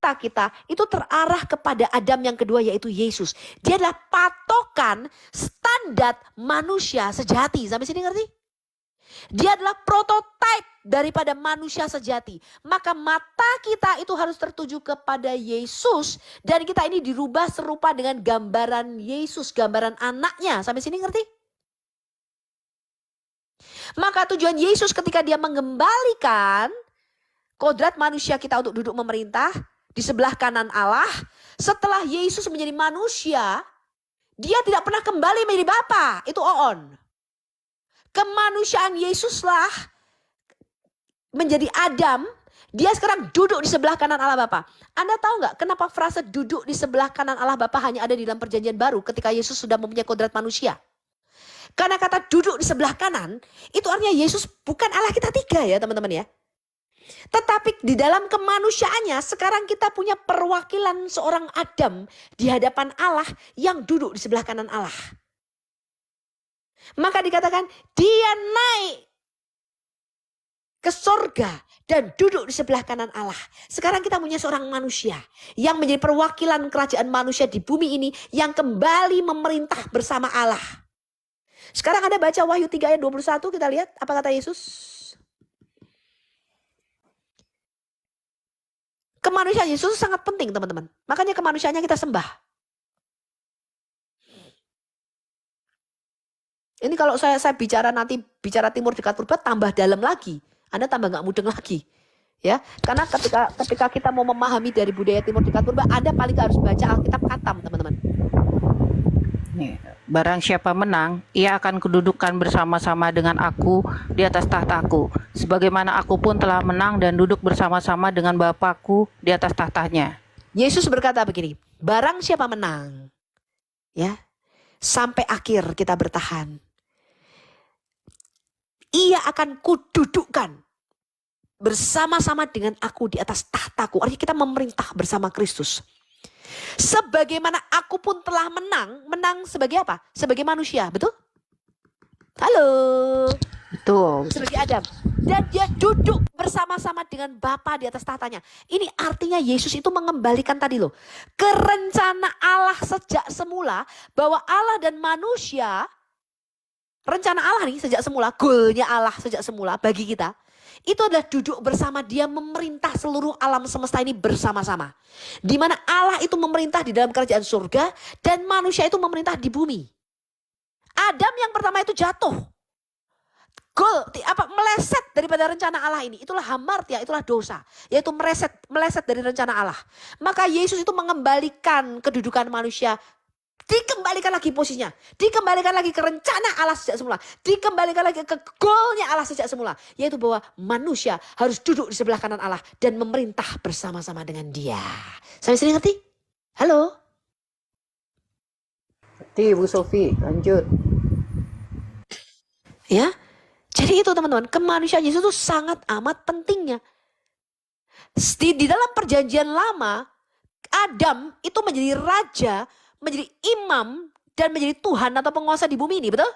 mata kita itu terarah kepada Adam yang kedua, yaitu Yesus. Dia adalah patokan standar manusia sejati. Sampai sini ngerti? Dia adalah prototipe daripada manusia sejati. Maka mata kita itu harus tertuju kepada Yesus. Dan kita ini dirubah serupa dengan gambaran Yesus, gambaran anaknya. Sampai sini ngerti? Maka tujuan Yesus ketika dia mengembalikan kodrat manusia kita untuk duduk memerintah di sebelah kanan Allah. Setelah Yesus menjadi manusia, dia tidak pernah kembali menjadi Bapa. Itu on. Kemanusiaan Yesuslah menjadi Adam. Dia sekarang duduk di sebelah kanan Allah Bapa. Anda tahu nggak kenapa frase duduk di sebelah kanan Allah Bapa hanya ada di dalam perjanjian baru ketika Yesus sudah mempunyai kodrat manusia? Karena kata duduk di sebelah kanan, itu artinya Yesus bukan Allah kita tiga ya teman-teman ya. Tetapi di dalam kemanusiaannya sekarang kita punya perwakilan seorang Adam di hadapan Allah yang duduk di sebelah kanan Allah. Maka dikatakan dia naik ke sorga dan duduk di sebelah kanan Allah. Sekarang kita punya seorang manusia yang menjadi perwakilan kerajaan manusia di bumi ini yang kembali memerintah bersama Allah. Sekarang Anda baca Wahyu 3 ayat 21, kita lihat apa kata Yesus. Kemanusiaan Yesus sangat penting teman-teman. Makanya kemanusiaannya kita sembah. Ini kalau saya bicara nanti, bicara timur dekat purba tambah dalam lagi. Anda tambah nggak mudeng lagi. Ya, karena ketika kita mau memahami dari budaya timur dekat purba, Anda paling harus baca Alkitab khatam teman-teman. Barang siapa menang, ia akan kedudukan bersama-sama dengan aku di atas tahtaku. Sebagaimana aku pun telah menang dan duduk bersama-sama dengan Bapakku di atas tahtanya. Yesus berkata begini, barang siapa menang, ya, sampai akhir kita bertahan, ia akan kududukkan bersama-sama dengan aku di atas tahtaku. Artinya kita memerintah bersama Kristus. Sebagaimana aku pun telah menang sebagai apa? Sebagai manusia, betul? Halo. Betul. Sebagai Adam. Dan dia duduk bersama-sama dengan Bapa di atas tahtanya. Ini artinya Yesus itu mengembalikan tadi loh. Kerencana Allah sejak semula. Bahwa Allah dan manusia. Rencana Allah nih sejak semula. Goalnya Allah sejak semula bagi kita. Itu adalah duduk bersama dia memerintah seluruh alam semesta ini bersama-sama. Di mana Allah itu memerintah di dalam kerajaan surga. Dan manusia itu memerintah di bumi. Adam yang pertama itu jatuh. Meleset daripada rencana Allah ini. Itulah hamartia, itulah dosa. Yaitu meleset dari rencana Allah. Maka Yesus itu mengembalikan kedudukan manusia. Dikembalikan lagi posisinya. Dikembalikan lagi ke rencana Allah sejak semula. Dikembalikan lagi ke goalnya Allah sejak semula. Yaitu bahwa manusia harus duduk di sebelah kanan Allah. Dan memerintah bersama-sama dengan dia. Sampai sini ngerti? Halo? Ngerti Bu Sofi, lanjut. Ya. Jadi itu teman-teman. Kemanusiaan Yesus itu sangat amat pentingnya. Di dalam perjanjian lama. Adam itu menjadi raja, menjadi imam, dan menjadi Tuhan atau penguasa di bumi ini, betul?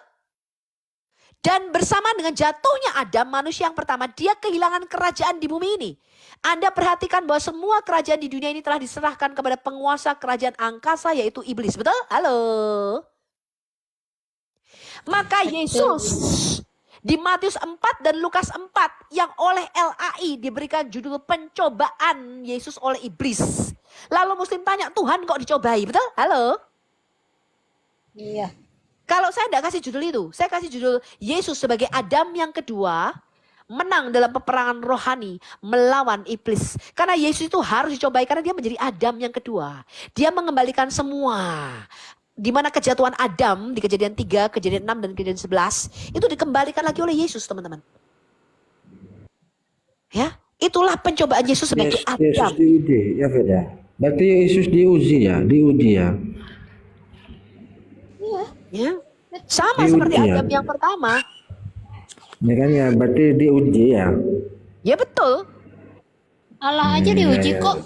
Dan bersama dengan jatuhnya Adam, manusia yang pertama, dia kehilangan kerajaan di bumi ini. Anda perhatikan bahwa semua kerajaan di dunia ini telah diserahkan kepada penguasa kerajaan angkasa, yaitu iblis, betul? Halo? Maka Yesus di Matius 4 dan Lukas 4 yang oleh LAI diberikan judul pencobaan Yesus oleh iblis. Lalu Muslim tanya, Tuhan kok dicobai, betul? Halo? Iya. Kalau saya tidak kasih judul itu, saya kasih judul Yesus sebagai Adam yang kedua menang dalam peperangan rohani melawan iblis. Karena Yesus itu harus dicobai karena dia menjadi Adam yang kedua. Dia mengembalikan semua. Di mana kejatuhan Adam di kejadian 3, kejadian 6, dan kejadian 11 itu dikembalikan lagi oleh Yesus teman-teman. Ya, itulah pencobaan Yesus sebagai Adam. Yesus diuji, ya Fit ya. Berarti Yesus diuji ya. Iya. Ya. Sama Diuji seperti ya. Adam yang pertama. Ya kan ya, berarti diuji ya. Ya betul. Allah aja diuji ya. kok.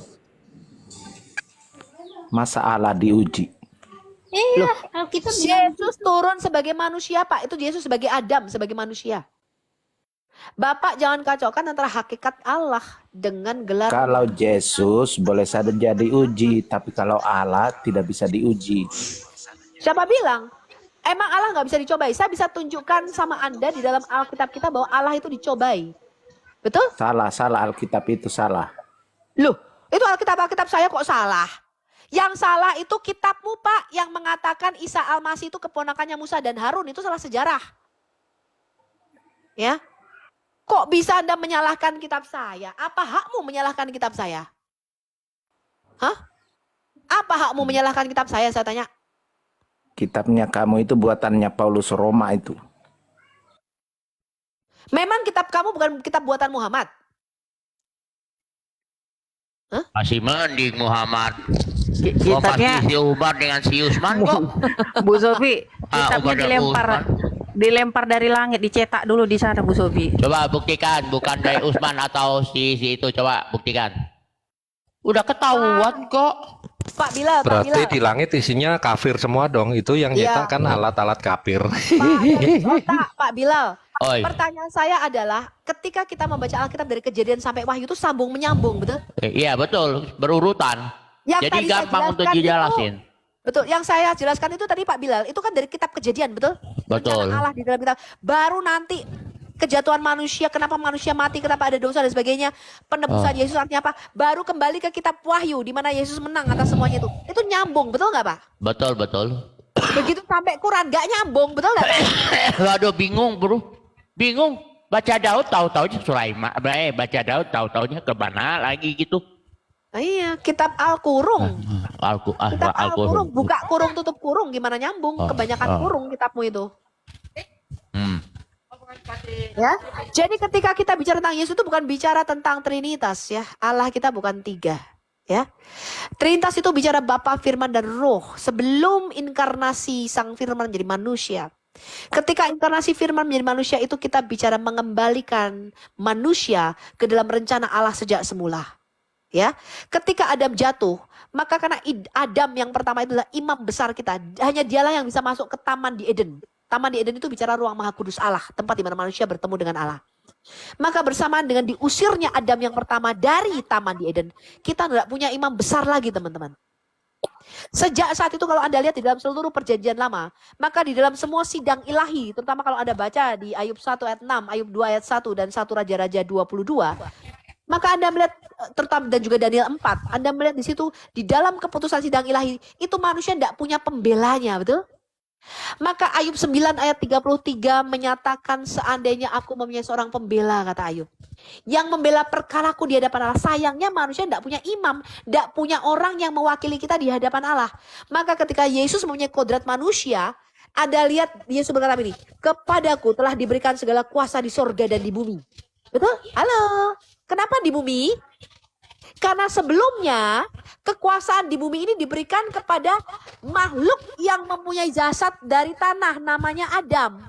Masa Allah diuji? Iya, Alkitab bilang. Yesus turun sebagai manusia, Pak. Itu Yesus sebagai Adam, sebagai manusia. Bapak jangan kacaukan antara hakikat Allah dengan gelar. Kalau Yesus boleh saja diuji, tapi kalau Allah tidak bisa diuji. Siapa bilang? Emang Allah nggak bisa dicobai? Saya bisa tunjukkan sama Anda di dalam Alkitab kita bahwa Allah itu dicobai. Betul? Salah Alkitab itu salah. Loh, itu Alkitab saya kok salah? Yang salah itu kitabmu, Pak, yang mengatakan Isa Al-Masih itu keponakannya Musa dan Harun. Itu salah sejarah. Ya. Kok bisa Anda menyalahkan kitab saya? Apa hakmu menyalahkan kitab saya? Hah? Apa hakmu menyalahkan kitab saya tanya? Kitabnya kamu itu buatannya Paulus Roma itu. Memang kitab kamu bukan kitab buatan Muhammad? Hah? Masih mending Muhammad. Kitabnya Si Umar dengan si Usman kok. Bu Sofi, kitabnya Umar dan dilempar dari langit, dicetak dulu di sana Bu Sofi. Coba buktikan, bukan dari Usman atau si itu, coba buktikan. Udah ketahuan kok. Pak Bilal, Pak Berarti Bilal. di langit isinya kafir semua dong. Itu yang Iya. nyetak kan alat-alat kafir. Pak Bilal. Oi. Pertanyaan saya adalah ketika kita membaca Alkitab dari Kejadian sampai Wahyu itu sambung menyambung, betul? Iya betul, berurutan. Yang Jadi tadi saya gampang untuk jelaskan dijelasin. Betul, yang saya jelaskan itu tadi Pak Bilal, itu kan dari kitab Kejadian, betul? Betul. Rencana Allah di dalam kitab. Baru nanti kejatuhan manusia, kenapa manusia mati, kenapa ada dosa dan sebagainya. Penebusan Yesus artinya apa? Baru kembali ke kitab Wahyu di mana Yesus menang atas semuanya itu. Itu nyambung, betul nggak Pak? Betul, betul. Begitu sampai Quran nggak nyambung, betul nggak Pak? Waduh, bingung bro. Bingung. Baca Daud tahu-taunya Sulaiman. Baca Daud tahu-taunya ke mana lagi gitu. Iya, kitab Al-Qurung. Kitab Al-Qurung, buka kurung tutup kurung, gimana nyambung? Kebanyakan kurung kitabmu itu. Ya, jadi ketika kita bicara tentang Yesus itu bukan bicara tentang Trinitas ya. Allah kita bukan tiga ya. Trinitas itu bicara Bapa, Firman dan Roh. Sebelum inkarnasi Sang Firman menjadi manusia. Ketika inkarnasi Firman menjadi manusia itu kita bicara mengembalikan manusia ke dalam rencana Allah sejak semula. Ya, ketika Adam jatuh, maka karena Adam yang pertama itu adalah imam besar kita, hanya dialah yang bisa masuk ke Taman di Eden. Taman di Eden itu bicara ruang Maha Kudus Allah, tempat di mana manusia bertemu dengan Allah. Maka bersamaan dengan diusirnya Adam yang pertama dari Taman di Eden, kita tidak punya imam besar lagi teman-teman. Sejak saat itu kalau Anda lihat di dalam seluruh perjanjian lama, maka di dalam semua sidang ilahi, terutama kalau Anda baca di Ayub 1 ayat 6, Ayub 2 ayat 1, dan 1 Raja-Raja 22, maka Anda melihat, terutama dan juga Daniel 4, Anda melihat di situ, di dalam keputusan sidang ilahi, itu manusia tidak punya pembelanya, betul? Maka Ayub 9 ayat 33 menyatakan seandainya aku mempunyai seorang pembela, kata Ayub. Yang membela perkaraku di hadapan Allah. Sayangnya manusia tidak punya imam, tidak punya orang yang mewakili kita di hadapan Allah. Maka ketika Yesus mempunyai kodrat manusia, Anda lihat Yesus berkata ini, kepadaku telah diberikan segala kuasa di sorga dan di bumi. Betul? Halo, kenapa di bumi? Karena sebelumnya kekuasaan di bumi ini diberikan kepada makhluk yang mempunyai jasad dari tanah, namanya Adam.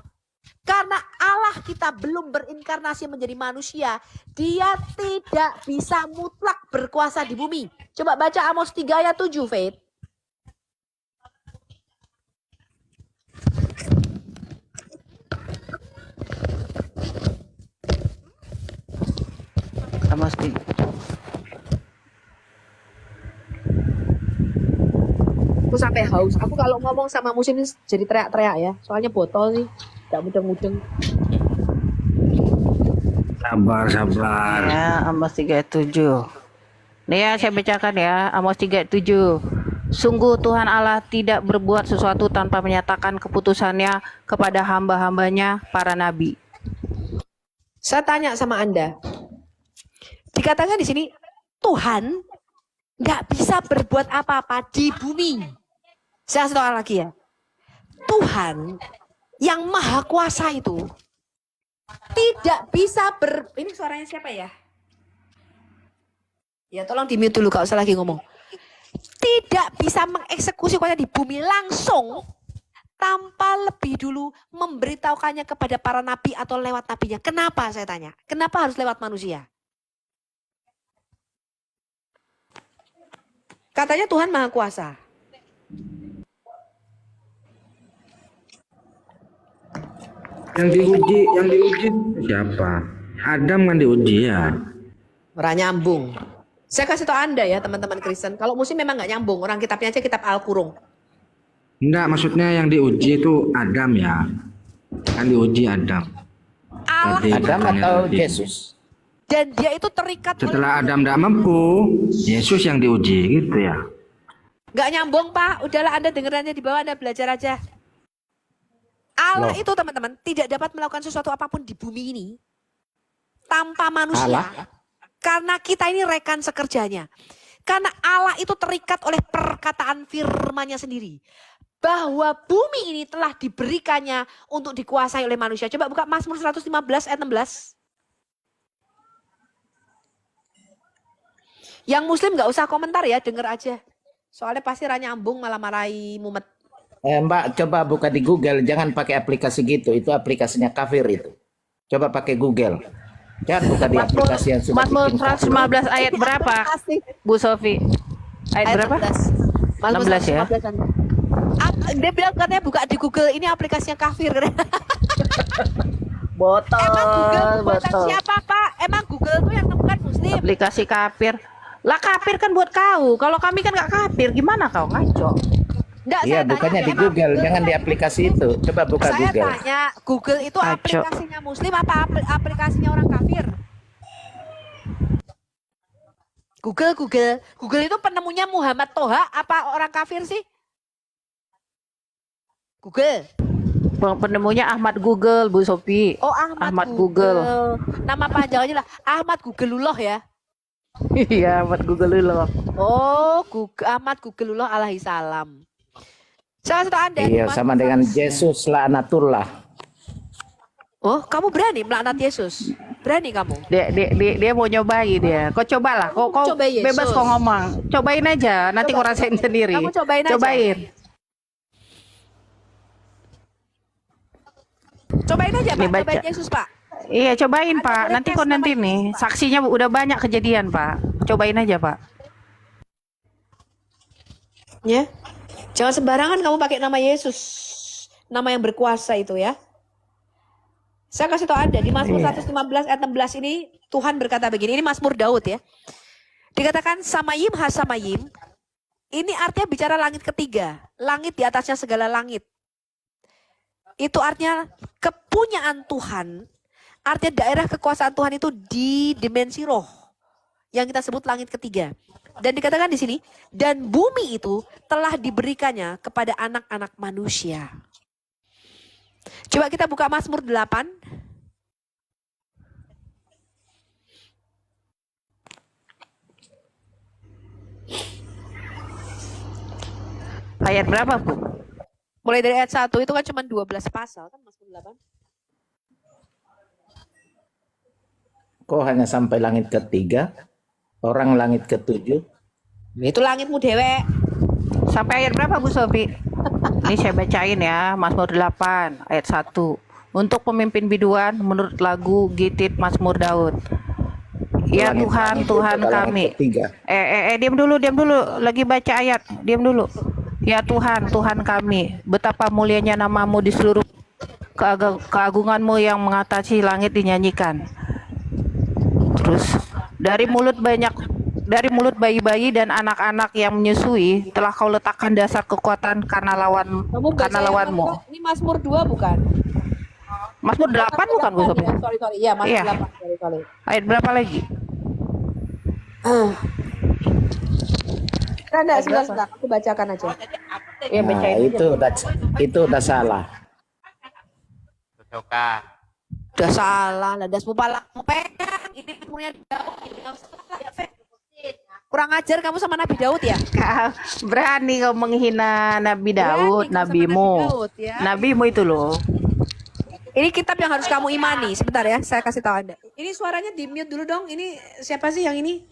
Karena Allah kita belum berinkarnasi menjadi manusia, dia tidak bisa mutlak berkuasa di bumi. Coba baca Amos 3 ayat 7, Faith. Amos 3. Aku sampai haus. Aku kalau ngomong sama musim ini jadi teriak-teriak ya. Soalnya botol sih. Gak mudeng-mudeng. Sabar. Ya, Amos 3 ayat 7. Nih ya, saya bacakan ya, Amos 3 ayat 7. Sungguh Tuhan Allah tidak berbuat sesuatu tanpa menyatakan keputusannya kepada hamba-hambanya para nabi. Saya tanya sama Anda. Dikatakan di sini, Tuhan nggak bisa berbuat apa-apa di bumi. Saya kasih tahu lagi ya. Tuhan yang maha kuasa itu tidak bisa ini suaranya siapa ya? Ya tolong di mute dulu kalau saya lagi ngomong. Tidak bisa mengeksekusi kuasa di bumi langsung tanpa lebih dulu memberitahukannya kepada para nabi atau lewat nabinya. Kenapa saya tanya? Kenapa harus lewat manusia? Katanya Tuhan maha kuasa. Yang diuji siapa? Adam kan diuji ya. Ora nyambung. Saya kasih tau Anda ya teman-teman Kristen. Kalau Muslim memang nggak nyambung. Orang kitabnya aja kitab Al-Qur'an. Enggak, maksudnya yang diuji itu Adam ya. Kan diuji Adam. Allah Tadi Adam katanya atau tadi. Yesus? dan dia itu terikat oleh Setelah Adam tidak mampu, Yesus yang diuji gitu ya. nggak nyambung Pak. Udahlah Anda dengerannya di bawah, Anda belajar aja. Allah Loh. itu teman-teman tidak dapat melakukan sesuatu apapun di bumi ini tanpa manusia. Allah? Karena kita ini rekan sekerjanya. Karena Allah itu terikat oleh perkataan firman-Nya sendiri. Bahwa bumi ini telah diberikannya untuk dikuasai oleh manusia. Coba buka Mazmur 115 ayat 16. Yang Muslim nggak usah komentar ya, denger aja. Soalnya pasti nyambung malah marahi mumet. Mbak, coba buka di Google, jangan pakai aplikasi gitu. Itu aplikasinya kafir itu. Coba pakai Google. Jangan buka di aplikasi yang sudah Mazmur bikin kafir. 115 ayat berapa, Bu Sofi? Ayat berapa? 16 ya? Dia bilang katanya buka di Google, ini aplikasinya kafir. Botol, Emang Google buatan botol. siapa Pak? Emang Google tuh yang temukan Muslim. Aplikasi kafir. Lah kafir kan buat kau. Kalau kami kan nggak kafir. Gimana kau ngaco? Nggak, Iya, saya bukannya tanya, di emang Google, jangan di aplikasi itu. Coba buka Saya Google. tanya, Google itu Kacau. aplikasinya Muslim apa aplikasinya orang kafir? Google itu penemunya Muhammad Toha apa orang kafir sih? Google. Penemunya Ahmad Google, Bu Sofi. Oh, Ahmad Google. Nama panjangnya lah Ahmad Googlullah ya. Iya, Ahmad Google dulu. Oh, Ahmad Googlullah alaihi salam. Salah satu Anda. Iya, sama dengan Yesus laknatullah. Oh, kamu berani melaknat Yesus? Berani kamu? Dia mau nyobain dia. Kau cobalah. Kau Coba Yesus. bebas kau ngomong. Cobain aja. Nanti kau rasain sendiri. Kamu cobain aja. Cobain aja Pak, Nih, baca. cobain Yesus Pak. Iya, cobain Ada Pak. Nanti kau nanti nih. Saksinya udah banyak kejadian Pak. Cobain aja Pak. Ya. Jangan sembarangan kamu pakai nama Yesus. Nama yang berkuasa itu ya. Saya kasih tahu Anda di Mazmur 115 ayat 16 ini Tuhan berkata begini. Ini Mazmur Daud ya. Dikatakan Samayim Hasamayim. Ini artinya bicara langit ketiga. Langit di atasnya segala langit. Itu artinya kepunyaan Tuhan. Artinya daerah kekuasaan Tuhan itu di dimensi roh. Yang kita sebut langit ketiga. Dan dikatakan di sini, dan bumi itu telah diberikannya kepada anak-anak manusia. Coba kita buka Mazmur 8. Ayat berapa, Bu? Mulai dari ayat 1 itu kan cuma 12 pasal kan Mazmur 8. Kok hanya sampai langit ketiga? Orang langit ketujuh? Itu langitmu dewek. Sampai ayat berapa Bu Sofi? Ini saya bacain ya, Mazmur 8 ayat 1. Untuk pemimpin biduan menurut lagu Gitit Mazmur Daud. Ya Langit Tuhan, langit Tuhan itu langit kami. ketiga. Diam dulu. Lagi baca ayat. Diam dulu. Ya Tuhan, Tuhan kami. Betapa mulianya namamu di seluruh keagunganmu yang mengatasi langit dinyanyikan. Terus dari mulut bayi-bayi dan anak-anak yang menyusui telah kau letakkan dasar kekuatan karena lawanmu. Ini Mazmur 2 bukan? Mazmur 8 bukan Bu Sofi? Sorry. Iya, Mazmur Iya. 8. Sorry. Ayat berapa lagi? Enggak, sebentar. Aku bacakan aja. Ya Nah, bacain. itu udah salah. Udah salah, lah dasmu pala mau pegang. Ini punya Daud. Ini nggak salah ya, Fe. Kurang ajar kamu sama Nabi Daud ya? Kau berani kau menghina Nabi Daud, Berani kamu sama nabimu. Nabi Daud, ya. Nabimu itu loh. Ini kitab yang harus kamu imani. Sebentar ya, saya kasih tahu Anda. Ini suaranya di mute dulu dong. Ini siapa sih yang ini?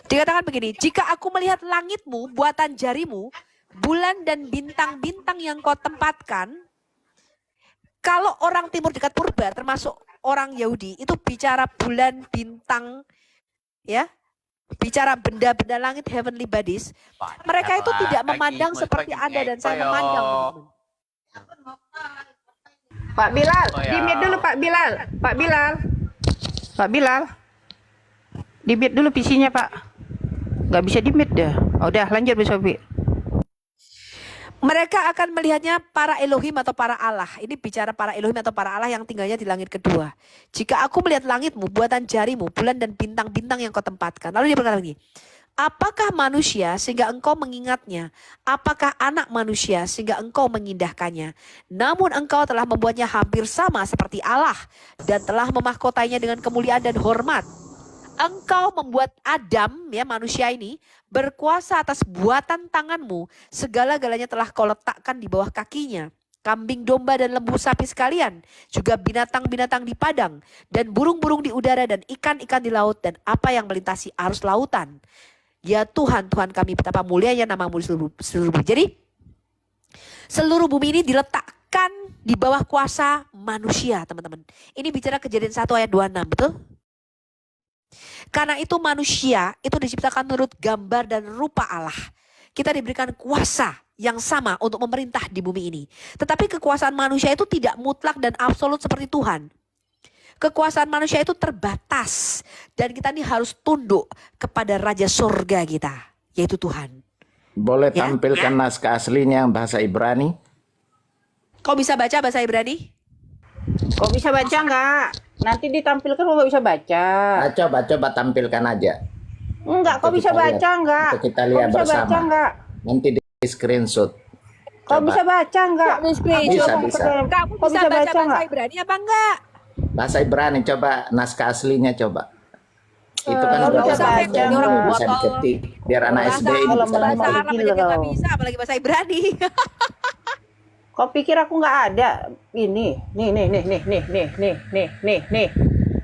Dikatakan begini, jika aku melihat langitmu, buatan jarimu, bulan dan bintang-bintang yang kau tempatkan, kalau orang timur dekat purba, termasuk orang Yahudi, itu bicara bulan, bintang, ya, bicara benda-benda langit, heavenly bodies, mereka itu tidak memandang seperti Anda dan saya memandang, teman-teman. Pak Bilal, di-mute dulu Pak Bilal. Pak Bilal. Di-mute dulu PC-nya Pak. Nggak bisa di-mute dah. Udah lanjut Bu Sofi. Mereka akan melihatnya para Elohim atau para Allah. Ini bicara para Elohim atau para Allah yang tinggalnya di langit kedua. Jika aku melihat langitmu, buatan jarimu, bulan dan bintang-bintang yang kau tempatkan. Lalu dia berkata begini, apakah manusia sehingga engkau mengingatnya? Apakah anak manusia sehingga engkau mengindahkannya? Namun engkau telah membuatnya hampir sama seperti Allah dan telah memahkotainya dengan kemuliaan dan hormat. Engkau membuat Adam, ya manusia ini, berkuasa atas buatan tanganmu. Segala-galanya telah kau letakkan di bawah kakinya. Kambing, domba, dan lembu sapi sekalian. Juga binatang-binatang di padang. Dan burung-burung di udara dan ikan-ikan di laut. Dan apa yang melintasi arus lautan. Ya Tuhan, Tuhan kami, betapa mulianya namamu di seluruh bumi. Jadi, seluruh bumi ini diletakkan di bawah kuasa manusia, teman-teman. Ini bicara Kejadian 1 ayat 26, betul? Karena itu manusia itu diciptakan menurut gambar dan rupa Allah. Kita diberikan kuasa yang sama untuk memerintah di bumi ini. Tetapi kekuasaan manusia itu tidak mutlak dan absolut seperti Tuhan. Kekuasaan manusia itu terbatas. Dan kita ini harus tunduk kepada Raja Surga kita, yaitu Tuhan. Boleh Ya. tampilkan naskah aslinya bahasa Ibrani? Kau bisa baca bahasa Ibrani? Kok bisa baca nggak? Nanti ditampilkan kok nggak bisa baca. Nah, coba tampilkan aja. Enggak, kok Untuk bisa kita lihat. baca nggak? Untuk kita Kok lihat bisa baca bersama. nggak? Nanti di screenshot. Kok Coba. bisa baca nggak? Bisa. Kamu Kok bisa bisa baca baca bahasa nggak? Ibrani apa enggak? Bahasa Ibrani, coba naskah aslinya coba. Itu kan Kalau udah bisa bisa baca, orang bisa botol. diketik. Biar anak Bahasa SD ini kalau bisa malah bahasa baca. Arab aja gila kita kau. bisa, apalagi bahasa Ibrani. Kok pikir aku nggak ada? Ini, nih.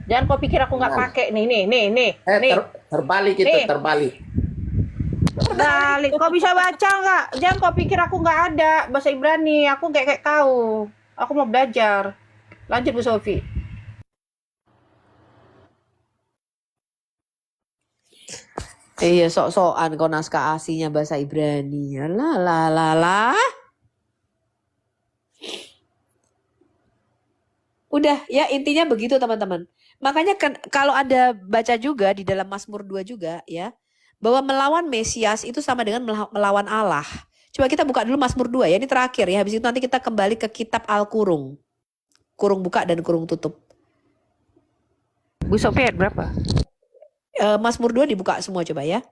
Jangan kau pikir aku nggak Nah. pakai nih. Terbalik itu, Nih. terbalik. Balik, kau bisa baca nggak? Jangan kau pikir aku nggak ada bahasa Ibrani. Aku kayak kau. Aku mau belajar. Lanjut Bu Sofi. Iya, sok-sokan kau naskah aslinya bahasa Ibrani. Lah. Udah, ya intinya begitu teman-teman. Makanya kalau Anda baca juga di dalam Mazmur 2 juga ya, bahwa melawan Mesias itu sama dengan melawan Allah. Coba kita buka dulu Mazmur 2 ya, ini terakhir ya. Habis itu nanti kita kembali ke kitab Al-Kurung. Kurung buka dan kurung tutup. Bu Sofi ayat berapa? Mazmur 2 dibuka semua coba ya.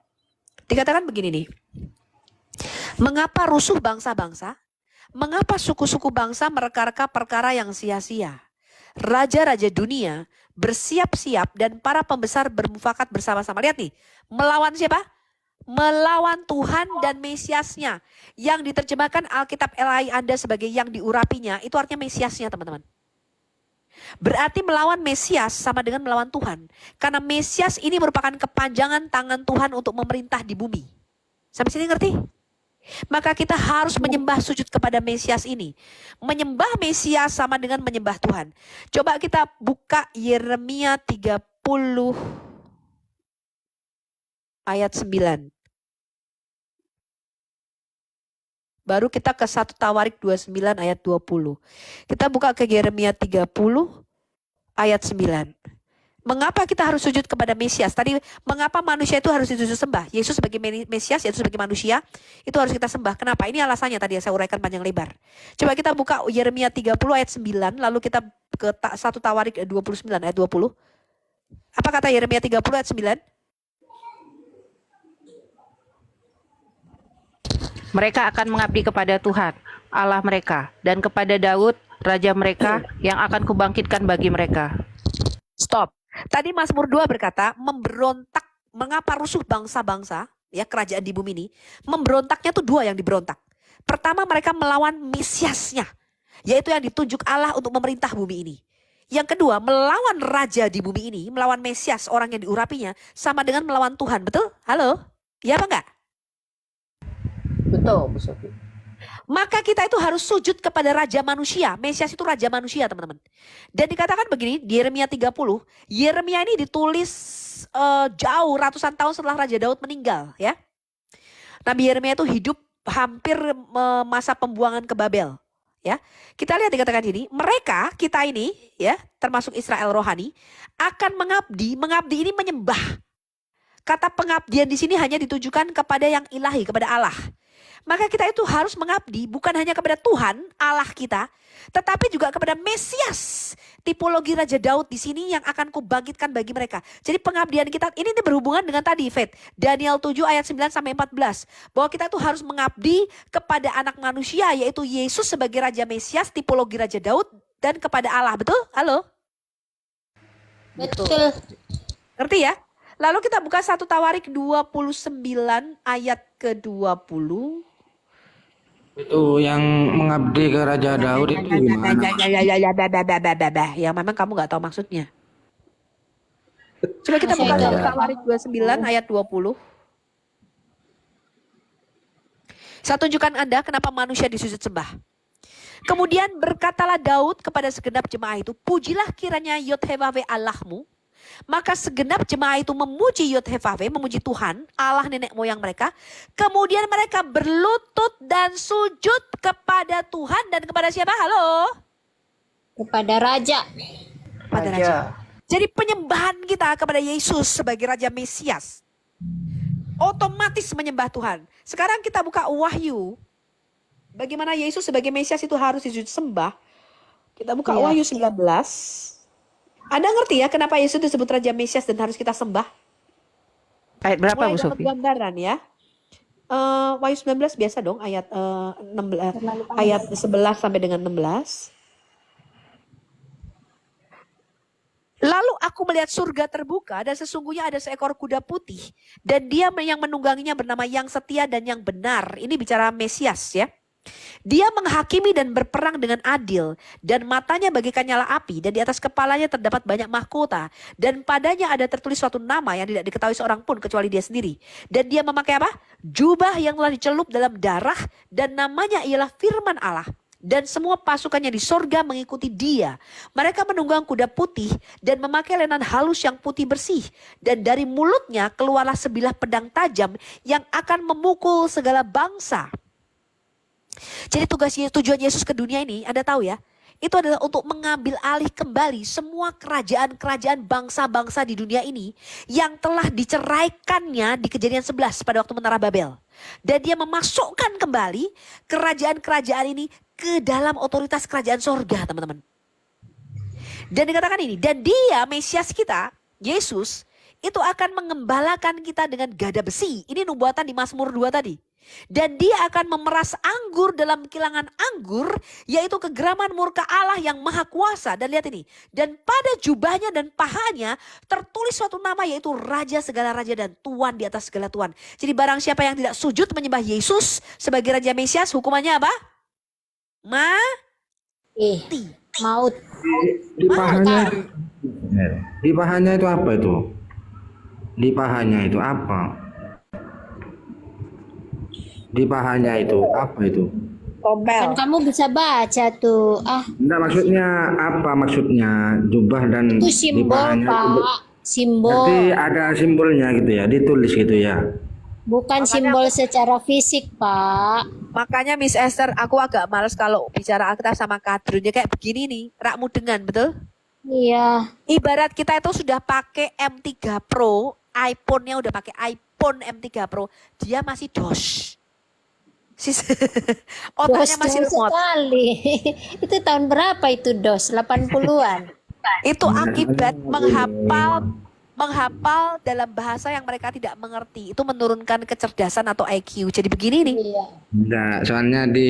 Dikatakan begini nih. Mengapa rusuh bangsa-bangsa? Mengapa suku-suku bangsa mereka-reka perkara yang sia-sia? Raja-raja dunia bersiap-siap dan para pembesar bermufakat bersama-sama. Lihat nih, melawan siapa? Melawan Tuhan dan Mesiasnya. Yang diterjemahkan Alkitab LAI Anda sebagai yang diurapinya, itu artinya Mesiasnya teman-teman. Berarti melawan Mesias sama dengan melawan Tuhan. Karena Mesias ini merupakan kepanjangan tangan Tuhan untuk memerintah di bumi. Sampai sini ngerti? Maka kita harus menyembah sujud kepada Mesias ini. Menyembah Mesias sama dengan menyembah Tuhan. Coba kita buka Yeremia 30 ayat 9. Baru kita ke 1 Tawarik 29 ayat 20. Kita buka ke Yeremia 30 ayat 9. Mengapa kita harus sujud kepada Mesias? Tadi mengapa manusia itu harus disembah? Yesus sebagai Mesias, Yesus sebagai manusia, itu harus kita sembah. Kenapa? Ini alasannya tadi yang saya uraikan panjang lebar. Coba kita buka Yeremia 30 ayat 9, lalu kita ke 1 Tawarik 29 ayat 20. Apa kata Yeremia 30 ayat 9? Mereka akan mengabdi kepada Tuhan, Allah mereka, dan kepada Daud, raja mereka, yang akan kubangkitkan bagi mereka. Stop. Tadi Mazmur 2 berkata, memberontak, mengapa rusuh bangsa-bangsa, ya kerajaan di bumi ini, memberontaknya tuh dua yang diberontak. Pertama mereka melawan Mesiasnya, yaitu yang ditunjuk Allah untuk memerintah bumi ini. Yang kedua, melawan raja di bumi ini, melawan Mesias, orang yang diurapinya, sama dengan melawan Tuhan, betul? Halo? Ya apa enggak? Betul, Bu Sofi. Maka kita itu harus sujud kepada raja manusia. Mesias itu raja manusia, teman-teman. Dan dikatakan begini di Yeremia 30, Yeremia ini ditulis jauh ratusan tahun setelah Raja Daud meninggal, ya. Nabi Yeremia itu hidup hampir masa pembuangan ke Babel, ya. Kita lihat dikatakan ini, mereka, kita ini, ya, termasuk Israel rohani, akan mengabdi. Mengabdi ini menyembah. Kata pengabdian di sini hanya ditujukan kepada yang ilahi, kepada Allah. Maka kita itu harus mengabdi bukan hanya kepada Tuhan, Allah kita, tetapi juga kepada Mesias. Tipologi Raja Daud di sini yang akan kubangkitkan bagi mereka. Jadi pengabdian kita ini berhubungan dengan tadi, Faith. Daniel 7 ayat 9 sampai 14. Bahwa kita tuh harus mengabdi kepada anak manusia, yaitu Yesus sebagai Raja Mesias, tipologi Raja Daud, dan kepada Allah. Betul? Halo? Betul. Ngerti ya? Lalu kita buka 1 Tawarik 29 ayat ke-20. Itu yang mengabdi ke Raja Daud itu gimana? Yang memang kamu nggak tahu maksudnya. Coba kita buka 1 Tawarik 29 ayat 20. Saya tunjukkan Anda kenapa manusia disujud sembah. Kemudian berkatalah Daud kepada segenap jemaah itu, pujilah kiranya Yod-Heh-Vaveh Allahmu. Maka segenap jemaah itu memuji Yod-Heh-Vaveh, memuji Tuhan, Allah nenek moyang mereka. Kemudian mereka berlutut dan sujud kepada Tuhan dan kepada siapa? Halo? Kepada Raja. Kepada Raja. Jadi penyembahan kita kepada Yesus sebagai Raja Mesias otomatis menyembah Tuhan. Sekarang kita buka Wahyu. Bagaimana Yesus sebagai Mesias itu harus disujud sembah. Kita buka Wahyu 19. Anda ngerti ya kenapa Yesus disebut Raja Mesias dan harus kita sembah? Ayat berapa Mulai Bu dapat Sofi? gambaran ya. Wahyu 19 biasa dong ayat 16, ayat 11 sampai dengan 16. Lalu aku melihat surga terbuka dan sesungguhnya ada seekor kuda putih dan dia yang menungganginya bernama Yang Setia dan Yang Benar. Ini bicara Mesias ya. Dia menghakimi dan berperang dengan adil dan matanya bagaikan nyala api dan di atas kepalanya terdapat banyak mahkota dan padanya ada tertulis suatu nama yang tidak diketahui seorang pun kecuali dia sendiri. Dan dia memakai apa? Jubah yang telah dicelup dalam darah dan namanya ialah Firman Allah. Dan semua pasukannya di sorga mengikuti dia. Mereka menunggang kuda putih dan memakai lenan halus yang putih bersih. Dan dari mulutnya keluarlah sebilah pedang tajam yang akan memukul segala bangsa. Jadi tujuan Yesus ke dunia ini, Anda tahu ya, itu adalah untuk mengambil alih kembali semua kerajaan-kerajaan bangsa-bangsa di dunia ini yang telah diceraikannya di Kejadian 11 pada waktu Menara Babel. Dan dia memasukkan kembali kerajaan-kerajaan ini ke dalam otoritas kerajaan sorga, teman-teman. Dan dikatakan ini, dan dia Mesias kita, Yesus, itu akan mengembalakan kita dengan gada besi. Ini nubuatan di Mazmur 2 tadi. Dan dia akan memeras anggur dalam kilangan anggur, yaitu kegeraman murka Allah yang maha kuasa. Dan lihat ini, dan pada jubahnya dan pahanya tertulis suatu nama, yaitu Raja segala raja dan Tuan di atas segala tuan. Jadi barang siapa yang tidak sujud menyembah Yesus sebagai Raja Mesias, hukumannya apa? Maut. Di pahanya, di pahanya itu apa itu? Di pahanya itu apa? Di pahanya itu apa itu? Kan kamu bisa baca tuh. Enggak, maksudnya apa maksudnya jubah dan Itu di simbol, pahanya itu? Pak. Simbol. Berarti ada simbolnya gitu ya, ditulis gitu ya. Bukan simbol secara fisik, Pak. Makanya Miss Esther, aku agak males kalau bicara Alkitab sama kadrunya kayak begini nih, rakmu dengan, betul? Iya. Ibarat kita itu sudah pakai M3 Pro, iPhone-nya udah pakai iPhone M3 Pro, dia masih DOS. Otaknya masih DOS remote. sekali. Itu tahun berapa itu DOS? 80-an. Itu akibat menghafal dalam bahasa yang mereka tidak mengerti. Itu menurunkan kecerdasan atau IQ. Jadi begini nih. Iya. Enggak, soalnya di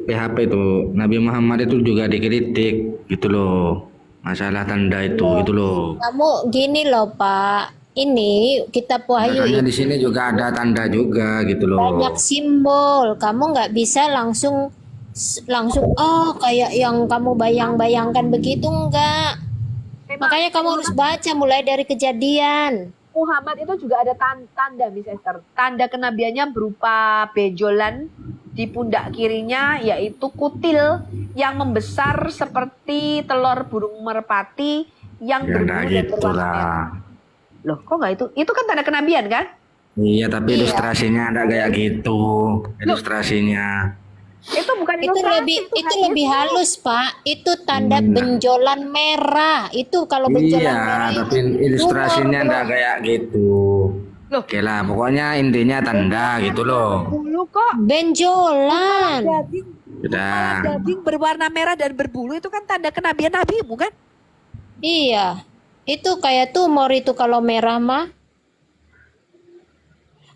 PHP itu Nabi Muhammad itu juga dikritik gitu loh. Masalah tanda itu gitu loh. Kamu gini loh, Pak. Ini kitab Wahyu Makanya ini di sini juga ada tanda juga gitu loh. banyak simbol. Kamu nggak bisa langsung kayak yang kamu bayangkan begitu, enggak. Makanya kamu harus baca mulai dari Kejadian. Muhammad itu juga ada tanda, Miss Esther. Tanda kenabiannya berupa benjolan di pundak kirinya, yaitu kutil yang membesar seperti telur burung merpati yang Ya enggak berbulu dan gitu berwarna merah. lah. Loh, kok nggak itu? Itu kan tanda kenabian kan? Iya, tapi ilustrasinya enggak kayak gitu. Ilustrasinya. Itu bukan Itu lebih halus, Pak. Itu tanda benjolan merah. Itu kalau benjolan Iya, merah tapi itu ilustrasinya humor, enggak kayak gitu. Loh. Oke lah, pokoknya intinya tanda gitu loh. Bulu kok. benjolan. Daging, Sudah. daging berwarna merah dan berbulu itu kan tanda kenabian nabimu kan? Iya. Itu kayak tumor itu kalau merah mah.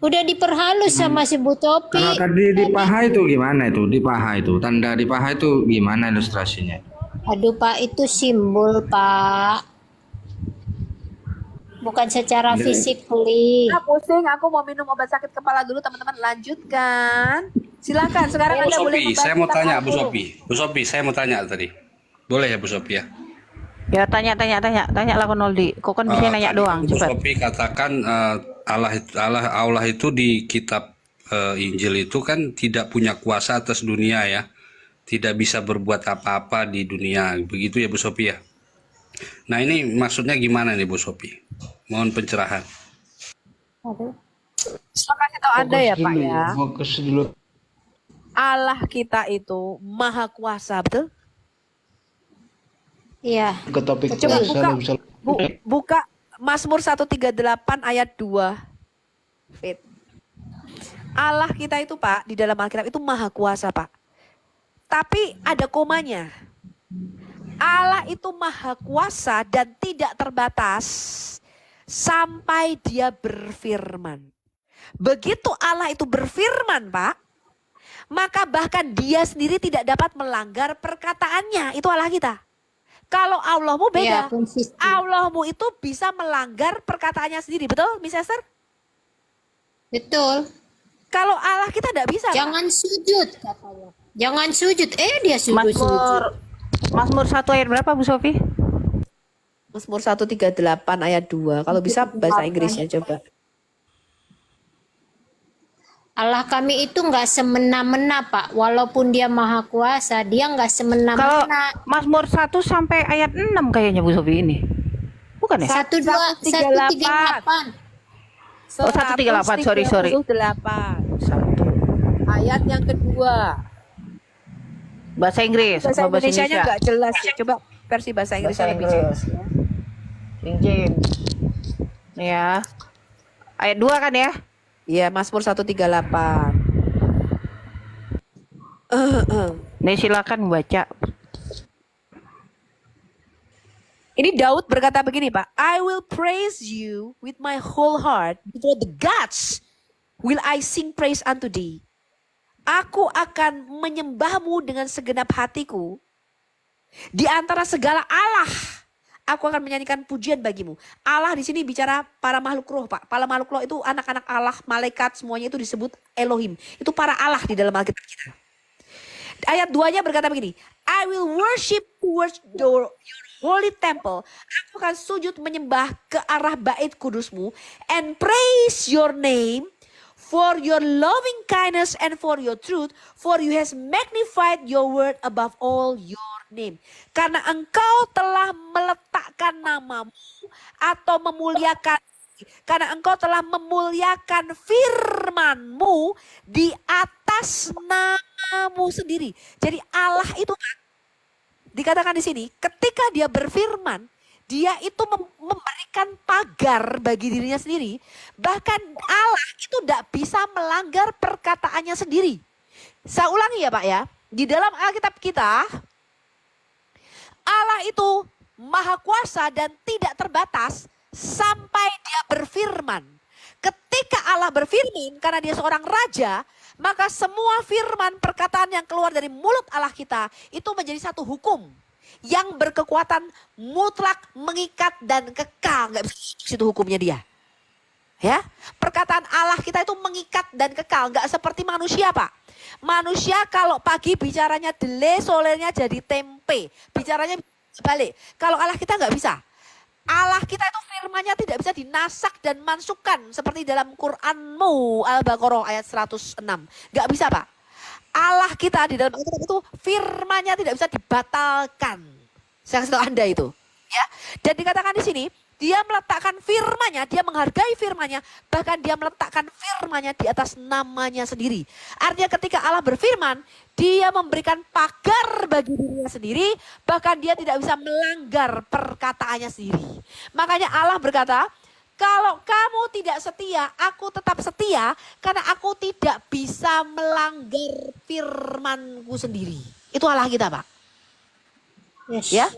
Udah diperhalus sama si Bu Topi. Kalau tadi di paha itu gimana itu? Di paha itu, tanda di paha itu gimana ilustrasinya? Aduh, Pak, itu simbol, Pak. Bukan secara physically. Ah, pusing, aku mau minum obat sakit kepala dulu teman-teman. Lanjutkan. Silakan, sekarang Bu Anda boleh Sopi, membahas saya mau tentang tanya Bu Al-Qur'an. Sopi. Bu Sopi, saya mau tanya tadi. Boleh ya Bu Sopi ya? Ya tanya lah Konoldi. Kok kan bisa nanya Tadi doang, Bu cepat. Sopi katakan Allah itu di kitab Injil itu kan tidak punya kuasa atas dunia ya. Tidak bisa berbuat apa-apa di dunia. Begitu ya Bu Sopi ya? Nah ini maksudnya gimana nih Bu Sopi? Mohon pencerahan. Saya kasih tahu Anda ya Pak ya. Allah kita itu maha kuasa, betul? Iya. Coba buka Mazmur 138 ayat 2. Fit. Allah kita itu Pak, di dalam Alkitab itu maha kuasa Pak. Tapi ada komanya. Allah itu maha kuasa dan tidak terbatas sampai dia berfirman. Begitu Allah itu berfirman Pak, maka bahkan dia sendiri tidak dapat melanggar perkataannya. Itu Allah kita. Kalau Allahmu beda. Iya, konsisten. Allahmu itu bisa melanggar perkataannya sendiri. Betul, Miss Esther? Betul. Kalau Allah kita tidak bisa. Pak. Jangan sujud katanya. Jangan sujud. Dia sujud. Mazmur 1 ayat berapa Bu Sofi? Mazmur 138 ayat 2. Kalau bisa bahasa Inggrisnya coba. Allah kami itu nggak semena-mena, Pak. Walaupun dia maha kuasa, dia nggak Kalau semena-mena. Mazmur 1 sampai ayat 6 kayaknya Bu Sofi ini. Bukan ya? 138. Oh, 138, sorry. 138. Ayat yang kedua. Bahasa Inggris. Bahasa apa bahasa Indonesianya nggak jelas ya. Coba versi bahasa Inggrisnya lebih jelas. King James. Nih ya. Ayat 2 kan ya? Iya, Mazmur 138. Nih silakan baca. Ini Daud berkata begini, Pak. I will praise you with my whole heart. Before the gods will I sing praise unto thee. Aku akan menyembahmu dengan segenap hatiku. Di antara segala Allah, aku akan menyanyikan pujian bagimu. Allah di sini bicara para makhluk roh, Pak. Para makhluk roh itu anak-anak Allah, malaikat, semuanya itu disebut Elohim. Itu para Allah di dalam Alkitab kita. Ayat 2-nya berkata begini. I will worship towards your holy temple. Aku akan sujud menyembah ke arah bait kudusmu. And praise your name for your loving kindness and for your truth. For you has magnified your word above all your name. Karena engkau telah meletakkan namamu atau memuliakan. Karena engkau telah memuliakan firman-Mu di atas namamu sendiri. Jadi Allah itu kan, dikatakan di sini, ketika dia berfirman, dia itu memberikan pagar bagi dirinya sendiri. Bahkan Allah itu tidak bisa melanggar perkataannya sendiri. Saya ulangi ya Pak ya. Di dalam Alkitab kita, Allah itu maha kuasa dan tidak terbatas sampai dia berfirman. Ketika Allah berfirman, karena dia seorang raja, maka semua firman perkataan yang keluar dari mulut Allah kita itu menjadi satu hukum yang berkekuatan mutlak, mengikat dan kekal. Nggak bisa itu hukumnya dia. Ya, perkataan Allah kita itu mengikat dan kekal, nggak seperti manusia Pak. Manusia kalau pagi bicaranya delay, sorenya jadi tempe, bicaranya balik. Kalau Allah kita nggak bisa. Allah kita itu firman-Nya tidak bisa dinasak dan mansukan seperti dalam Quranmu Al-Baqarah ayat 106. Nggak bisa Pak. Allah kita di dalam Alkitab itu firman-Nya tidak bisa dibatalkan. Saya kasih tahu Anda itu. Ya. Dan dikatakan di sini, Dia meletakkan firman-Nya, dia menghargai firman-Nya, bahkan dia meletakkan firman-Nya di atas namanya sendiri. Artinya ketika Allah berfirman, dia memberikan pagar bagi dirinya sendiri, bahkan dia tidak bisa melanggar perkataannya sendiri. Makanya Allah berkata, kalau kamu tidak setia, aku tetap setia, karena aku tidak bisa melanggar firman-Ku sendiri. Itu Allah kita, Pak. Yes. Ya.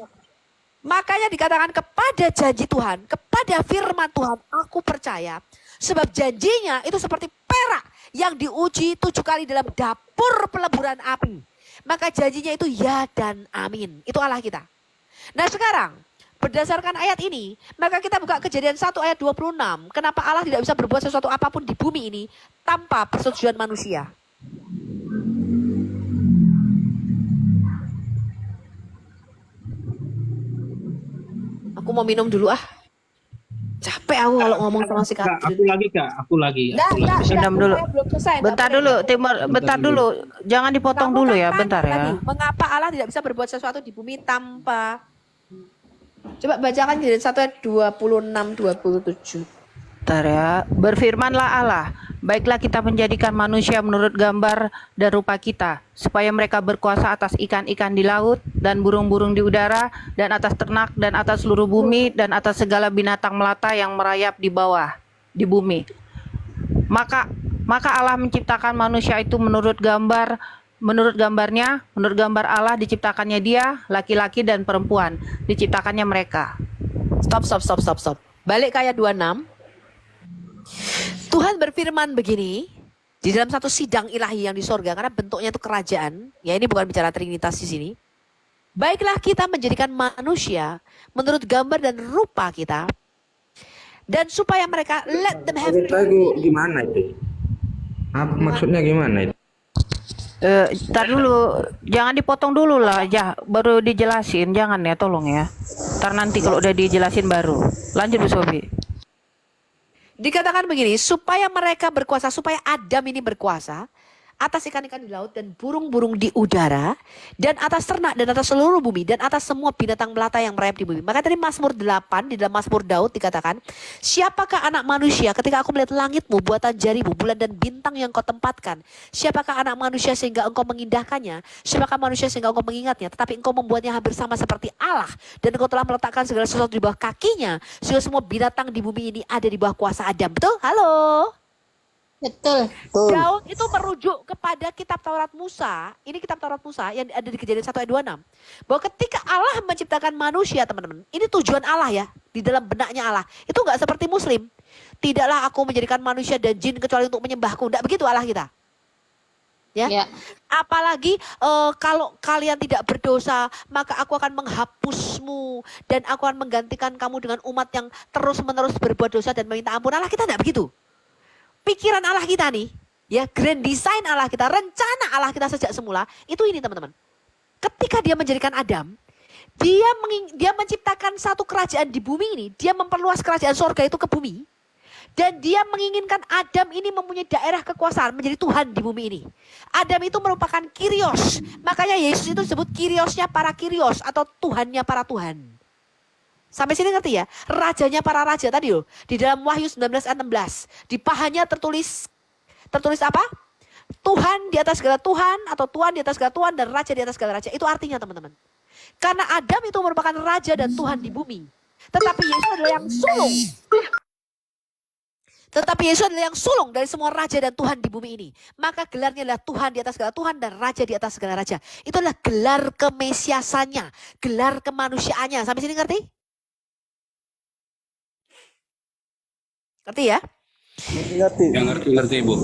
Makanya dikatakan kepada janji Tuhan, kepada firman Tuhan, aku percaya. Sebab janjinya itu seperti perak yang diuji 7 kali dalam dapur peleburan api. Maka janjinya itu ya dan amin. Itu Allah kita. Nah sekarang, berdasarkan ayat ini, maka kita buka Kejadian 1 ayat 26. Kenapa Allah tidak bisa berbuat sesuatu apapun di bumi ini tanpa persetujuan manusia. Aku mau minum dulu ah. Capek aku kalau ngomong sama si Kak, Katrin. aku lagi. Minum dulu. Belum selesai. Bentar dulu, Timur, bentar dulu. Jangan dipotong Kamu dulu kan ya, tanya bentar ya. tadi, mengapa Allah tidak bisa berbuat sesuatu di bumi tanpa. Coba bacakan Kejadian 1 ayat 26-27. Bentar ya. Berfirmanlah Allah, baiklah kita menjadikan manusia menurut gambar dan rupa kita, supaya mereka berkuasa atas ikan-ikan di laut, dan burung-burung di udara, dan atas ternak, dan atas seluruh bumi, dan atas segala binatang melata yang merayap di bawah, di bumi. Maka Allah menciptakan manusia itu menurut gambarnya, menurut gambar Allah diciptakannya dia, laki-laki dan perempuan, diciptakannya mereka. Stop. Balik ke ayat 26. Tuhan berfirman begini, di dalam satu sidang ilahi yang di sorga, karena bentuknya itu kerajaan, ya ini bukan bicara trinitas di sini. Baiklah kita menjadikan manusia menurut gambar dan rupa kita, dan supaya mereka let them have Itu gimana itu? Apa maksudnya gimana itu? Tar dulu, jangan dipotong dulu lah, baru dijelasin, jangan ya, tolong ya. Ntar nanti kalau udah dijelasin baru. Lanjut Bu Sobi. Dikatakan begini, supaya mereka berkuasa, supaya Adam ini berkuasa atas ikan-ikan di laut dan burung-burung di udara, dan atas ternak dan atas seluruh bumi, dan atas semua binatang melata yang merayap di bumi. Maka tadi Mazmur 8, di dalam Mazmur Daud dikatakan, siapakah anak manusia ketika aku melihat langitmu, buatan jarimu, bulan dan bintang yang kau tempatkan? Siapakah anak manusia sehingga engkau mengindahkannya? Siapakah manusia sehingga engkau mengingatnya? Tetapi engkau membuatnya hampir sama seperti Allah, dan engkau telah meletakkan segala sesuatu di bawah kakinya, sehingga semua binatang di bumi ini ada di bawah kuasa Adam. Betul? Halo? Betul. Daud itu merujuk kepada kitab Taurat Musa. Ini kitab Taurat Musa yang ada di Kejadian 1 ayat 26. Bahwa ketika Allah menciptakan manusia, teman-teman, ini tujuan Allah ya, di dalam benaknya Allah. Itu enggak seperti Muslim. Tidaklah aku menjadikan manusia dan jin kecuali untuk menyembahku. Enggak begitu Allah kita. Ya. Apalagi kalau kalian tidak berdosa, maka aku akan menghapusmu dan aku akan menggantikan kamu dengan umat yang terus-menerus berbuat dosa dan meminta ampun. Allah kita enggak begitu. Pikiran Allah kita nih, ya, grand design Allah kita, rencana Allah kita sejak semula, itu ini teman-teman. Ketika dia menjadikan Adam, dia menciptakan satu kerajaan di bumi ini, dia memperluas kerajaan sorga itu ke bumi, dan dia menginginkan Adam ini mempunyai daerah kekuasaan, menjadi Tuhan di bumi ini. Adam itu merupakan Kyrios, makanya Yesus itu disebut Kyriosnya para Kyrios, atau Tuhannya para Tuhan. Sampai sini ngerti ya? Rajanya para raja tadi loh. Di dalam Wahyu 19 ayat 16. Di pahanya tertulis apa? Tuhan di atas segala Tuhan, atau Tuhan di atas segala Tuhan, dan Raja di atas segala Raja. Itu artinya teman-teman. Karena Adam itu merupakan Raja dan Tuhan di bumi. Tetapi Yesus adalah yang sulung. Tetapi Yesus adalah yang sulung dari semua Raja dan Tuhan di bumi ini. Maka gelarnya adalah Tuhan di atas segala Tuhan dan Raja di atas segala Raja. Itu adalah gelar kemesiasannya. Gelar kemanusiaannya. Sampai sini ngerti? Ngerti ya? Yang ngerti Bu.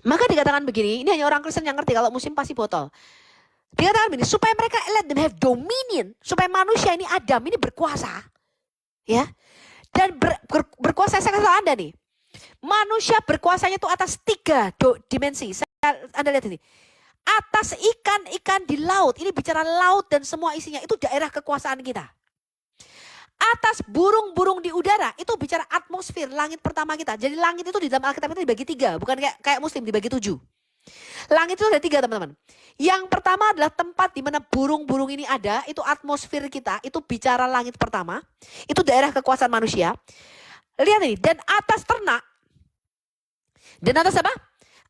Maka dikatakan begini, ini hanya orang Kristen yang ngerti, kalau Muslim pasti botol. Dikatakan begini, supaya mereka let them have dominion, supaya manusia ini Adam ini berkuasa. Ya. Dan berkuasa, saya kasih tahu Anda nih. Manusia berkuasanya itu atas 3 dimensi. Anda lihat ini. Atas ikan-ikan di laut, ini bicara laut dan semua isinya, itu daerah kekuasaan kita. Atas burung-burung di udara, itu bicara atmosfer, langit pertama kita. Jadi langit itu di dalam Alkitab itu dibagi 3, bukan kayak Muslim dibagi 7. Langit itu ada 3 teman-teman. Yang pertama adalah tempat di mana burung-burung ini ada, itu atmosfer kita, itu bicara langit pertama. Itu daerah kekuasaan manusia. Lihat ini, dan atas ternak. Dan atas apa?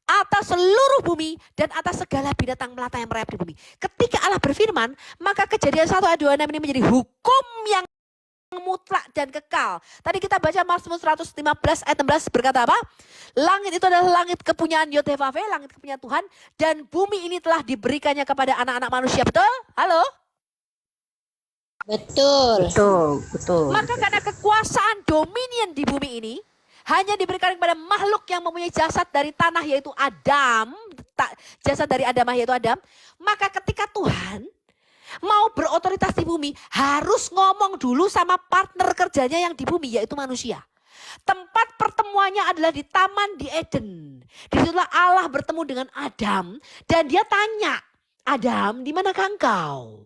Atas seluruh bumi dan atas segala binatang melata yang merayap di bumi. Ketika Allah berfirman, maka Kejadian 1 ayat 26 ini menjadi hukum yang mutlak dan kekal. Tadi kita baca Mazmur 115 ayat 16 berkata apa? Langit itu adalah langit kepunyaan Yod-Heh-Vaveh, langit kepunyaan Tuhan, dan bumi ini telah diberikannya kepada anak-anak manusia. Betul? Halo? Betul. Betul. Maka karena kekuasaan dominion di bumi ini hanya diberikan kepada makhluk yang mempunyai jasad dari tanah yaitu Adam, jasad dari Adam yaitu Adam, maka ketika Tuhan mau berotoritas di bumi harus ngomong dulu sama partner kerjanya yang di bumi yaitu manusia. Tempat pertemuannya adalah di Taman di Eden. Disitulah Allah bertemu dengan Adam dan dia tanya, Adam, di manakah engkau?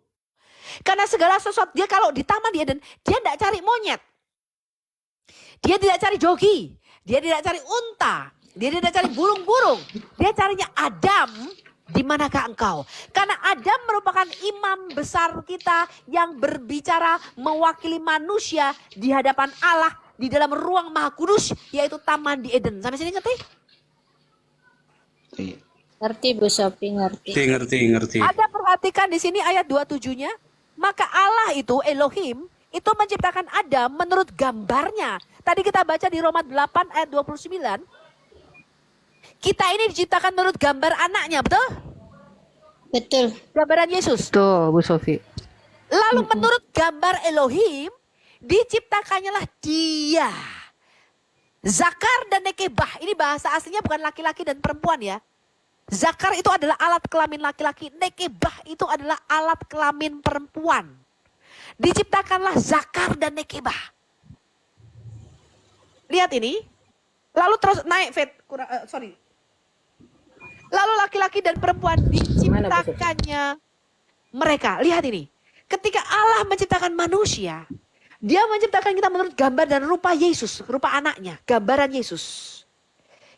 Karena segala sesuatu dia kalau di Taman di Eden dia tidak cari monyet. Dia tidak cari jogi, dia tidak cari unta, dia tidak cari burung-burung. Dia carinya Adam, di manakah engkau? Karena Adam merupakan imam besar kita yang berbicara mewakili manusia di hadapan Allah di dalam ruang Maha Kudus yaitu Taman di Eden. Sampai sini ngerti? Ngerti Bu Sophie, ngerti. Ngerti. Ada perhatikan di sini ayat 27-nya. Maka Allah itu Elohim itu menciptakan Adam menurut gambarnya. Tadi kita baca di Roma 8 ayat 29. Kita ini diciptakan menurut gambar anaknya, betul? Betul. Gambaran Yesus. Tuh, Bu Sofi. Lalu menurut gambar Elohim, diciptakannya lah dia. Zakar dan nekebah. Ini bahasa aslinya bukan laki-laki dan perempuan ya. Zakar itu adalah alat kelamin laki-laki. Nekebah itu adalah alat kelamin perempuan. Diciptakanlah Zakar dan Nekebah. Lihat ini. Lalu terus naik Lalu laki-laki dan perempuan diciptakannya mereka. Lihat ini. Ketika Allah menciptakan manusia, dia menciptakan kita menurut gambar dan rupa Yesus, rupa anaknya, gambaran Yesus.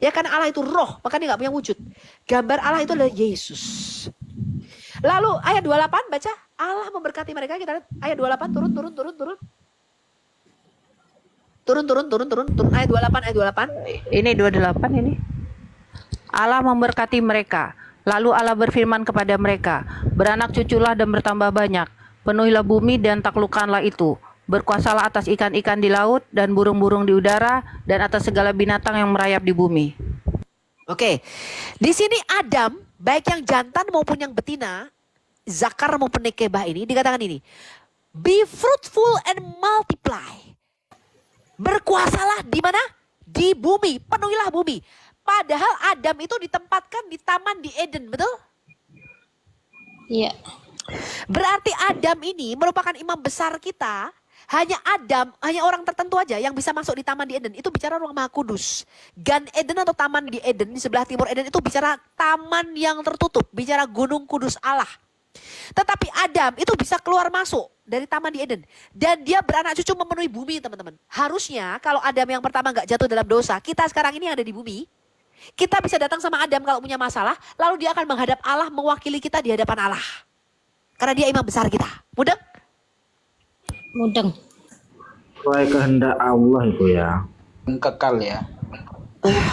Ya karena Allah itu roh, maka dia gak punya wujud. Gambar Allah itu adalah Yesus. Lalu ayat 28 baca, Allah memberkati mereka. Kita lihat ayat 28 turun. Turun ayat 28. Ini 28 ini. Allah memberkati mereka. Lalu Allah berfirman kepada mereka, beranak cuculah dan bertambah banyak. Penuhilah bumi dan taklukkanlah itu. Berkuasalah atas ikan-ikan di laut dan burung-burung di udara dan atas segala binatang yang merayap di bumi. Oke. Di sini Adam, baik yang jantan maupun yang betina, Zakar maupun Nekebah ini dikatakan ini. Be fruitful and multiply. Berkuasalah di mana? Di bumi, penuhilah bumi. Padahal Adam itu ditempatkan di Taman di Eden, betul? Iya. Berarti Adam ini merupakan imam besar kita. Hanya Adam, hanya orang tertentu aja yang bisa masuk di Taman di Eden. Itu bicara ruang Maha Kudus. Gan Eden atau Taman di Eden di sebelah timur Eden itu bicara taman yang tertutup. Bicara gunung kudus Allah. Tetapi Adam itu bisa keluar masuk dari Taman di Eden. Dan dia beranak cucu memenuhi bumi teman-teman. Harusnya kalau Adam yang pertama gak jatuh dalam dosa. Kita sekarang ini yang ada di bumi. Kita bisa datang sama Adam kalau punya masalah. Lalu dia akan menghadap Allah mewakili kita di hadapan Allah. Karena dia imam besar kita. Mudeng? Mudeng. Sesuai kehendak Allah itu ya. Kekal ya.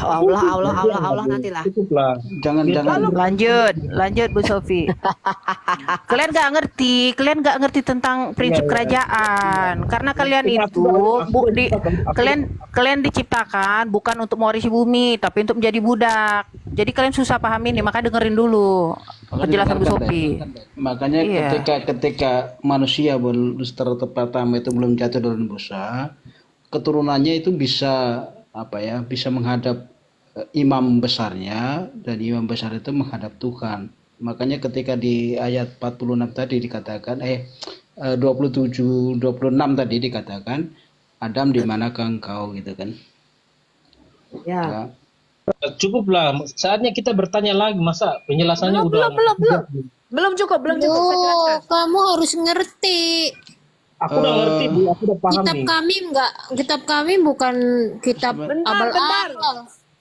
Allah nantilah. Cukuplah. Jangan Lanjut Bu Sofi. Kalian gak ngerti tentang prinsip kerajaan. Karena kalian itu kalian diciptakan bukan untuk mewarisi bumi, tapi untuk menjadi budak. Jadi kalian susah pahami nih, makanya dengerin dulu penjelasan Bu Sofi. Makanya Iya. ketika manusia secara pertama itu belum jatuh dalam dosa, keturunannya itu bisa bisa menghadap imam besarnya, dan imam besar itu menghadap Tuhan. Makanya ketika di ayat 46 tadi dikatakan 26 tadi dikatakan, Adam di manakah engkau, gitu kan. Ya. Cukuplah, saatnya kita bertanya lagi, masa penjelasannya Belum cukup saya jelaskan. Kamu harus ngerti. Aku udah ngerti Bu, aku udah paham Kitab nih. kami bukan kitab Bentar. abal-abal.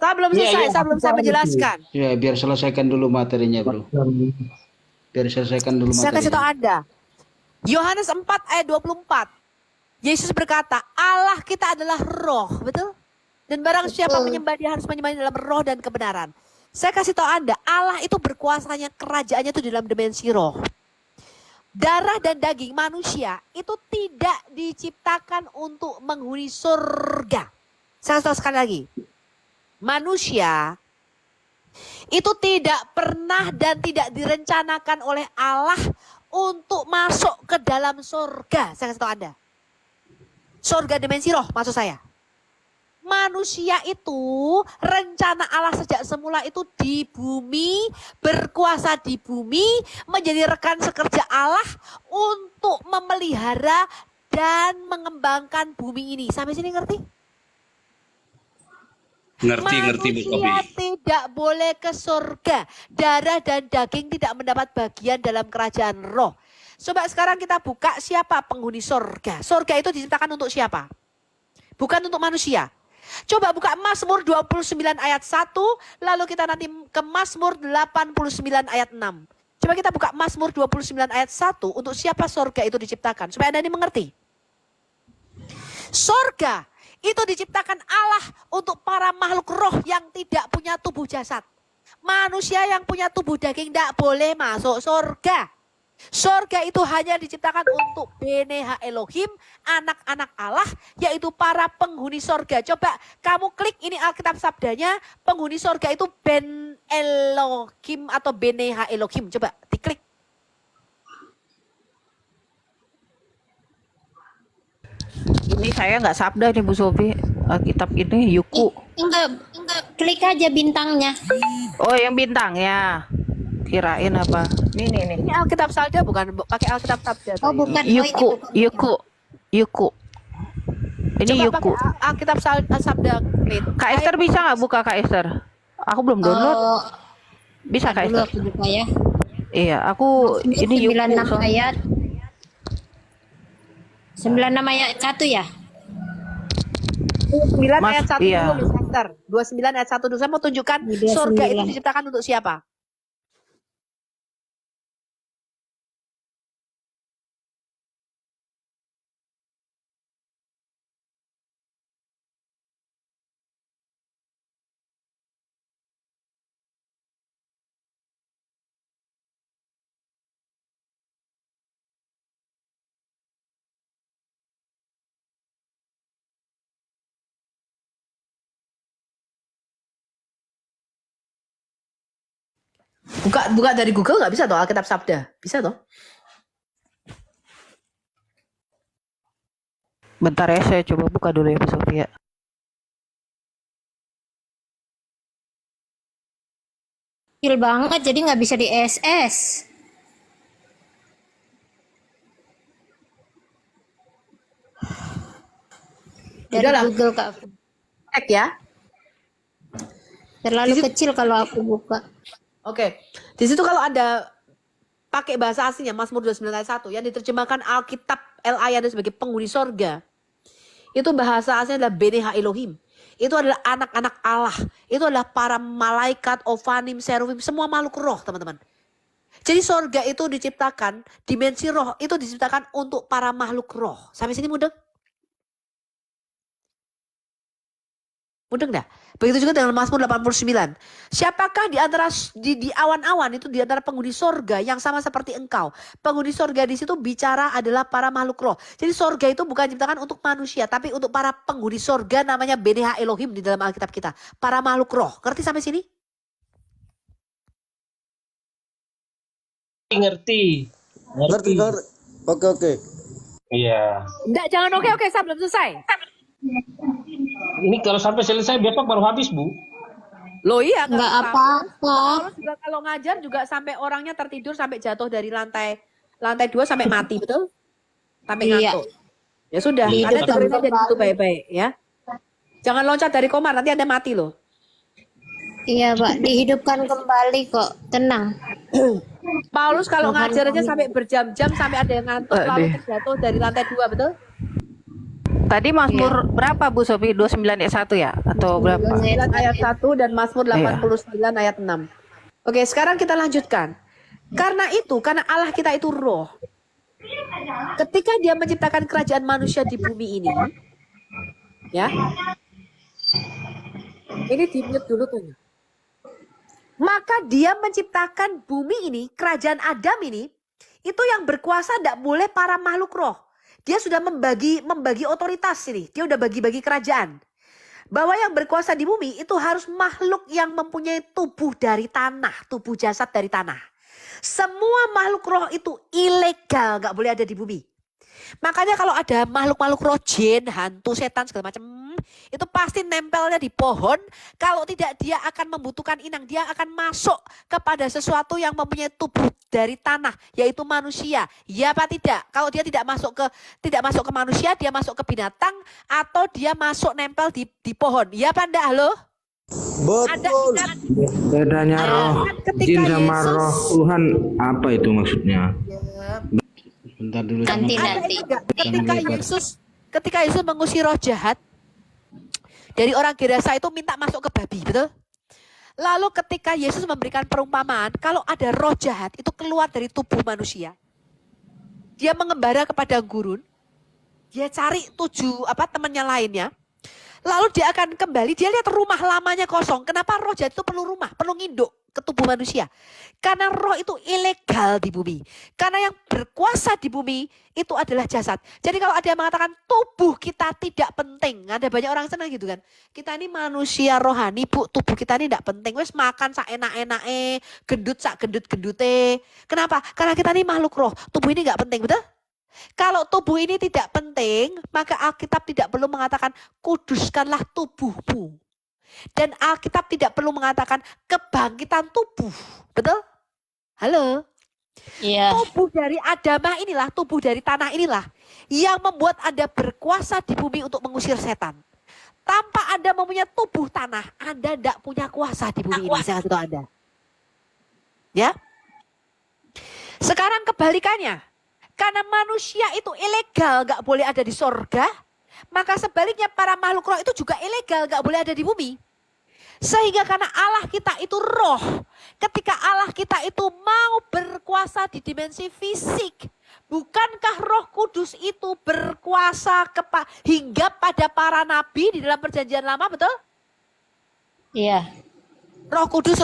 Saya belum Iya, selesai, iya, saya belum aku saya paham itu. menjelaskan. Ya, biar selesaikan dulu materinya, Bro. Biar selesaikan dulu Saya kasih tahu materinya. Anda. Yohanes 4 ayat 24. Yesus berkata, Allah kita adalah roh, betul? Dan barang siapa menyembah dia harus menyembah dalam roh dan kebenaran. Saya kasih tahu Anda, Allah itu berkuasanya, kerajaannya itu di dalam dimensi roh. Darah dan daging manusia itu tidak diciptakan untuk menghuni surga. Saya kasih tahu sekali lagi. Manusia itu tidak pernah dan tidak direncanakan oleh Allah untuk masuk ke dalam surga. Saya kasih tahu Anda. Surga dimensi roh maksud saya. Manusia itu rencana Allah sejak semula itu di bumi, berkuasa di bumi, menjadi rekan sekerja Allah untuk memelihara dan mengembangkan bumi ini. Sampai sini ngerti? Ngerti Bu Sofi. Manusia tidak boleh ke surga. Darah dan daging tidak mendapat bagian dalam kerajaan roh. Coba sekarang kita buka siapa penghuni surga. Surga itu diciptakan untuk siapa? Bukan untuk manusia. Coba buka Mazmur 29 ayat 1, lalu kita nanti ke Mazmur 89 ayat 6. Coba kita buka Mazmur 29 ayat 1, untuk siapa surga itu diciptakan? Supaya Anda ini mengerti. Surga itu diciptakan Allah untuk para makhluk roh yang tidak punya tubuh jasad. Manusia yang punya tubuh daging tidak boleh masuk surga. Surga itu hanya diciptakan untuk Bene Ha Elohim, anak-anak Allah, yaitu para penghuni surga. Coba kamu klik ini Alkitab sabdanya, penghuni surga itu Ben Elohim atau Bene Ha Elohim. Coba diklik. Ini saya nggak sabda nih Bu Sofi. Kitab ini Yuku. Enggak, klik aja bintangnya. Oh, yang bintang ya. Kirain apa? Nih. Ini Alkitab sabda bukan pakai Alkitab sabda. Oh, bukan. Yuku. Ini Coba Yuku. pakai Alkitab sabda klik. Kak Esther bisa nggak buka Kak Esther? Aku belum download. Bisa Kak Dulu Esther? aku buka ya. Iya, aku ini Yuku. 96 ayat. 96 ayat 1 ya? 29 Mas, ayat 1 iya. dulu, Miss Esther. 29 ayat 1 dulu. Saya mau tunjukkan 29. surga itu diciptakan untuk siapa? Buka dari Google nggak bisa toh Alkitab sabda? Bisa toh? Bentar ya, saya coba buka dulu ya Bu Sofi ya. Kecil banget jadi nggak bisa di SS. Dari Udahlah. Google Kak. Cek ya. Terlalu kecil kalau aku buka. Oke. Di situ kalau Anda pakai bahasa aslinya Mazmur 29 ayat 1 yang diterjemahkan Alkitab LAYA sebagai penghuni sorga. Itu bahasa aslinya adalah Bene Ha Elohim. Itu adalah anak-anak Allah. Itu adalah para malaikat, ofanim, serufim, semua makhluk roh, teman-teman. Jadi sorga itu diciptakan, dimensi roh itu diciptakan untuk para makhluk roh. Sampai sini mudeng? Mudeng dah? Begitu juga dengan Mazmur 89. Siapakah di antara di awan-awan itu di antara penghuni sorga yang sama seperti engkau? Penghuni sorga di situ bicara adalah para makhluk roh. Jadi sorga itu bukan diciptakan untuk manusia, tapi untuk para penghuni sorga namanya Bene Ha Elohim di dalam Alkitab kita. Para makhluk roh. Ngerti sampai sini? Ngerti. Oke. Iya. Enggak, jangan oke, saya belum selesai. Ini kalau sampai selesai besok baru habis, Bu. Loh iya, Nggak apa-apa. Paulus juga kalau ngajar juga sampai orangnya tertidur sampai jatuh dari lantai 2 sampai mati, betul? Sampai Iya. ngantuk. Ya sudah, Hidup Anda dengerin tanpa aja itu baik-baik ya. Jangan loncat dari komar, nanti Anda mati loh. Iya Pak, dihidupkan kembali kok. Tenang. Paulus kalau ngajar aja sampai berjam-jam sampai ada yang ngantuk lalu terjatuh dari lantai 2, betul? Tadi Mazmur berapa Bu Sofi? 29 ayat 1 ya? Atau berapa? 9 ayat 1 dan Mazmur 89 ayat 6. Oke, sekarang kita lanjutkan. Karena Allah kita itu roh. Ketika dia menciptakan kerajaan manusia di bumi ini, ya. Ini di-mute dulu tuh. Maka dia menciptakan bumi ini, kerajaan Adam ini, itu yang berkuasa tidak boleh para makhluk roh. Dia sudah membagi otoritas ini. Dia udah bagi-bagi kerajaan. Bahwa yang berkuasa di bumi itu harus makhluk yang mempunyai tubuh dari tanah. Tubuh jasad dari tanah. Semua makhluk roh itu ilegal. Gak boleh ada di bumi. Makanya kalau ada makhluk-makhluk roh, jin, hantu, setan, segala macam. Itu pasti nempelnya di pohon. Kalau tidak dia akan membutuhkan inang. Dia akan masuk kepada sesuatu yang mempunyai tubuh dari tanah, yaitu manusia. Ya apa tidak? Kalau dia tidak masuk ke manusia, dia masuk ke binatang atau dia masuk nempel di pohon. Ya apa enggak? Halo? Betul. Bedanya roh jin sama roh Tuhan apa itu maksudnya? Bentar dulu. Nanti. Ketika Yesus mengusir roh jahat dari orang Gerasa itu minta masuk ke babi, betul? Lalu ketika Yesus memberikan perumpamaan, kalau ada roh jahat itu keluar dari tubuh manusia. Dia mengembara kepada gurun, dia cari temannya lainnya. Lalu dia akan kembali, dia lihat rumah lamanya kosong. Kenapa roh jahat itu perlu rumah, perlu nginduk ke tubuh manusia? Karena roh itu ilegal di bumi. Karena yang berkuasa di bumi itu adalah jasad. Jadi kalau ada yang mengatakan tubuh kita tidak penting. Ada banyak orang senang gitu kan. Kita ini manusia rohani, Bu, tubuh kita ini tidak penting. Wes makan sak enak-enake, gendut sak gendut-gendute. Kenapa? Karena kita ini makhluk roh. Tubuh ini nggak penting, betul? Kalau tubuh ini tidak penting, maka Alkitab tidak perlu mengatakan kuduskanlah tubuhmu. Dan Alkitab tidak perlu mengatakan kebangkitan tubuh. Betul? Halo? Iya. Tubuh dari Adamah inilah, tubuh dari tanah inilah yang membuat Anda berkuasa di bumi untuk mengusir setan. Tanpa Anda mempunyai tubuh tanah, Anda tidak punya kuasa di bumi ini. Saya kasih tahu Anda. Ya? Sekarang kebalikannya. Karena manusia itu ilegal, gak boleh ada di sorga. Maka sebaliknya para makhluk roh itu juga ilegal, gak boleh ada di bumi. Sehingga karena Allah kita itu roh. Ketika Allah kita itu mau berkuasa di dimensi fisik. Bukankah Roh Kudus itu berkuasa hingga pada para nabi di dalam perjanjian lama, betul? Iya. Roh Kudus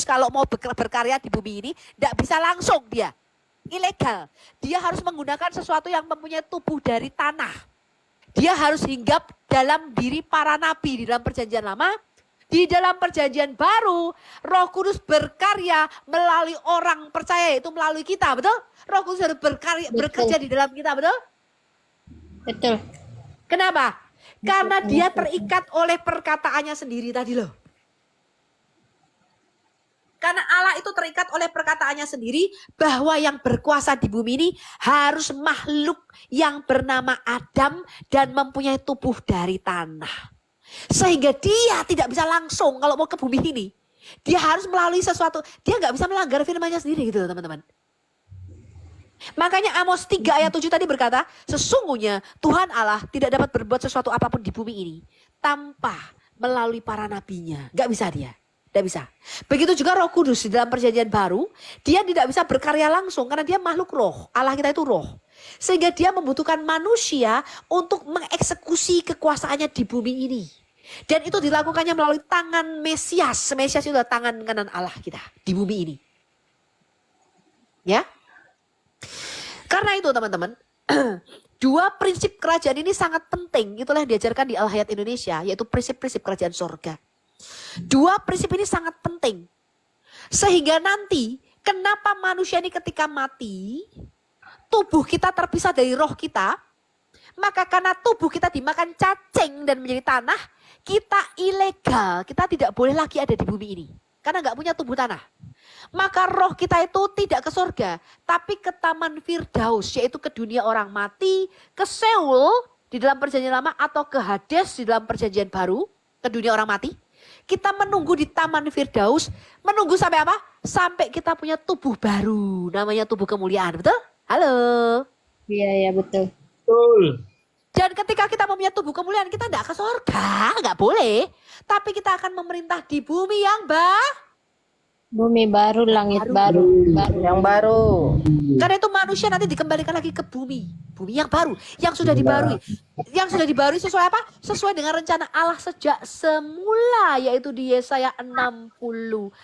kalau mau berkarya di bumi ini tidak bisa langsung dia. Ilegal. Dia harus menggunakan sesuatu yang mempunyai tubuh dari tanah. Dia harus hinggap dalam diri para nabi di dalam perjanjian lama. Di dalam perjanjian baru, Roh Kudus berkarya melalui orang percaya, yaitu melalui kita, betul? Roh Kudus harus bekerja di dalam kita, betul? Betul. Kenapa? Karena dia terikat oleh perkataannya sendiri tadi loh. Karena Allah itu terikat oleh perkataannya sendiri bahwa yang berkuasa di bumi ini harus makhluk yang bernama Adam dan mempunyai tubuh dari tanah. Sehingga dia tidak bisa langsung kalau mau ke bumi ini. Dia harus melalui sesuatu. Dia nggak bisa melanggar firman-Nya sendiri gitu teman-teman. Makanya Amos 3 ayat 7 tadi berkata, sesungguhnya Tuhan Allah tidak dapat berbuat sesuatu apapun di bumi ini tanpa melalui para nabinya. Nggak bisa dia. Tidak bisa. Begitu juga Roh Kudus di dalam perjanjian baru, dia tidak bisa berkarya langsung karena dia makhluk roh. Allah kita itu roh. Sehingga dia membutuhkan manusia untuk mengeksekusi kekuasaannya di bumi ini. Dan itu dilakukannya melalui tangan Mesias. Mesias itu adalah tangan kanan Allah kita di bumi ini. Ya. Karena itu teman-teman, dua prinsip kerajaan ini sangat penting. Itulah yang diajarkan di Al-Hayat Indonesia, yaitu prinsip-prinsip kerajaan sorga. Dua prinsip ini sangat penting. Sehingga nanti kenapa manusia ini ketika mati, tubuh kita terpisah dari roh kita, maka karena tubuh kita dimakan cacing dan menjadi tanah, kita ilegal, kita tidak boleh lagi ada di bumi ini. Karena nggak punya tubuh tanah. Maka roh kita itu tidak ke surga, tapi ke Taman Firdaus, yaitu ke dunia orang mati, ke Seoul di dalam perjanjian lama, atau ke Hades di dalam perjanjian baru, ke dunia orang mati. Kita menunggu di Taman Firdaus, menunggu sampai apa? Sampai kita punya tubuh baru, namanya tubuh kemuliaan, betul? Halo? Iya, betul. Betul. Dan ketika kita mempunyai tubuh kemuliaan, kita tidak ke surga, nggak boleh. Tapi kita akan memerintah di bumi yang Bumi baru, langit baru. Yang baru. Karena itu manusia nanti dikembalikan lagi ke bumi yang baru, yang sudah dibarui. Yang sudah dibarui sesuai apa? Sesuai dengan rencana Allah sejak semula, yaitu di Yesaya 64.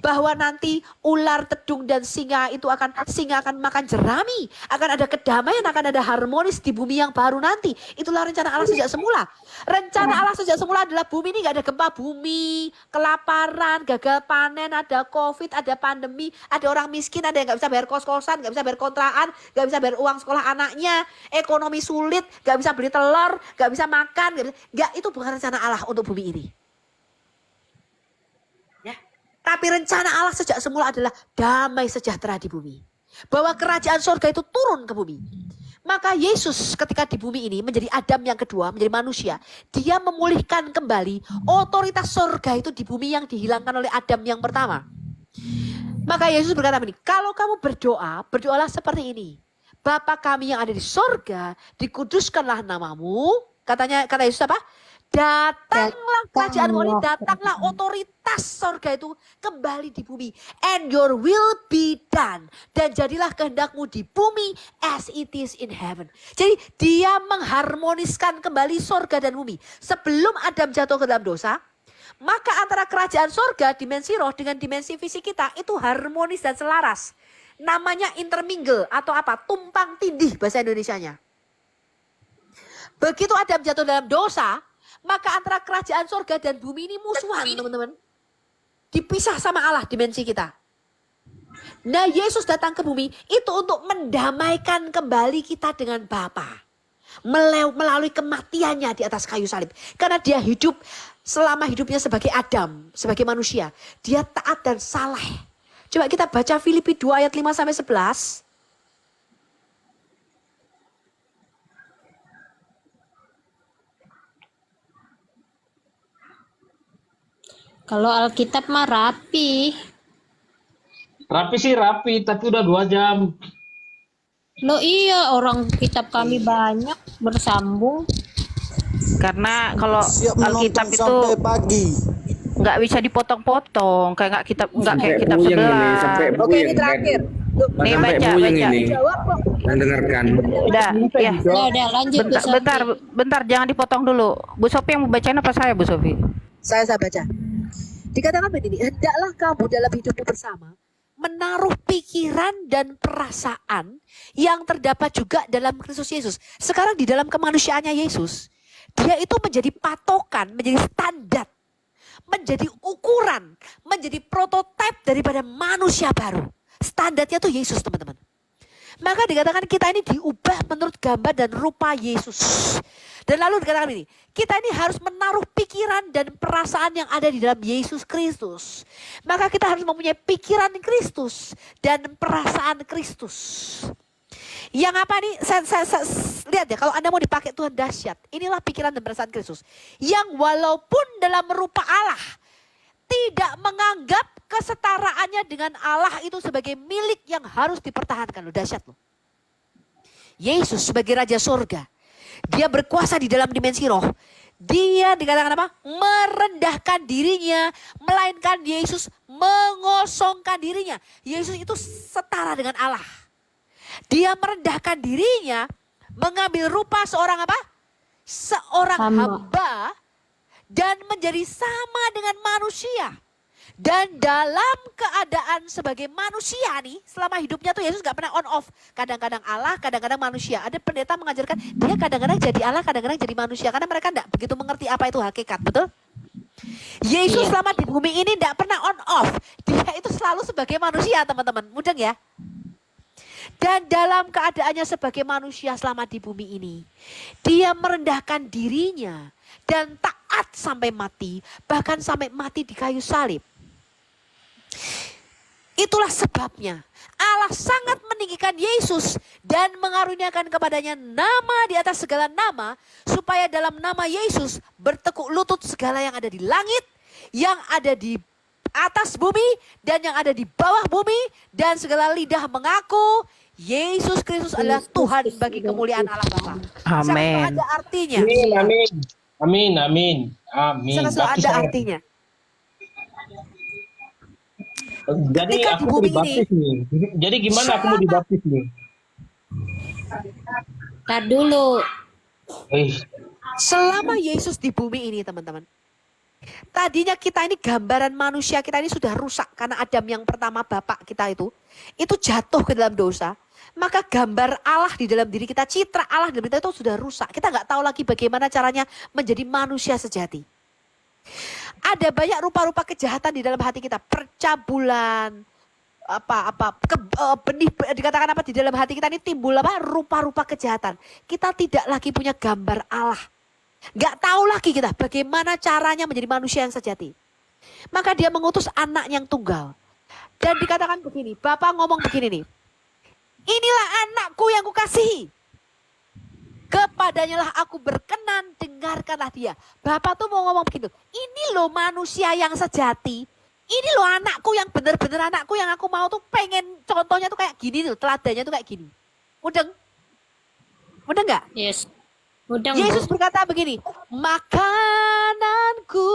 Bahwa nanti ular, tedung, dan singa akan makan jerami. Akan ada kedamaian, akan ada harmonis di bumi yang baru nanti. Itulah rencana Allah sejak semula. Rencana Allah sejak semula adalah bumi ini gak ada gempa bumi, kelaparan, gagal panen, ada COVID, ada pandemi, ada orang miskin, ada yang gak bisa bayar kos-kosan, gak bisa bayar kontrakan, gak bisa bayar uang sekolah anaknya, ekonomi sulit, gak bisa beli telur, gak bisa makan, itu bukan rencana Allah untuk bumi ini. Ya. Tapi rencana Allah sejak semula adalah damai sejahtera di bumi. Bahwa kerajaan surga itu turun ke bumi. Maka Yesus ketika di bumi ini menjadi Adam yang kedua, menjadi manusia. Dia memulihkan kembali otoritas surga itu di bumi yang dihilangkan oleh Adam yang pertama. Maka Yesus berkata begini, kalau kamu berdoa, berdoalah seperti ini. Bapa kami yang ada di surga, dikuduskanlah namamu. Kata Yesus apa? Datanglah kerajaanmu ini, datanglah otoritas surga itu kembali di bumi. And your will be done. Dan jadilah kehendakmu di bumi as it is in heaven. Jadi dia mengharmoniskan kembali surga dan bumi. Sebelum Adam jatuh ke dalam dosa, maka antara kerajaan surga, dimensi roh dengan dimensi fisik kita itu harmonis dan selaras. Namanya intermingle atau apa? Tumpang tindih bahasa Indonesianya. Begitu Adam jatuh dalam dosa, maka antara kerajaan surga dan bumi ini musuhan, teman-teman. Dipisah sama Allah dimensi kita. Nah, Yesus datang ke bumi itu untuk mendamaikan kembali kita dengan Bapa. Melalui kematiannya di atas kayu salib. Karena dia hidup selama hidupnya sebagai Adam, sebagai manusia. Dia taat dan saleh. Coba kita baca Filipi 2 ayat 5-11. Kalau Alkitab mah rapi. Rapi sih rapi, tapi udah 2 jam. Loh iya, orang kitab kami banyak bersambung. Karena kalau Alkitab itu nggak bisa dipotong-potong, kayak kitab sebelah. Oke, ini terakhir. Nih baca. Jawab kok. Dan dengarkan. Udah, ya. Udah lanjut Bu Sofi. Bentar, jangan dipotong dulu. Bu Sofi yang mau bacain apa saya, Bu Sofi? Saya baca. Dikatakan begini, hendaklah kamu dalam hidupmu bersama menaruh pikiran dan perasaan yang terdapat juga dalam Kristus Yesus. Sekarang di dalam kemanusiaannya Yesus, dia itu menjadi patokan, menjadi standar, menjadi ukuran, menjadi prototipe daripada manusia baru. Standarnya tuh Yesus, teman-teman. Maka dikatakan kita ini diubah menurut gambar dan rupa Yesus. Dan lalu dikatakan ini, kita ini harus menaruh pikiran dan perasaan yang ada di dalam Yesus Kristus. Maka kita harus mempunyai pikiran Kristus dan perasaan Kristus. Yang apa nih, saya lihat ya, kalau Anda mau dipakai Tuhan dahsyat, inilah pikiran dan perasaan Kristus. Yang walaupun dalam rupa Allah, tidak menganggap kesetaraannya dengan Allah itu sebagai milik yang harus dipertahankan. Loh, dahsyat loh. Yesus sebagai Raja Surga, dia berkuasa di dalam dimensi roh. Dia dikatakan apa? Merendahkan dirinya, melainkan Yesus mengosongkan dirinya. Yesus itu setara dengan Allah. Dia merendahkan dirinya, mengambil rupa seorang apa? Seorang hamba dan menjadi sama dengan manusia. Dan dalam keadaan sebagai manusia nih, selama hidupnya tuh Yesus gak pernah on off. Kadang-kadang Allah, kadang-kadang manusia. Ada pendeta mengajarkan dia kadang-kadang jadi Allah, kadang-kadang jadi manusia. Karena mereka gak begitu mengerti apa itu hakikat, betul? Yesus selama di bumi ini gak pernah on off. Dia itu selalu sebagai manusia, teman-teman. Mudeng ya? Dan dalam keadaannya sebagai manusia selama di bumi ini, dia merendahkan dirinya dan taat sampai mati, bahkan sampai mati di kayu salib. Itulah sebabnya Allah sangat meninggikan Yesus dan mengaruniakan kepadanya nama di atas segala nama, supaya dalam nama Yesus bertekuk lutut segala yang ada di langit, yang ada di atas bumi, dan yang ada di bawah bumi, dan segala lidah mengaku Yesus Kristus adalah Yesus Tuhan Kristus bagi adalah kemuliaan Allah Bapa. Sangat Amin. ada artinya. Amin, amin. Amin, amin. Amin. Sangat ada Baptis sangat- artinya. Jadi Ketika aku di mau bumi dibaptis nih. Jadi gimana aku mau dibaptis nih? Tar dulu. Selama Yesus di bumi ini, teman-teman. Tadinya kita ini gambaran manusia kita ini sudah rusak karena Adam yang pertama bapak kita itu jatuh ke dalam dosa. Maka gambar Allah di dalam diri kita, citra Allah di dalam kita itu sudah rusak. Kita nggak tahu lagi bagaimana caranya menjadi manusia sejati. Ada banyak rupa-rupa kejahatan di dalam hati kita, percabulan, benih dikatakan apa di dalam hati kita ini timbul apa rupa-rupa kejahatan. Kita tidak lagi punya gambar Allah. Gak tahu lagi kita bagaimana caranya menjadi manusia yang sejati. Maka dia mengutus anak yang tunggal. Dan dikatakan begini, Bapak ngomong begini nih. Inilah anakku yang kukasihi. Kepadanya lah aku berkenan, dengarkanlah dia. Bapak tuh mau ngomong begitu. Ini loh manusia yang sejati. Ini loh anakku yang benar-benar anakku yang aku mau tuh pengen contohnya tuh kayak gini loh. Teladannya tuh kayak gini. Mudeng? Mudeng gak? Yes. Mudeng, Yesus Bu. berkata begini, makananku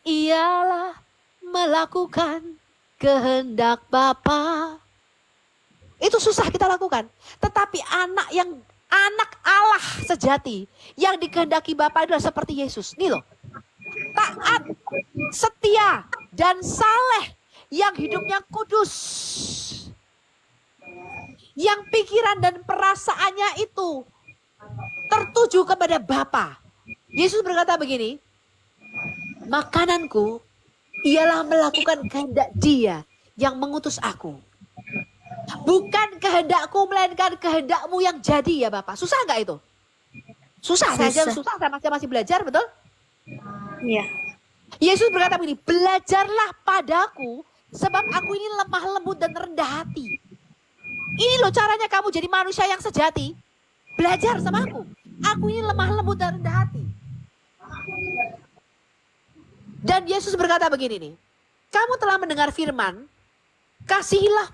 ialah melakukan kehendak Bapa. Itu susah kita lakukan. Tetapi anak Allah sejati yang dikehendaki Bapa adalah seperti Yesus. Nih loh. Taat, setia, dan saleh yang hidupnya kudus. Yang pikiran dan perasaannya itu tertuju kepada Bapa. Yesus berkata begini, makananku ialah melakukan kehendak Dia yang mengutus aku. Bukan kehendakku melainkan kehendakmu yang jadi ya Bapak. Susah nggak itu? Susah. Saya aja susah, saya masih belajar, betul? Iya. Yesus berkata begini, belajarlah padaku sebab aku ini lemah lembut dan rendah hati. Ini loh caranya kamu jadi manusia yang sejati. Belajar sama aku. Aku ini lemah lembut dan rendah hati. Dan Yesus berkata begini nih. Kamu telah mendengar firman. Kasihilah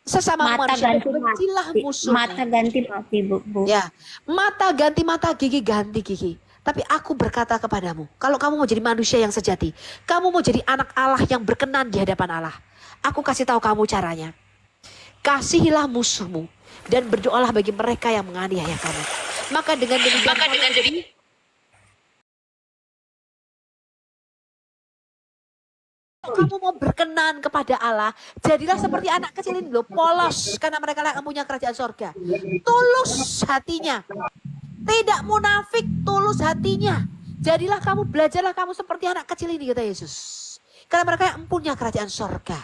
sesama Mata manusia. ganti Bencilah mati. musuhmu. Mata ganti mati, Bu. Ya, mata ganti mata, gigi ganti gigi. Tapi aku berkata kepadamu, kalau kamu mau jadi manusia yang sejati, kamu mau jadi anak Allah yang berkenan di hadapan Allah. Aku kasih tahu kamu caranya. Kasihilah musuhmu dan berdoalah bagi mereka yang menganiaya kamu. Maka dengan demikian kamu mau berkenan kepada Allah, jadilah seperti anak kecil ini loh, polos karena mereka lah yang punya kerajaan sorga. Tulus hatinya, tidak munafik, tulus hatinya. Jadilah kamu, belajarlah kamu seperti anak kecil ini, kata Yesus. Karena mereka yang punya kerajaan sorga.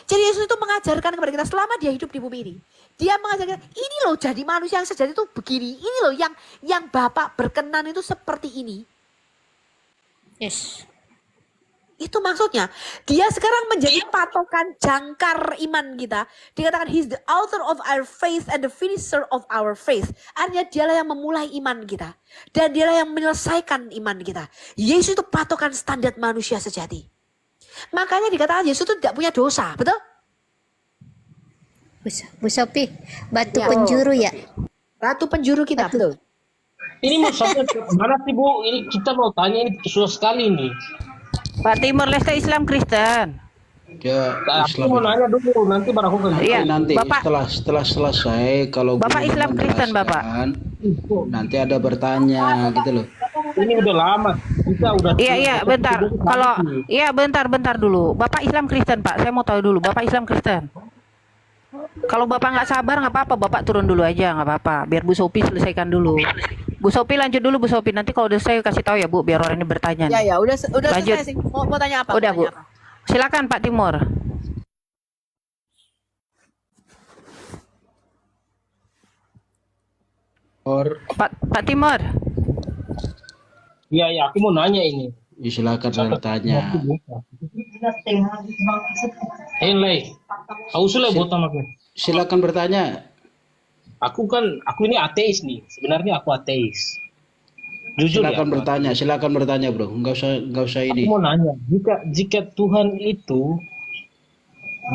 Jadi Yesus itu mengajarkan kepada kita selama dia hidup di bumi ini. Dia mengajarkan, ini loh jadi manusia yang sejati itu begini. Ini loh yang Bapak berkenan itu seperti ini. Yes. Itu maksudnya, dia sekarang menjadi patokan jangkar iman kita. Dikatakan, he's the author of our faith and the finisher of our faith. Artinya dialah yang memulai iman kita. Dan dialah yang menyelesaikan iman kita. Yesus itu patokan standar manusia sejati. Makanya dikatakan Yesus itu tidak punya dosa, betul? Bu Sophie, batu penjuru ya? Ratu penjuru kita, betul? Ini mau sampai mana sih Bu? Ini kita mau tanya, ini susah sekali nih. Pak Timur Leste Islam Kristen. Ya, Aku mau Islam. nanya dulu, nanti baru aku kasih Iya, tahu. Nanti Bapak. setelah selesai kalau Bapak guru Islam Kristen, Bapak. menjelaskan, nanti ada bertanya gitu loh. Ini udah lama, kita udah. Iya, bentar. Kalau bentar dulu. Bapak Islam Kristen, Pak. Saya mau tahu dulu. Bapak Islam Kristen. Kalau Bapak nggak sabar nggak apa-apa, Bapak turun dulu aja nggak apa-apa. Biar Bu Sophie selesaikan dulu. Bu Sophie lanjut dulu, Bu Sophie. Nanti kalau udah saya kasih tahu ya Bu, biar orang ini bertanya. Ya, udah Lanjut. selesai sih. Mau tanya apa? Udah Mau Bu. tanya apa? Silakan Pak Timur. Pak Timur. Iya, aku mau nanya ini. Ya, silakan bertanya. Lei, aku sudah buat namanya. Silakan bertanya. Aku ini ateis nih. Sebenarnya aku ateis. Jujur Silakan ya. silakan bertanya, Bro. Enggak usah Aku ini. mau nanya, jika Tuhan itu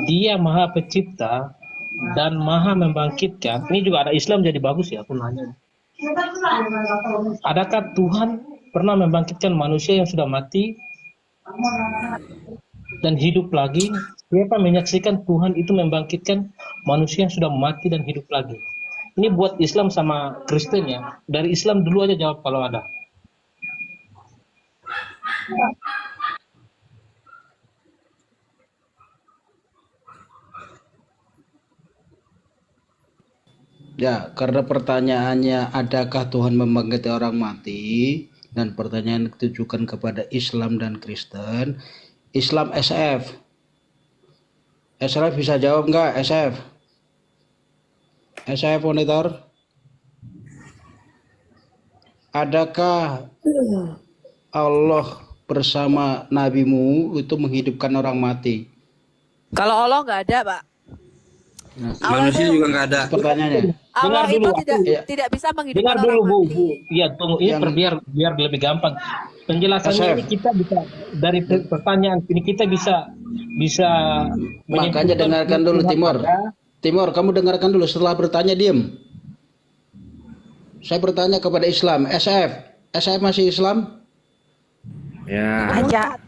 Dia Maha Pencipta dan Maha Membangkitkan. Ini juga ada Islam jadi bagus ya, aku nanya. Adakah Tuhan pernah membangkitkan manusia yang sudah mati dan hidup lagi? Siapa menyaksikan Tuhan itu membangkitkan manusia yang sudah mati dan hidup lagi? Ini buat Islam sama Kristen ya. Dari Islam dulu aja jawab kalau ada. Ya, karena pertanyaannya adakah Tuhan membangkitkan orang mati, dan pertanyaan ditujukan kepada Islam dan Kristen. Islam SF. SF bisa jawab nggak SF? SF monitor. Adakah Allah bersama nabimu itu menghidupkan orang mati? Kalau Allah nggak ada, Pak. Nah, Manusia juga nggak ada. pertanyaannya. Allah Dengar itu dulu, tidak bisa Dengar menghidupkan dulu orang Bu. mati. Iya, tunggu. Ini Yang- biar lebih gampang. Penjelasannya SF. ini kita bisa dari pertanyaan ini kita bisa Makanya menyimpulkan dengarkan dulu Tuhan Timur. ada. Timur, kamu dengarkan dulu, setelah bertanya diam. Saya bertanya kepada Islam, SF. SF masih Islam? Ya. Aja.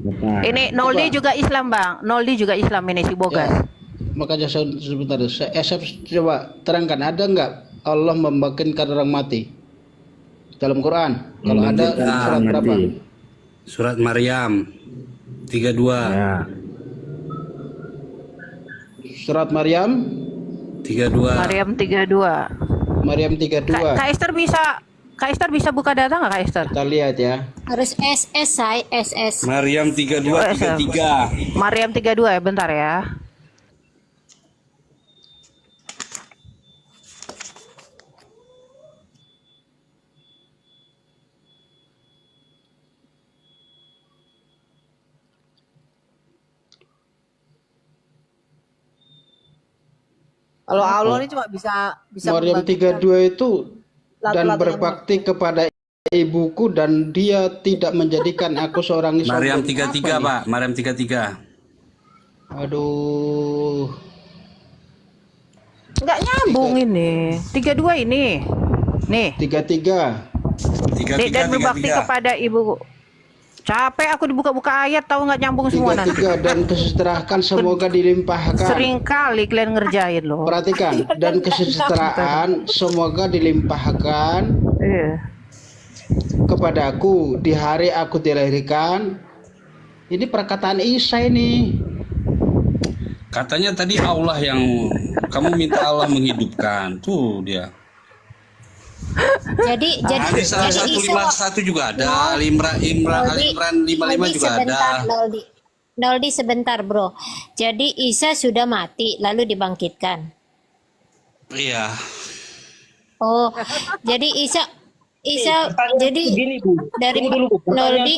Bapak. Ini Noldi juga Islam, Bang. Noldi juga Islam ini si Bogas. Ya. Makanya sebentar, SF coba terangkan, ada nggak Allah membangkitkan orang mati dalam Quran? Kalau ada, Membangkitkan surat berapa? mati. Surat Maryam 32. Ya. Surat Maryam, 32. Maryam 32. Maryam 32. Kak Esther bisa buka data nggak Kak Esther? Kita lihat ya. Harus SS, say SS. Maryam 32 33. Maryam 32 ya, bentar ya. Kalau Allah ini cuma bisa Maryam membangkitkan 32 itu dan laki-laki yang berbakti kepada ibuku dan dia tidak menjadikan aku seorang istri. Maryam Apa 33, ini? Pak. Maryam 33. Aduh. Nggak nyambung ini. 32 ini. Nih. 33. 33 Dan berbakti 33. kepada ibu. Capek aku dibuka-buka ayat, tahu nggak nyambung semua nanti. 33 dan kesejahteraan semoga dilimpahkan. Sering kali kalian ngerjain loh. Perhatikan, dan kesejahteraan semoga dilimpahkan Iya. kepadaku di hari aku dilahirkan. Ini perkataan Isa ini. Katanya tadi Allah yang kamu minta Allah menghidupkan. Tuh dia. Jadi Di salah jadi Isa 151 juga ada. Imran 55 juga sebentar, ada. Noldi sebentar, Bro. Jadi Isa sudah mati lalu dibangkitkan. Iya. Oh, jadi Isa Pertanyaanku jadi gini, Bu. dari Tunggu dulu, Bu. Noldi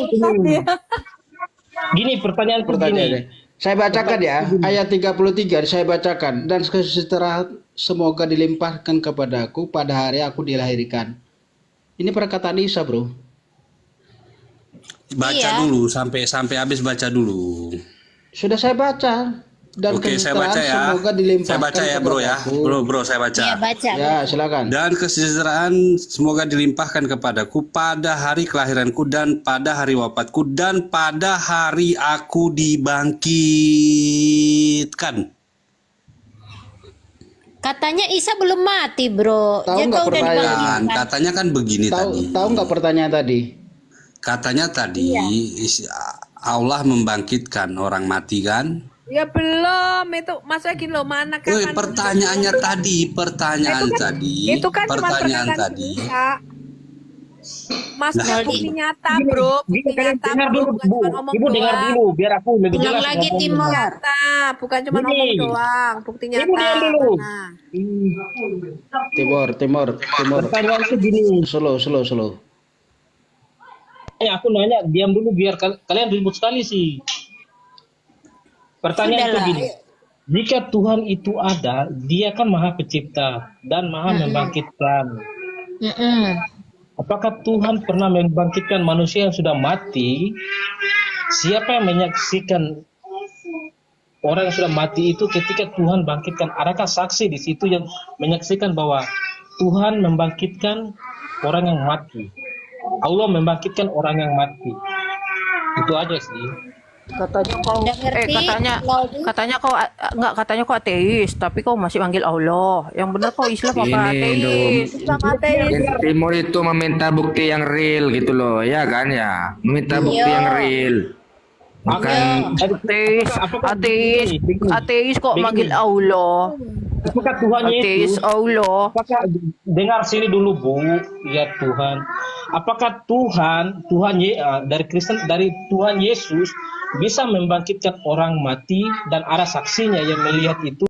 Gini, pertanyaanku Pertanyaannya. gini. Saya bacakan ya, ayat 33 saya bacakan. Dan kesejahteraan semoga dilimpahkan kepadaku pada hari aku dilahirkan. Ini perkataan Isa, Bro. Baca Iya. dulu sampai habis baca dulu. Sudah saya baca. Dan Oke, saya kesejahteraan baca ya. semoga dilimpahkan Saya baca ya, Bro ya. kepadaku. Bro, saya baca. ya baca. Ya, silakan. Dan kesejahteraan semoga dilimpahkan kepadaku pada hari kelahiranku dan pada hari wafatku dan pada hari aku dibangkitkan. Katanya Isa belum mati, Bro. Tahu Jadi nggak kau udah pertanyaan? dibangkitkan. Katanya kan begini tadi. Tahu nggak pertanyaan tadi? Katanya tadi Allah membangkitkan orang mati kan? Ya belum, itu maksudnya gini loh, mana kan Pertanyaannya tadi, pertanyaan tadi, itu kan cuma pertanyaan pernyataan tadi. Isa. Maksudnya Nah, bukti nyata, Bro. Gini, Bukti kalian nyata, dengar Bro. dulu, Bukan Bu. cuma ngomong Ibu dengar doang. dulu, biar aku lebih Ulang jelas. lagi, ngomongnya. Timur. Nyata, bukan cuma Gini. ngomong doang. Bukti nyata. Ibu diam dulu. Mana? Timur. Pertanyaanku gini. Slow. Aku nanya, diam dulu biar kalian ribut sekali sih. Pertanyaanku Sudahlah. gini. Jika Tuhan itu ada, Dia kan Maha Pencipta dan Maha Membangkitkan. Apakah Tuhan pernah membangkitkan manusia yang sudah mati? Siapa yang menyaksikan orang yang sudah mati itu ketika Tuhan bangkitkan? Adakah saksi di situ yang menyaksikan bahwa Tuhan membangkitkan orang yang mati? Allah membangkitkan orang yang mati. Itu aja sih. Katanya kau Udah ngerti, Noldi? katanya kau ateis, tapi kau masih manggil Allah. Yang benar kau Islam apa Ini ateis? Timur itu meminta bukti yang real gitu loh, ya kan ya? Meminta bukti Iya. yang real. Bukan Ateis kok manggil Allah. Apakah Tuhan Ateis Yesus? Allah. Apakah dengar sini dulu Bu, ya Tuhan. Apakah dari Kristen, dari Tuhan Yesus bisa membangkitkan orang mati dan ada saksinya yang melihat itu?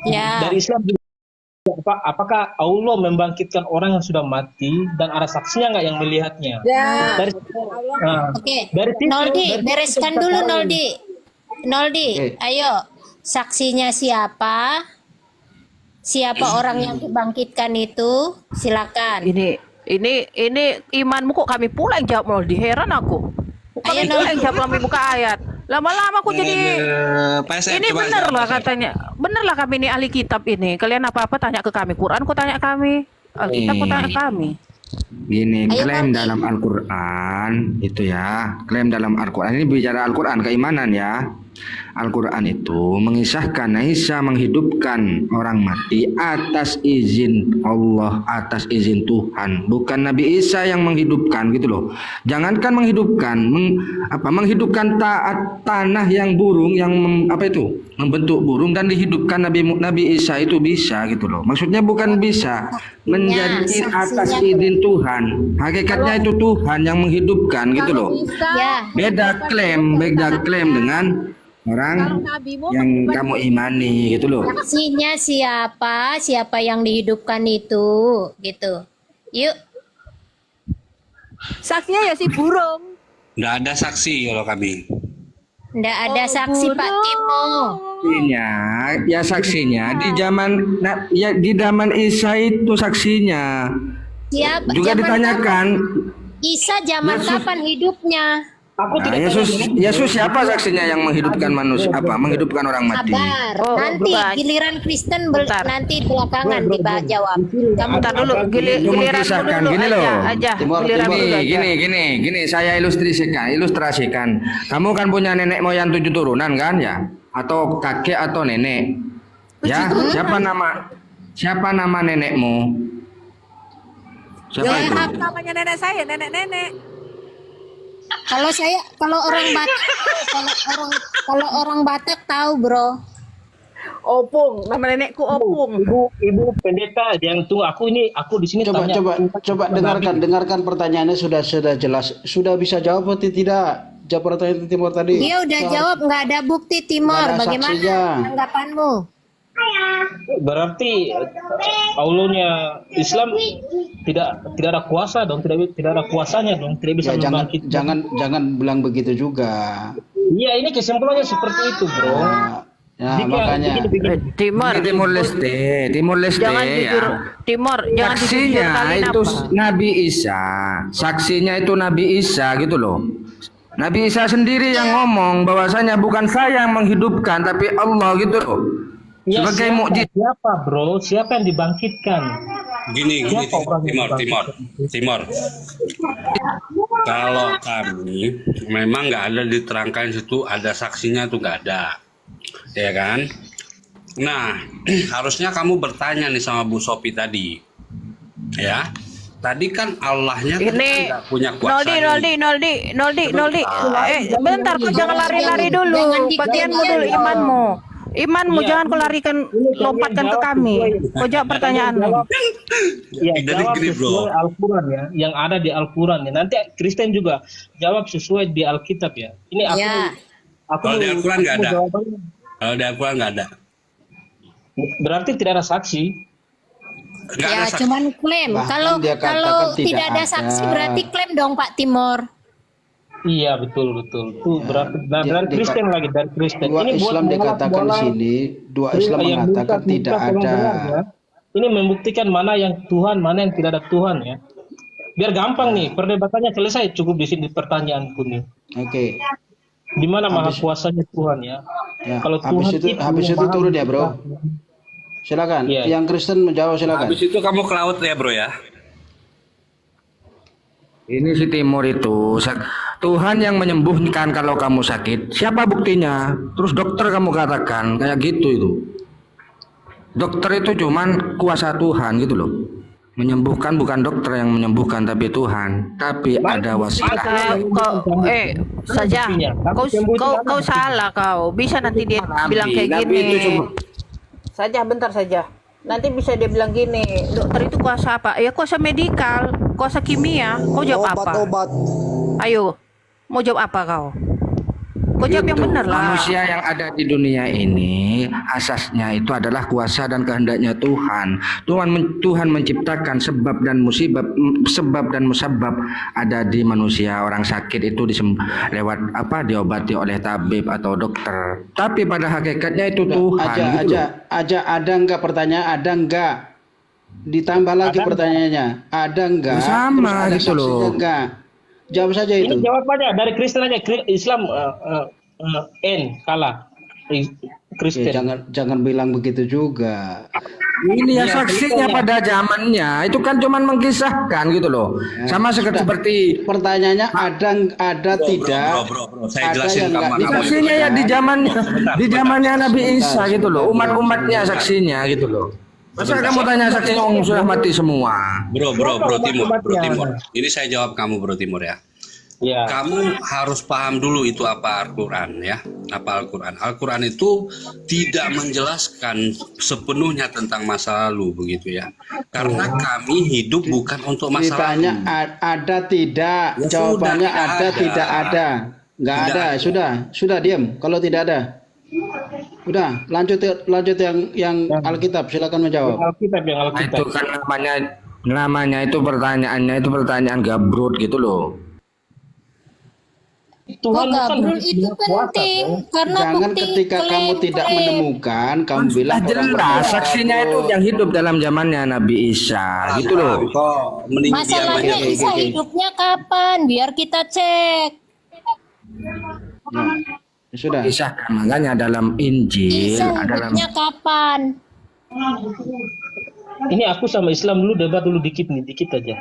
Ya. Dari Islam juga, apakah Allah membangkitkan orang yang sudah mati dan ada saksinya nggak yang melihatnya? Dari, Oke. dari situ- Noldi, dari situ bereskan kita dulu tahu. Noldi. Noldi, Oke. ayo. Saksinya siapa? Siapa orang yang dibangkitkan itu? Silakan. Ini imanmu kok kami pula yang jawab Noldi. Heran aku. Kami Ayo, pula yang jawab kami buka ayat. Lama-lama aku jadi Pak Asep, ini coba bener jawab, lah Pak Asep. katanya. Bener lah kami ini ahli kitab ini. Kalian apa-apa tanya ke kami. Quran kok tanya kami. Alkitab kok tanya kami. Gini, Ayo, klaim Noldi. dalam Al-Quran itu ya, klaim dalam Al-Quran ini bicara Al-Quran keimanan ya. Al-Quran itu mengisahkan Isa menghidupkan orang mati atas izin Allah, atas izin Tuhan, bukan Nabi Isa yang menghidupkan gitu loh. Jangankan menghidupkan, menghidupkan tanah yang burung yang membentuk burung dan dihidupkan Nabi Isa itu bisa gitu loh. Maksudnya bukan bisa menjadi atas izin Tuhan. Hakikatnya itu Tuhan yang menghidupkan gitu loh. Ya. Beda klaim dengan orang yang kamu imani gitu loh. Saksinya siapa? Siapa yang dihidupkan itu? Gitu. Yuk. Saksinya ya si burung. Nggak ada saksi kalau kami. Nggak ada saksi Pak Timo. Saksinya di zaman Isa itu saksinya. Siapa? Juga Zaman ditanyakan, kapan? Isa zaman kapan hidupnya? Aku tidak Yesus siapa saksinya yang menghidupkan manusia, menghidupkan orang mati? Sabar. Nanti giliran Kristen nanti belakangan dijawab. Kamu Bentar dulu, giliran Mengisahkan dulu gini loh. aja. Timur, Giliran Timur. dulu aja. Gini, saya ilustrasikan. Kamu kan punya nenek moyang 7 turunan kan ya? Atau kakek atau nenek? Ya, siapa nama nenekmu? Siapa itu? Namanya nenek saya, nenek-nenek. Kalau orang Batak, kalau orang Batak tahu, Bro. Opung, nama nenekku Opung. Ibu pendeta yang tunggu aku di sini Coba dengarkan pertanyaannya sudah jelas. Sudah bisa jawab atau tidak? Jawab pertanyaan Timur tadi. Dia udah jawab, nggak ada bukti, Timur. Nggak ada Bagaimana saksinya. tanggapanmu? berarti Allahnya Islam tidak ada kuasa dong, tidak ada kuasanya dong, tidak bisa Ya, membangkitkan. jangan bilang begitu juga. Iya, ini kesimpulannya seperti itu, bro. Ya, makanya Timur Leste jangan jujur, ya. Timur jangan jujur Saksinya kalian itu apa? Nabi Isa, saksinya itu Nabi Isa gitu loh. Nabi Isa sendiri yang ngomong bahwasanya bukan saya yang menghidupkan tapi Allah gitu loh. Ya, Sebagai mukjizat. siapa, bro? Siapa yang dibangkitkan? Gini, Siapa orang yang Timur. Kalau kami memang nggak ada diterangkan situ ada saksinya tuh nggak ada, ya kan? Nah, harusnya kamu bertanya nih sama Bu Sophie tadi, ya. Tadi kan Allahnya kan Ini nggak punya kuasa. Noldi. Bentar, kau jangan lari-lari dulu. Bagianmu dulu, imanmu Iya, jangan kau larikan, lompatkan ke kami. Kau jawab pertanyaanmu. Ya, Dari jawab gini, bro. sesuai Al-Quran ya, yang ada di Al-Quran ya. Nanti Kristen juga jawab sesuai di Alkitab ya. Ini aku, Ya. Kalau di Al-Quran nggak ada. jawabannya. Kalau di Al-Quran nggak ada. Berarti tidak ada saksi. Nggak ada Ya, saksi. cuman klaim. Bahkan Kalau dia katakan kalau tidak tidak ada ada. saksi berarti klaim dong Pak Timur. Iya, betul. Itu berarti dari Kristen lagi, dari Kristen. Dua Ini buat Islam dikatakan di sini, dua Islam yang mengatakan bukan tidak tolong ada. dengar ya. Ini membuktikan mana yang Tuhan, mana yang tidak ada Tuhan ya. biar gampang nih, perdebatannya selesai. Cukup di sini pertanyaanku nih. Oke. Di mana maha Habis kuasanya Tuhan ya? ya, Kalau habis Tuhan itu maha turun ya, Bro. kuasa. Silakan. Iya. Yang Kristen menjawab silakan. Habis itu kamu ke laut ya bro ya. Ini si Timur itu Tuhan yang menyembuhkan kalau kamu sakit. Siapa buktinya? Terus dokter kamu katakan kayak gitu itu. Dokter itu cuman kuasa Tuhan gitu loh. Menyembuhkan bukan dokter yang menyembuhkan tapi Tuhan. Tapi ada wasilah. Saja, kau salah kau. Bisa nanti dia bilang kayak Nabi gini. itu cuma Saja, bentar saja. Nanti bisa dia bilang gini, dokter itu kuasa apa? Ya kuasa medikal, kuasa kimia. Kau jawab apa? Ayo, mau jawab apa kau? Kau jawab yang Itu, benar lah. manusia yang ada di dunia ini asasnya itu adalah kuasa dan kehendaknya Tuhan. Tuhan menciptakan sebab dan musabab ada di manusia. Orang sakit itu lewat diobati oleh tabib atau dokter. Tapi pada hakikatnya itu Tuhan. Ada enggak pertanyaan? Ada enggak? Ditambah lagi pertanyaannya. Ada enggak? Sama Terus ada gitu loh. saksinya enggak? Jawab saja itu. Ini jawabannya dari Kristen aja. Islam N kalah. Kristen. Jangan bilang begitu juga. Ini ya saksinya pada zamannya itu kan cuman mengisahkan gitu loh. Sama seperti Pertanyaannya ada tidak? Bro, saya Ada jelasin yang sama nggak kamu. saksinya ya di zamannya Nabi Isa gitu loh. Umatnya saksinya gitu loh. Masa kamu tanya saksinya orang sudah mati semua? Bro Timur. Ini saya jawab kamu Bro Timur ya. Ya. Kamu harus paham dulu itu apa Al-Quran ya. Apa Al-Quran? Al-Quran itu tidak menjelaskan sepenuhnya tentang masa lalu begitu ya. Karena kami hidup bukan untuk masa Ditanya lalu. ada tidak? Ya Jawabannya sudah, ada tidak ada. Enggak Tidak ada. ada. Sudah diam kalau tidak ada. Udah, lanjut yang Alkitab, silakan menjawab. Alkitab yang Nah, itu Alkitab. kan namanya itu pertanyaannya itu pertanyaan gabrut gitu loh. Tuhan bukan Gabrul itu kuasa, penting bro. karena Jangan bukti ketika kamu tidak menemukan, kamu bilang Sudah orang jelas berdosa. saksinya itu yang hidup dalam zamannya Nabi Isa gitu loh. Kok mending diam Masalahnya aja. Isa hidupnya kapan? Biar kita cek. Nah, sudah. Kisahkan makanya dalam Injil Isa dalam hidupnya kapan? Ini aku sama Islam dulu debat dulu dikit aja.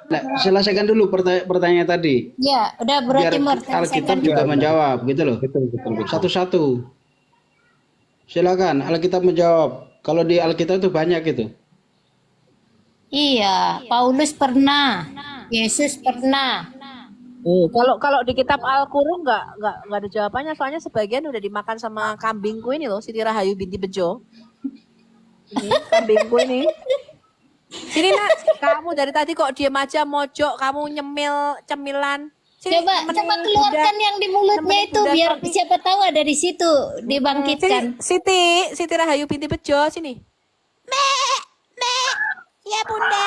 Nah, selesaikan dulu pertanyaan tadi. Ya, udah Biar berarti Alkitab juga menjawab gitu loh. Betul. Satu-satu. Silakan Alkitab menjawab. Kalau di Alkitab itu banyak gitu. Iya, Paulus pernah, Yesus pernah. Kalau di kitab Al-Qur'an nggak ada jawabannya, soalnya sebagian udah dimakan sama kambingku ini loh, Siti Rahayu binti Bejo. Ini kambingku ini. Sini nak, kamu dari tadi kok diem aja mojok, kamu nyemil cemilan. Sini, Coba nemenin keluarkan Bunda. yang di mulutnya Nemenin itu Bunda biar Sofi. siapa tahu ada di situ dibangkitkan. Siti Rahayu binti Bejo, sini. Ya Bunda,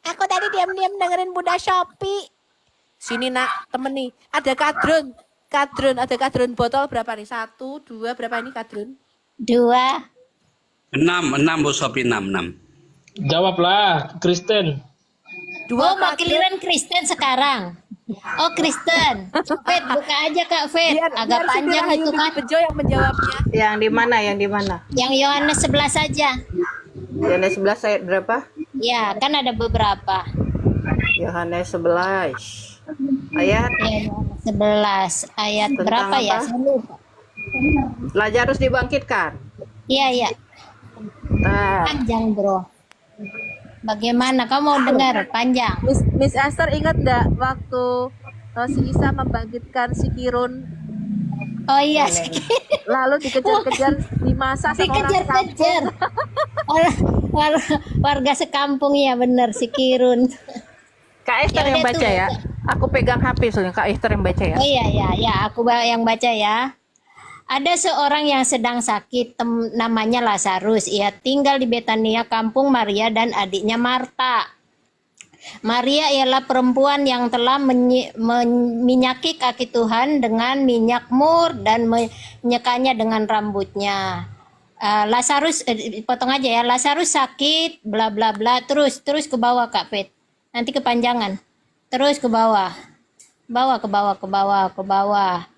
aku tadi diam-diam dengerin Bunda Shopee. Sini nak, temen nih. Ada kadrun, ada kadrun botol berapa nih? 1, 2, berapa ini kadrun? 2. 6 Bu Sopi 6. Jawablah Kristen. Oh, mau giliran Kristen sekarang. Oh, Kristen. Fet, buka aja Kak Fet. Agak panjang itu kan. Bejo yang menjawabnya. Yang di mana? Yang di mana? Yang Yohanes 11 saja. Yohanes 11 ayat berapa? Ya, kan ada beberapa. Yohanes 11 ayat Ya, Yohanes 11 ayat Tentang berapa ya? apa? Saya lupa. Lazarus dibangkitkan. Iya, iya. Nah, Panjang, Bro. Bagaimana? Kamu mau dengar panjang? Miss Esther ingat nggak waktu si Isa membangkitkan si Kirun, Oh iya, lalu dikejar-kejar, dimasak sama orang dikejar-kejar. Warga sekampung ya bener si Kirun. Kak Esther Ya yang udah baca tuh. ya. Aku pegang HP soalnya Kak Esther yang baca ya. Oh iya, aku yang baca ya. Ada seorang yang sedang sakit, namanya Lazarus. Ia tinggal di Betania, kampung Maria dan adiknya Marta. Maria ialah perempuan yang telah minyaki kaki Tuhan dengan minyak mur dan menyekanya dengan rambutnya. Lazarus, potong aja ya. Lazarus sakit, bla bla bla. Terus ke bawah Kak Pet. Nanti kepanjangan. Terus ke bawah. Bawah, ke bawah, ke bawah, ke bawah.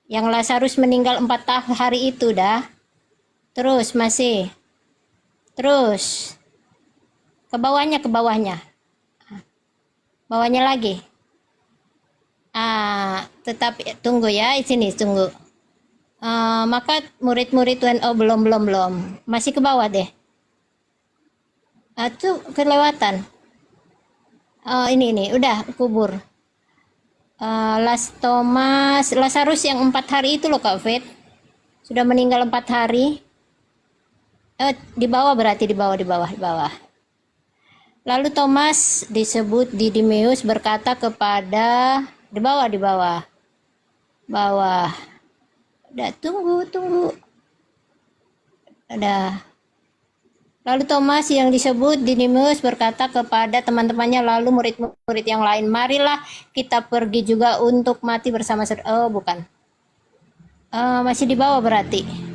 Yang Lazarus meninggal 4 hari itu dah. Terus masih. Terus. Ke bawahnya, ke bawahnya. Bawahnya lagi. Tetapi tunggu ya, sini tunggu. Maka murid-murid Tuhan, belum. Masih ke bawah deh. Tuh kelewatan. Ini udah kubur. Lazarus yang 4 hari itu loh Kak Fit. Sudah meninggal 4 hari. Di bawah berarti di bawah. Lalu Thomas disebut Didimeus berkata kepada di bawah. Udah tunggu. Udah. Lalu Thomas yang disebut Didimeus berkata kepada teman-temannya lalu murid-murid yang lain, marilah kita pergi juga untuk mati bersama saudara. Bukan. Masih di bawah berarti.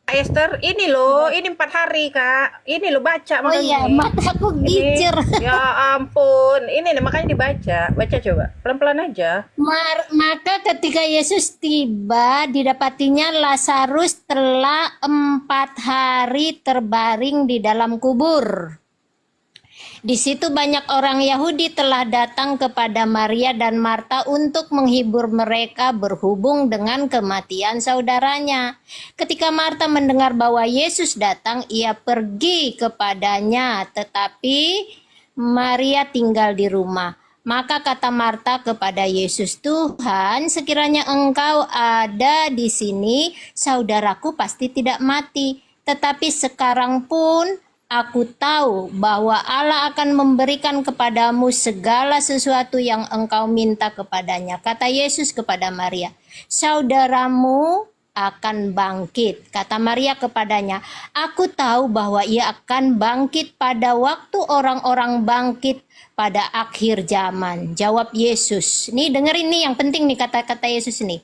Esther, ini loh, ini 4 hari Kak. Ini loh baca Oh iya, makanya. mataku gicir. Ya ampun, ini nih makanya baca coba, pelan-pelan aja. Maka ketika Yesus tiba, didapatinya Lazarus telah 4 hari terbaring di dalam kubur. Di situ banyak orang Yahudi telah datang kepada Maria dan Marta untuk menghibur mereka berhubung dengan kematian saudaranya. Ketika Marta mendengar bahwa Yesus datang, ia pergi kepadanya, tetapi Maria tinggal di rumah. Maka kata Marta kepada Yesus, Tuhan, sekiranya Engkau ada di sini, saudaraku pasti tidak mati. Tetapi sekarang pun aku tahu bahwa Allah akan memberikan kepadamu segala sesuatu yang engkau minta kepadanya. Kata Yesus kepada Maria, saudaramu akan bangkit. Kata Maria kepadanya, aku tahu bahwa ia akan bangkit pada waktu orang-orang bangkit pada akhir zaman. Jawab Yesus. Nih dengerin nih yang penting nih kata-kata Yesus nih.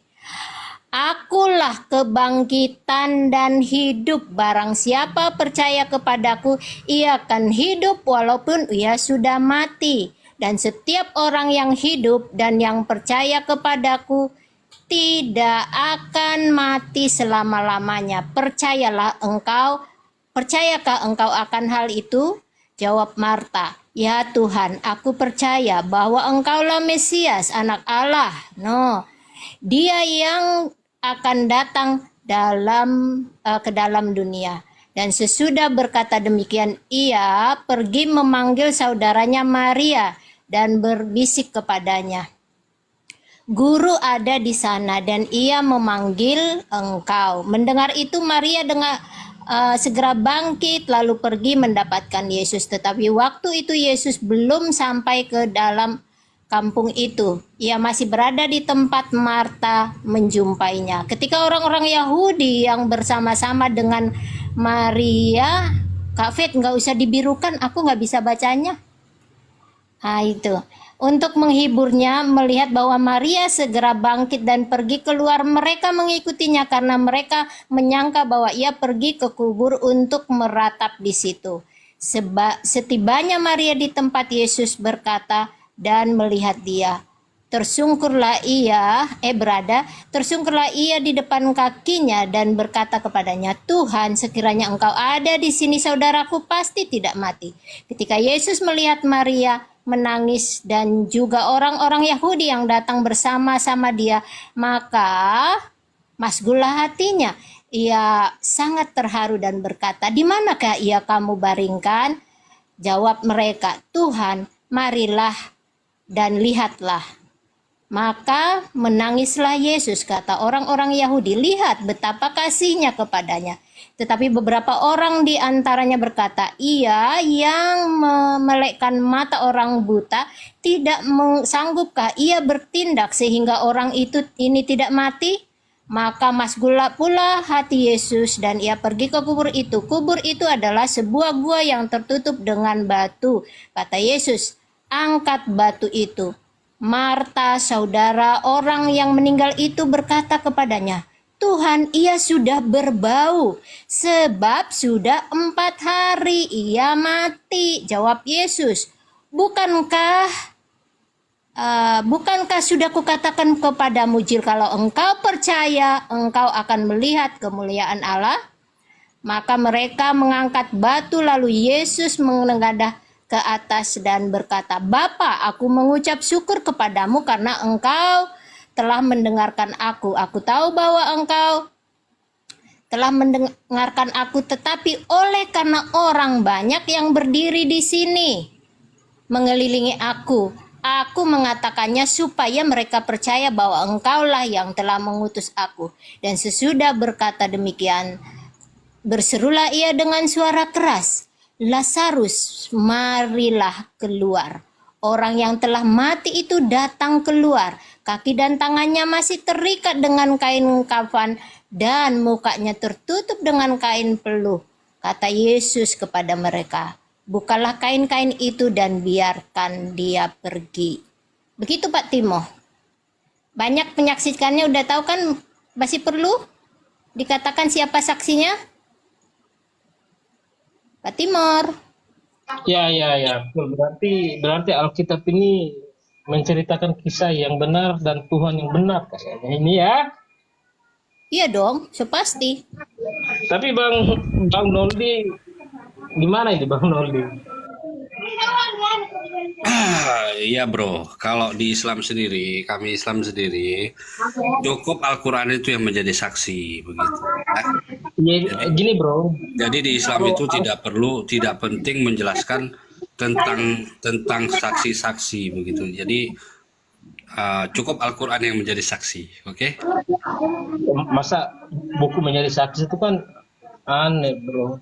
Akulah kebangkitan dan hidup. Barang siapa percaya kepadaku, ia akan hidup walaupun ia sudah mati. Dan setiap orang yang hidup dan yang percaya kepadaku tidak akan mati selama-lamanya. Percayakah engkau akan hal itu? Jawab Marta, ya Tuhan, aku percaya bahwa engkaulah Mesias, anak Allah. Dia yang akan datang ke dalam dunia. Dan sesudah berkata demikian, ia pergi memanggil saudaranya Maria dan berbisik kepadanya, Guru ada di sana dan ia memanggil engkau. Mendengar itu Maria segera bangkit lalu pergi mendapatkan Yesus. Tetapi waktu itu Yesus belum sampai ke dalam kampung itu. Ia masih berada di tempat Marta menjumpainya. Ketika orang-orang Yahudi yang bersama-sama dengan Maria, Kak Fit nggak usah dibirukan, aku nggak bisa bacanya. Itu. Untuk menghiburnya, melihat bahwa Maria segera bangkit dan pergi keluar, mereka mengikutinya karena mereka menyangka bahwa ia pergi ke kubur untuk meratap di situ. Setibanya Maria di tempat Yesus berkata dan melihat dia, tersungkurlah ia di depan kakinya dan berkata kepadanya, Tuhan, sekiranya engkau ada di sini, saudaraku pasti tidak mati. Ketika Yesus melihat Maria menangis dan juga orang-orang Yahudi yang datang bersama-sama dia, maka masgullah hatinya. Ia sangat terharu dan berkata, di manakah ia kamu baringkan? Jawab mereka, Tuhan, marilah dan lihatlah. Maka menangislah Yesus, kata orang-orang Yahudi, lihat betapa kasihnya kepadanya. Tetapi beberapa orang di antaranya berkata, ia yang memelekkan mata orang buta, tidak sanggupkah ia bertindak sehingga orang ini tidak mati? Maka masgullah pula hati Yesus dan ia pergi ke kubur itu. Kubur itu adalah sebuah gua yang tertutup dengan batu. Kata Yesus, angkat batu itu. Marta, saudara orang yang meninggal itu berkata kepadanya, Tuhan, ia sudah berbau, sebab sudah 4 hari ia mati. Jawab Yesus, Bukankah sudah kukatakan kepadamu, Jil, kalau engkau percaya, engkau akan melihat kemuliaan Allah? Maka mereka mengangkat batu, lalu Yesus menengadah ke atas dan berkata, Bapa, aku mengucap syukur kepadamu karena engkau telah mendengarkan aku. Aku tahu bahwa engkau telah mendengarkan aku, tetapi oleh karena orang banyak yang berdiri di sini mengelilingi aku mengatakannya supaya mereka percaya bahwa engkaulah yang telah mengutus aku. Dan sesudah berkata demikian, berserulah ia dengan suara keras, Lazarus, marilah keluar. Orang yang telah mati itu datang keluar. Kaki dan tangannya masih terikat dengan kain kafan dan mukanya tertutup dengan kain peluh. Kata Yesus kepada mereka, bukalah kain-kain itu dan biarkan dia pergi. Begitu Pak Timo. Banyak menyaksikannya, udah tahu kan, masih perlu dikatakan siapa saksinya? Pak Timor. Ya. Berarti Alkitab ini menceritakan kisah yang benar dan Tuhan yang benar kasarnya ini ya. Iya dong, sepasti. Tapi Bang Noldi, gimana ini Bang Noldi? Iya bro, kalau di Islam sendiri, kami Islam sendiri, cukup Al-Quran itu yang menjadi saksi begitu. Ya, gini bro. Jadi di Islam itu tidak penting menjelaskan tentang saksi-saksi begitu. Jadi cukup Al-Quran yang menjadi saksi, oke? Masa buku menjadi saksi itu kan aneh bro.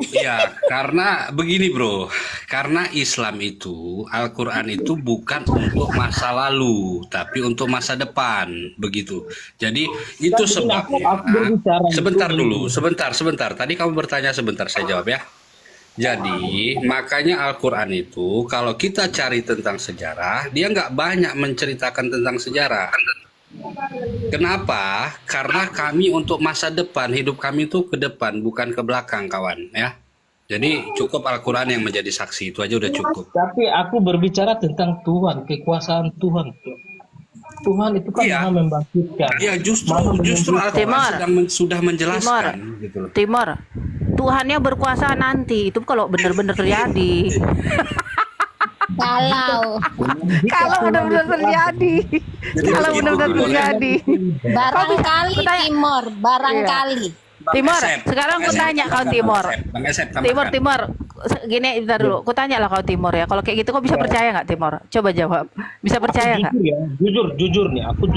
Iya, karena begini bro, karena Islam itu, Al-Quran itu bukan untuk masa lalu, tapi untuk masa depan, begitu. Jadi itu sebabnya. Sebentar. Tadi kamu bertanya sebentar, saya jawab ya. Jadi makanya Al-Quran itu, kalau kita cari tentang sejarah, dia nggak banyak menceritakan tentang sejarah. Kenapa? Karena kami untuk masa depan, hidup kami itu ke depan, bukan ke belakang, kawan. Ya. Jadi cukup Al-Quran yang menjadi saksi, itu aja udah cukup. Tapi aku berbicara tentang Tuhan, kekuasaan Tuhan. Tuhan itu kan Maha membangkitkan. Ya justru Al-Quran sudah menjelaskan. Timor, Tuhannya berkuasa nanti, itu kalau benar-benar terjadi. Kalau benar-benar terjadi. Kalau benar-benar terjadi. Barangkali Timor, barangkali. Timor, sekarang aku tanya kau Timor. Timor, gini bentar dulu. Aku tanya lah kau Timor ya. Kalau kayak gitu kau bisa percaya nggak Timor? Coba jawab. Bisa percaya nggak? Jujur nih, aku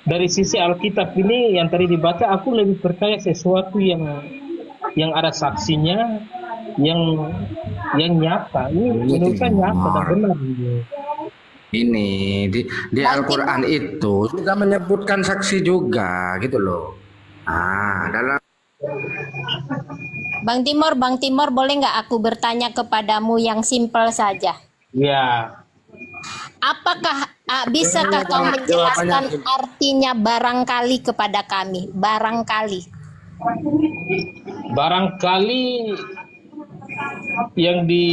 dari sisi Alkitab ini yang tadi dibaca, aku lebih percaya sesuatu yang ada saksinya, yang nyata. Ini menurut saya nyata dan benar. Ini di Al-Quran itu juga menyebutkan saksi juga gitu loh. Dalam Bang Timor, boleh nggak aku bertanya kepadamu yang simpel saja? Ya. Apakah bisakah kau menjelaskan artinya barangkali kepada kami? Barangkali yang di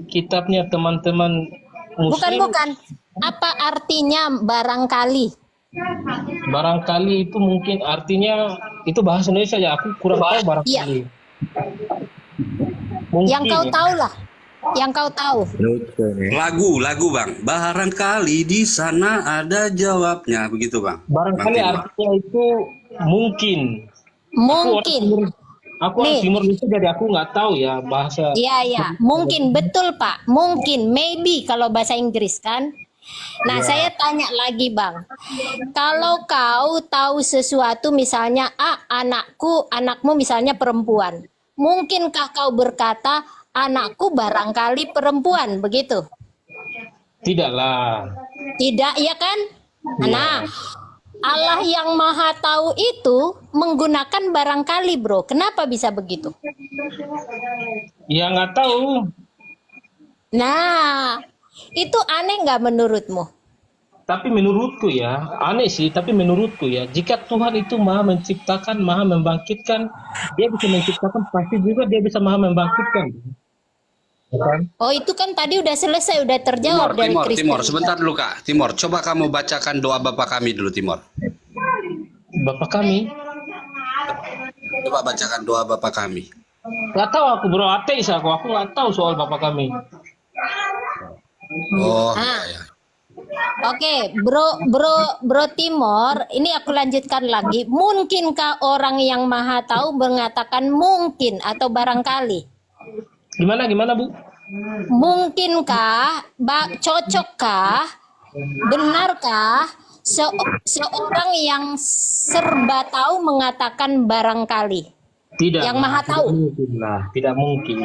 kitabnya teman-teman Muslim. Bukan. Apa artinya barangkali? Barangkali itu mungkin artinya itu bahasa Indonesia ya. Aku kurang tahu barangkali. Iya. Mungkin, yang kau tahu lah. Yang kau tahu. Lagu Bang. Barangkali di sana ada jawabnya, begitu Bang. Barangkali artinya itu mungkin. Aku orang Timur itu, jadi aku nggak tahu ya bahasa. Iya. Mungkin, betul Pak. Mungkin, maybe kalau bahasa Inggris kan. Nah, saya tanya lagi Bang. Kalau kau tahu sesuatu misalnya, anakmu misalnya perempuan. Mungkinkah kau berkata, anakku barangkali perempuan, begitu? Tidaklah. Tidak, ya kan? Nah, Allah yang Maha Tahu itu menggunakan barangkali, bro. Kenapa bisa begitu? Ya nggak tahu. Nah, itu aneh nggak menurutmu? Tapi menurutku ya, aneh sih, tapi menurutku ya, jika Tuhan itu Maha menciptakan, Maha membangkitkan, dia bisa menciptakan, pasti juga dia bisa Maha membangkitkan. Bukan? Oh, itu kan tadi udah selesai, udah Timor, terjawab dari Timor, Kristen. Timor. Sebentar dulu Kak. Timor, coba kamu bacakan doa Bapa kami dulu Timor. Bapak kami, Coba bacakan doa Bapa kami. nggak tahu aku bro, ateis aku nggak tahu soal Bapak kami. Oh, Ah. iya, iya. Oke, bro Timor, ini aku lanjutkan lagi. Mungkinkah orang yang maha tahu mengatakan mungkin atau barangkali? Gimana Bu? Mungkinkah, cocokkah, benarkah seorang yang serba tahu mengatakan barangkali? Tidak. Yang maha tahu. Tidak mungkin.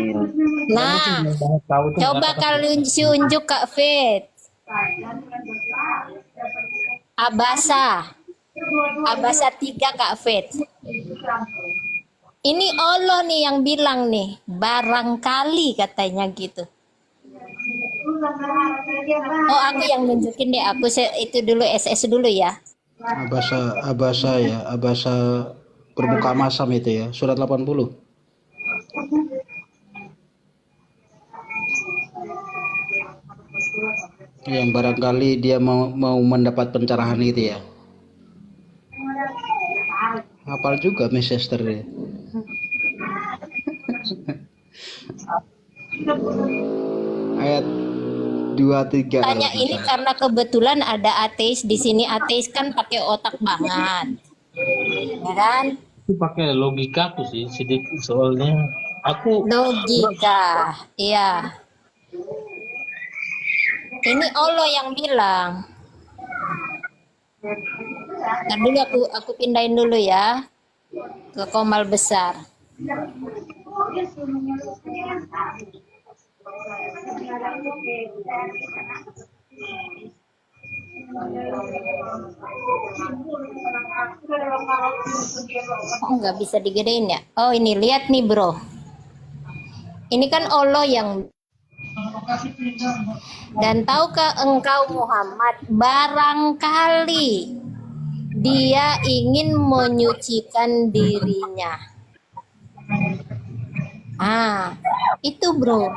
Nah, Yang maha tahu itu coba mengatakan- kalian unjuk Kak Fit. Abasa 3 Kak Fit. Ini Allah nih yang bilang nih, barangkali katanya gitu. Oh, aku yang nunjukin deh, aku itu dulu SS dulu ya. Abasa ya, Abasa bermuka masam itu ya, surat 80. Yang barangkali dia mau mendapat pencerahan itu ya. Hafal juga Manchester ya. Ayat 23 Tanya kalau ini nggak salah. karena kebetulan ada ateis di sini. Ateis kan pakai otak banget, ya kan? Aku pakai logika aku sih sedikit soalnya aku Logika, iya. Ini Allah yang bilang. Ntar dulu aku pindahin dulu ya ke komal besar. Oh, nggak bisa digedein ya? Oh, ini lihat nih bro. Ini kan Allah yang. Dan tahukah engkau Muhammad, barangkali dia ingin menyucikan dirinya. Ah, itu bro.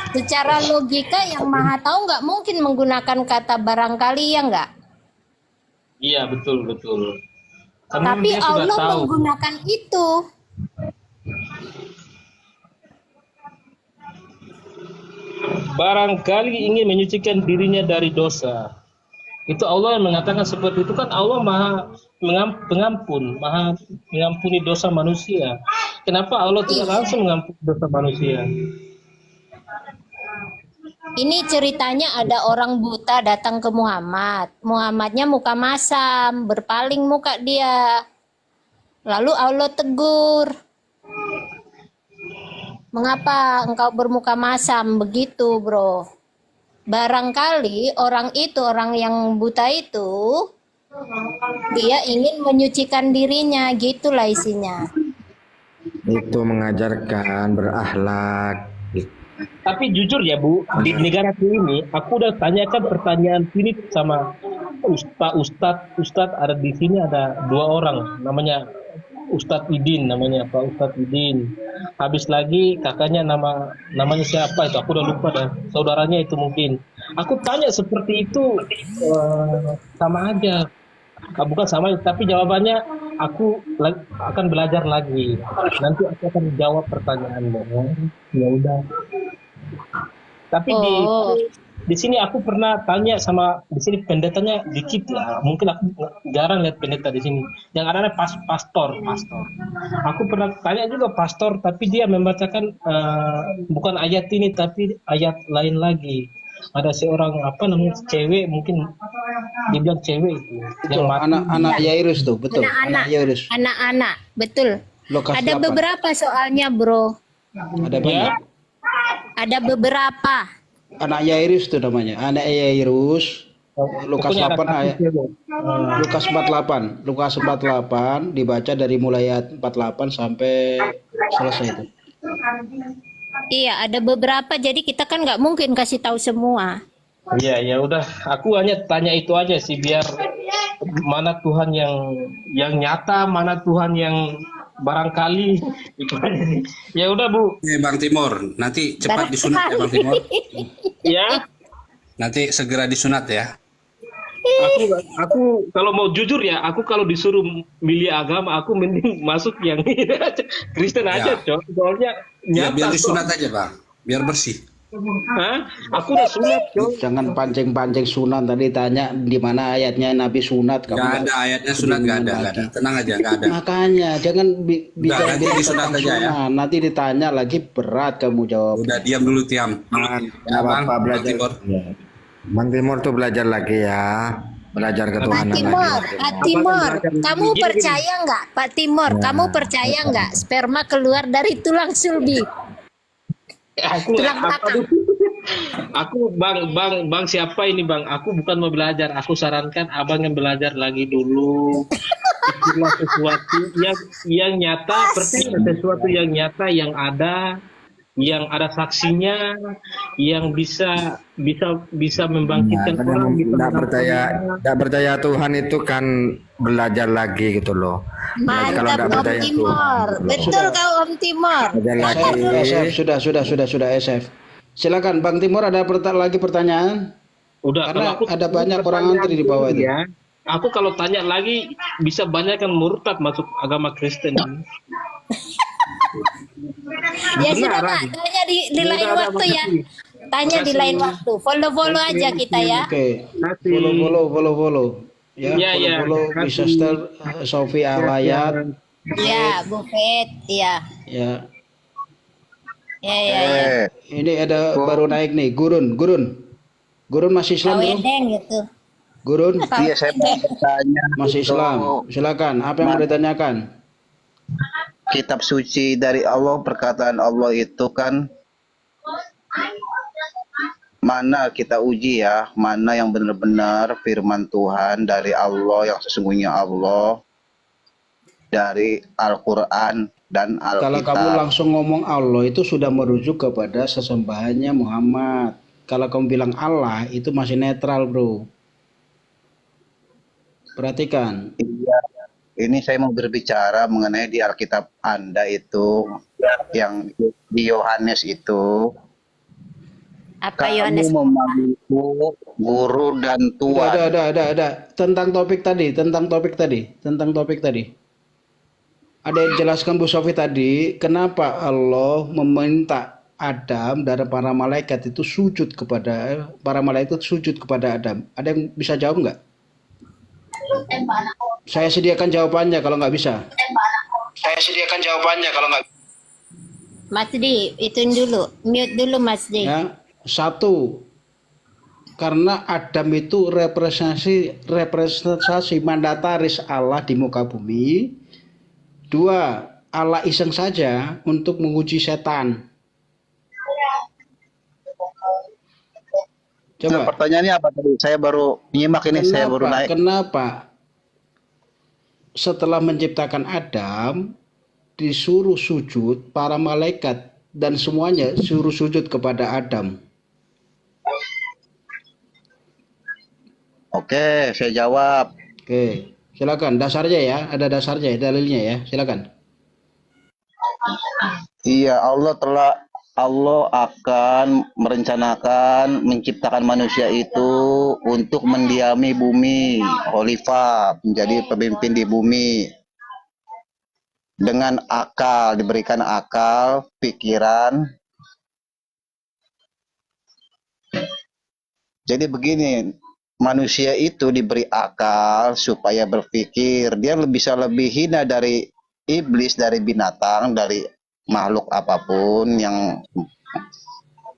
Secara logika yang maha tahu nggak mungkin menggunakan kata barangkali, ya nggak? iya betul. Karena Tapi dia sudah Allah tahu. menggunakan itu. Barangkali ingin menyucikan dirinya dari dosa. Itu Allah yang mengatakan seperti itu, kan Allah maha pengampun, maha mengampuni dosa manusia. Kenapa Allah tidak langsung mengampuni dosa manusia? Ini ceritanya ada orang buta datang ke Muhammad. Muhammadnya muka masam, berpaling muka dia. Lalu Allah tegur. Mengapa engkau bermuka masam begitu, bro? Barangkali orang itu, orang yang buta itu, dia ingin menyucikan dirinya, gitulah isinya. Itu mengajarkan berakhlak. Tapi jujur ya Bu, di negaraku ini aku udah tanyakan pertanyaan ini sama Ustadz ada di sini, ada 2 orang, namanya Ustadz Idin, namanya Pak Ustadz Idin. Habis lagi kakaknya namanya siapa itu, aku udah lupa dah. Saudaranya itu mungkin. Aku tanya seperti itu sama aja. Bukan sama, tapi jawabannya aku akan belajar lagi. Nanti aku akan jawab pertanyaanmu. Ya udah. Tapi di sini aku pernah tanya sama, di sini pendetanya dikit ya, mungkin aku jarang lihat pendeta di sini. Yang ada pastor. Aku pernah tanya juga pastor, tapi dia membacakan bukan ayat ini tapi ayat lain lagi. Ada seorang cewek, mungkin dibilang cewek itu yang mati. Anak Yairus tuh, betul. Anak-anak. Anak Yairus. Anak-anak, betul. Lukas Ada 8. beberapa soalnya, bro. Ada banyak. Ada beberapa. Anak Yairus tuh namanya. Anak Yairus. Lukas Pokoknya ada 8 ayat. satu cewek. Lukas 48. Lukas 48 dibaca dari mulai ayat 48 sampai selesai itu. Iya, ada beberapa. Jadi kita kan nggak mungkin kasih tahu semua. Iya, ya udah. Aku hanya tanya itu aja sih, biar mana Tuhan yang nyata, mana Tuhan yang barangkali itu aja sih. Ya udah Bu. Bang Timur, nanti cepat disunat ya Bang Timur. Ya, Nanti segera disunat ya. aku kalau mau jujur ya, aku kalau disuruh milih agama, aku mending masuk yang Kristen aja, Ya. Cok. Soalnya Ya, biar nyata, Cok. disunat aja Bang, biar bersih. Hah? Aku udah sunat, Cok. Jangan pancing-pancing sunat. Tadi tanya di mana ayatnya Nabi sunat. Kamu Gak ada ayatnya sunat, gak ada, gak ada. Tenang aja, gak ada. Makanya jangan bicara nanti disunat tentang aja ya. sunat. Nanti ditanya lagi berat kamu jawab. Udah diam dulu, Tiam. Ya, Bapak belajar. Timur. Bang Timur tuh belajar lagi ya. Belajar Pak ketuhanan Timur, lagi. Pak Timur, kamu percaya nggak? Pak Timur, kamu percaya nggak sperma keluar dari tulang sulbi? Tulang belakang. Aku bang siapa ini bang? Aku bukan mau belajar. Aku sarankan abang yang belajar lagi dulu. Itulah sesuatu yang nyata, percaya sesuatu yang nyata, yang ada saksinya, yang bisa membangkitkan orang. Bisa Nggak percaya Tuhan itu kan belajar lagi gitu loh. Kalau Mantap nggak Om percaya Timur, Tuhan, betul kau Om Timur. belajar lagi. SF, sudah SF. Silakan Bang Timur, ada lagi pertanyaan? Udah, Karena kalau aku ada banyak orang antri di bawah itu. ya, aku kalau tanya lagi bisa banyak kan murtad masuk agama Kristen. Ya sudah Benar, Pak, Adi. tanya di lain Udah, waktu ya. Tanya di Makasih. lain waktu. Follow aja kita ya. Oke. Kasih. Follow. Ya, Iya, follow kasih. Miss Sister Sofi Alayat. Ya, Bu Fet, ya. Ya. Ya. Ini ada baru naik nih, Gurun masih Islam belum? Kawedeng gitu. Gurun Iya, saya mau bertanya. masih Islam. Silakan, apa yang mau ditanyakan? Kitab suci dari Allah, perkataan Allah itu kan mana kita uji ya, mana yang benar-benar firman Tuhan dari Allah yang sesungguhnya Allah dari Al-Quran dan Kalau kamu Alkitab. langsung ngomong Allah itu sudah merujuk kepada sesembahannya Muhammad. Kalau kamu bilang Allah itu masih netral, bro. Perhatikan. Iya, ini saya mau berbicara mengenai di Alkitab Anda itu, yang di Yohanes itu, Apa kamu Yohanes? memanggilku guru dan tuan. Ada. Tentang topik tadi. Ada yang jelaskan Bu Sofi tadi, kenapa Allah meminta Adam dan para malaikat itu sujud kepada Adam. Ada yang bisa jawab nggak? Saya sediakan jawabannya kalau nggak bisa. Mas Di, ituin dulu. Mute dulu Mas Di. Ya, satu, karena Adam itu representasi mandataris Allah di muka bumi. Dua, Allah iseng saja untuk menguji setan. Nah, Coba. pertanyaannya apa tadi? Saya baru nyimak ini, saya baru naik. Kenapa setelah menciptakan Adam disuruh sujud para malaikat dan semuanya suruh sujud kepada Adam? Oke, saya jawab. Oke, silakan dasarnya ya, ada dasarnya ya, dalilnya ya, silakan. Iya, Allah akan merencanakan menciptakan manusia itu untuk mendiami bumi, khalifah, menjadi pemimpin di bumi. Dengan akal, diberikan akal, pikiran. Jadi begini, manusia itu diberi akal supaya berpikir. Dia bisa lebih hina dari iblis, dari binatang, dari makhluk apapun yang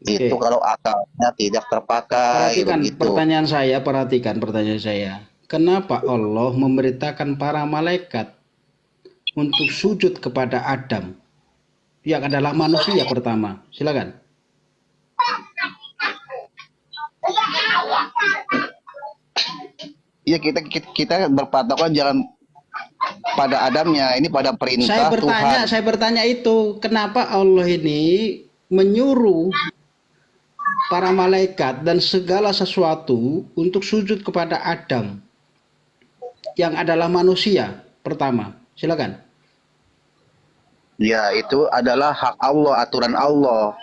itu kalau akalnya tidak terpakai. Perhatikan Begitu. pertanyaan saya. Kenapa Allah memerintahkan para malaikat untuk sujud kepada Adam yang adalah manusia pertama? Silakan. Ya, kita berpatokan jalan pada Adamnya, ini pada perintah Tuhan. Saya bertanya itu, kenapa Allah ini menyuruh para malaikat dan segala sesuatu untuk sujud kepada Adam yang adalah manusia pertama? Silakan. Ya, itu adalah hak Allah, aturan Allah.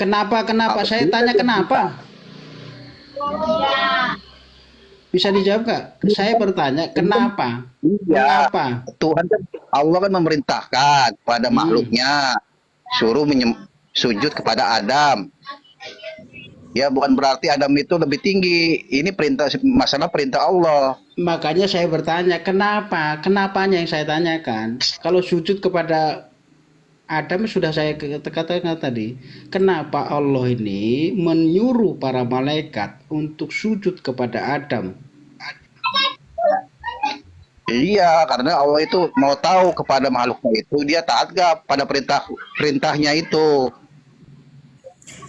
Kenapa? Saya tanya kenapa? Bisa dijawab nggak? Saya bertanya kenapa? Ya, Mengapa? Tuhan kan, Allah kan memerintahkan kepada makhluknya suruh sujud kepada Adam. Ya, bukan berarti Adam itu lebih tinggi. Ini masalah perintah Allah. Makanya saya bertanya kenapa? Kenapanya yang saya tanyakan. Kalau sujud kepada Adam sudah saya katakan tadi. Kenapa Allah ini menyuruh para malaikat untuk sujud kepada Adam? Iya, karena Allah itu mau tahu kepada makhluknya itu dia taat gak pada perintahnya itu.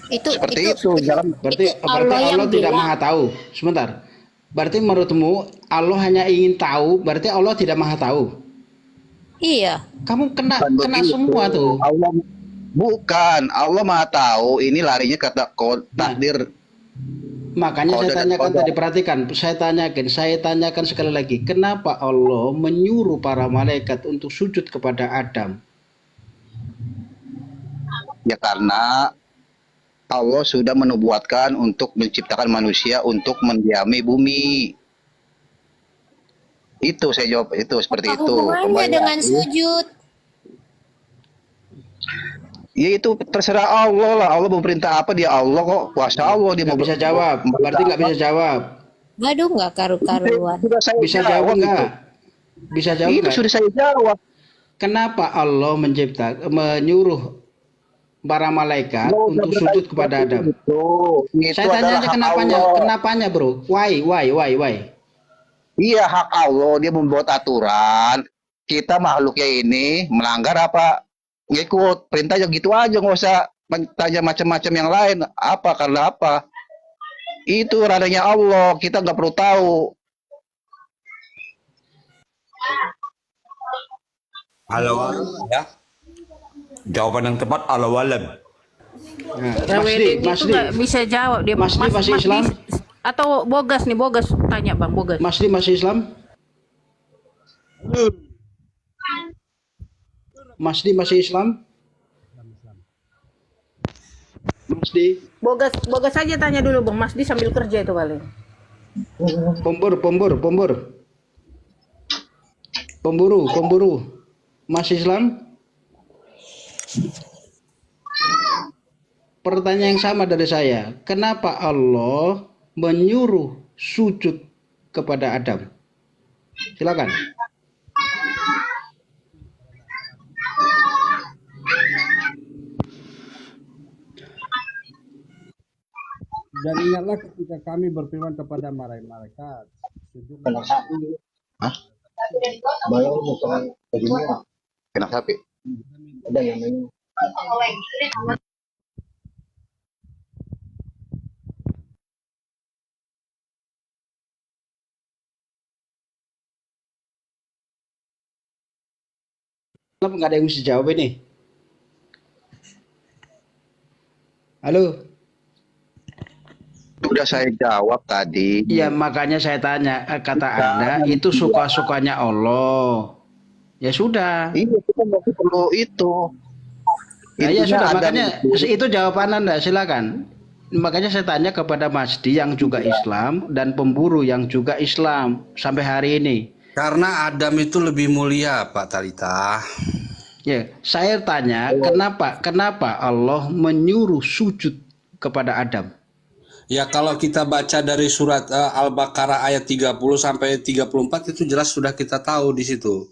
Seperti itu. Berarti Allah tidak maha tahu. Sebentar. Berarti menurutmu Allah hanya ingin tahu, berarti Allah tidak maha tahu. Iya. Kamu kena semua tuh. Bukan, Allah maha tahu. Ini larinya kata takdir. Makanya saya tanyakan tadi, perhatikan, saya tanyakan sekali lagi, kenapa Allah menyuruh para malaikat untuk sujud kepada Adam? Ya karena Allah sudah menubuatkan untuk menciptakan manusia untuk mendiami bumi. Itu saya jawab itu seperti itu. Hubungannya dengan sujud? Ya itu terserah Allah lah. Allah mau perintah apa, dia Allah kok. Kuasa Allah, dia mau bisa jawab. Berarti nggak bisa jawab. Waduh, nggak karu-karuan. Bisa jawab nggak? Bisa jawab itu nggak? sudah saya jawab. Kenapa Allah menyuruh para malaikat untuk sujud kepada Adam? Saya tanya aja kenapanya bro. Why? Iya, hak Allah, dia membuat aturan. Kita makhluknya ini melanggar apa? Ngikut perintahnya gitu aja, nggak usah tanya macam-macam yang lain. Apa? Karena apa? Itu radanya Allah, kita nggak perlu tahu. Halo, ya. Jawaban yang tepat Allah walam. Masdi nggak bisa jawab dia. Masdi masih Islam? Atau Bogas tanya Bang Bogas. Masdi masih Islam? Masdi masih Islam? Masdi. Bogas saja tanya dulu Bang. Masdi sambil kerja itu paling. Pemburu. Masih Islam? Pertanyaan yang sama dari saya. Kenapa Allah menyuruh sujud kepada Adam? Silakan. Dan ingatlah ketika kami berfirman kepada malaikat, sujudlah. Hah? Malah bukan begini. Kenapa sapi? Ada yang namanya. Nggak ada yang bisa jawab ini. Halo. Sudah saya jawab tadi. Ya makanya saya tanya, kata Anda itu suka-sukanya Allah. Ya sudah. Iya, kita nggak perlu itu. Nah, ya sudah, Adam makanya itu jawaban Anda, silakan. Makanya saya tanya kepada Masdi yang juga Islam dan pemburu yang juga Islam sampai hari ini. Karena Adam itu lebih mulia, Pak Talita. Ya, saya tanya kenapa Allah menyuruh sujud kepada Adam? Ya kalau kita baca dari surat Al-Baqarah ayat 30 sampai 34 itu jelas sudah kita tahu di situ.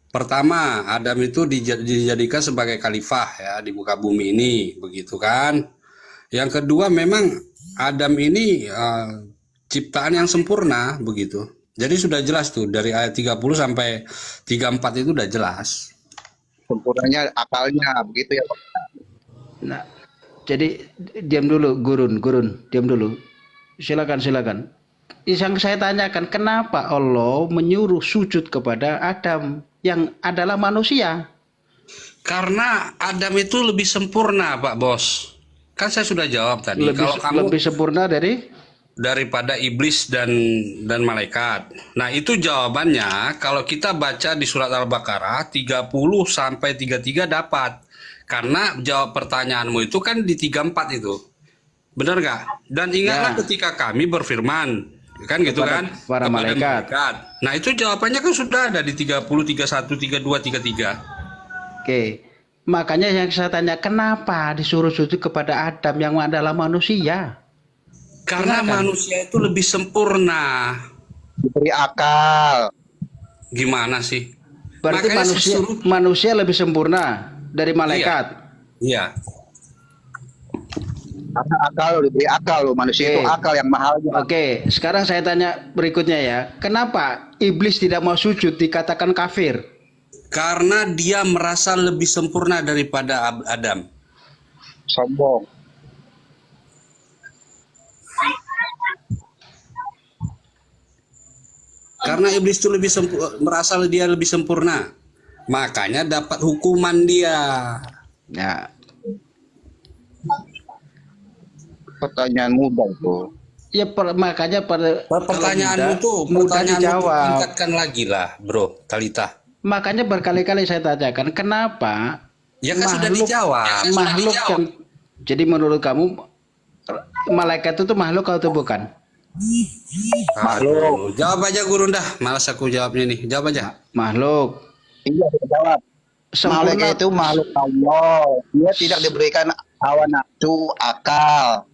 Pertama, Adam itu dijadikan sebagai khalifah ya di muka bumi ini, begitu kan? Yang kedua, memang Adam ini ciptaan yang sempurna, begitu. Jadi sudah jelas tuh dari ayat 30 sampai 34 itu udah jelas. Sempurnanya akalnya, begitu ya Pak. Nah, jadi diam dulu, Gurun, diam dulu. Silakan. Yang saya tanyakan, kenapa Allah menyuruh sujud kepada Adam yang adalah manusia? Karena Adam itu lebih sempurna, Pak Bos. Kan saya sudah jawab tadi. Lebih sempurna dari? daripada iblis dan malaikat. Nah, itu jawabannya kalau kita baca di surat Al-Baqarah 30 sampai 33 dapat. Karena jawab pertanyaanmu itu kan di 34 itu. Benar nggak? Dan ingatlah ketika kami berfirman, kan gitu kan? Para Kepada malaikat. Nah, itu jawabannya kan sudah ada di 30, 31, 32, 33. Oke. Makanya yang saya tanya, kenapa disuruh sujud kepada Adam yang adalah manusia? Karena manusia itu lebih sempurna. Diberi akal. Gimana sih? Berarti Makanya manusia lebih sempurna dari malaikat. Iya. Karena akal diberi akal loh, manusia itu akal yang mahal. Oke, sekarang saya tanya berikutnya ya. Kenapa iblis tidak mau sujud dikatakan kafir? Karena dia merasa lebih sempurna daripada Adam. Sombong. Karena iblis itu merasa dia lebih sempurna. Makanya dapat hukuman dia. Ya. Pertanyaan mudah itu. Ya makanya Pertanyaanmu tuh mudah dijawab. Tingkatkan lagi lah, bro, Talita. Makanya berkali-kali saya tanyakan, kenapa Ya kan sudah dijawab. Makhluk yang jadi menurut kamu malaikat itu makhluk atau bukan? Aduh, jawab aja guru dah. Malas aku jawabnya nih. Jawab aja. Makhluk. Iya, jawab. Malaikat itu makhluk Allah. Dia tidak diberikan hawa nafsu, akal.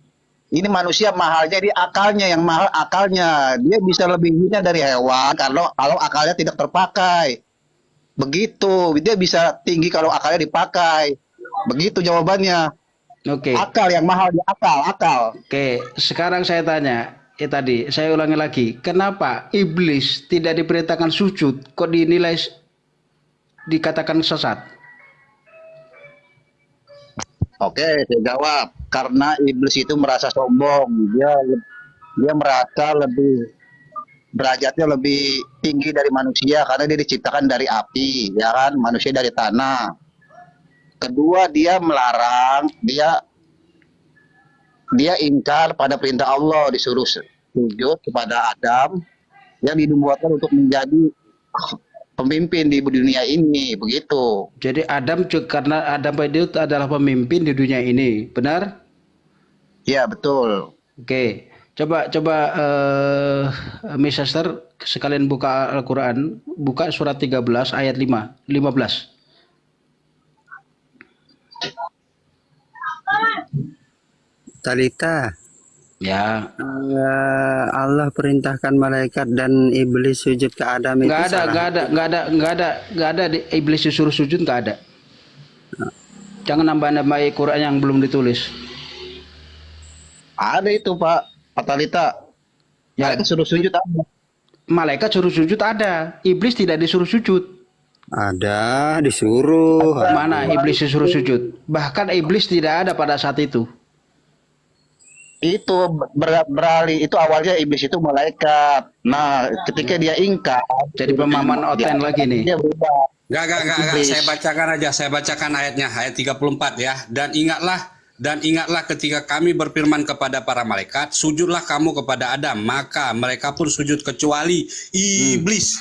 Ini manusia mahalnya di akalnya, yang mahal akalnya. Dia bisa lebih hina dari hewan kalau akalnya tidak terpakai. Begitu. Dia bisa tinggi kalau akalnya dipakai. Begitu jawabannya. Oke. Akal yang mahal di akal. Oke, sekarang saya tanya. Tadi saya ulangi lagi, kenapa iblis tidak diperintahkan sujud kok dinilai dikatakan sesat? Oke, saya jawab. Karena iblis itu merasa sombong. Dia merasa derajatnya lebih tinggi dari manusia karena dia diciptakan dari api, ya kan? Manusia dari tanah. Kedua, dia melarang, dia ingkar pada perintah Allah, disuruh sujud kepada Adam yang dibuatkan untuk menjadi pemimpin di dunia ini, begitu. Jadi karena Adam itu adalah pemimpin di dunia ini, benar? Ya, betul. Oke, coba Miss Esther sekalian buka Al-Quran, buka surat 13 ayat 15. Talita. Ya. Allah perintahkan malaikat dan iblis sujud ke Adam itu salah. Nggak ada iblis disuruh sujud, nggak ada. Jangan nambah-nambah Quran yang belum ditulis. Ada itu Pak Talita. Ya. Malaikat suruh sujud ada. Malaikat suruh sujud ada. Iblis tidak disuruh sujud. Ada, disuruh. Mana iblis disuruh sujud? Bahkan iblis tidak ada pada saat itu. Itu beralih, itu awalnya iblis itu malaikat. Nah, ketika dia ingkar, jadi pemahaman oten lagi nih. Dia berubah. Enggak. Saya bacakan ayatnya, ayat 34 ya. Dan ingatlah ketika kami berfirman kepada para malaikat, sujudlah kamu kepada Adam, maka mereka pun sujud kecuali iblis.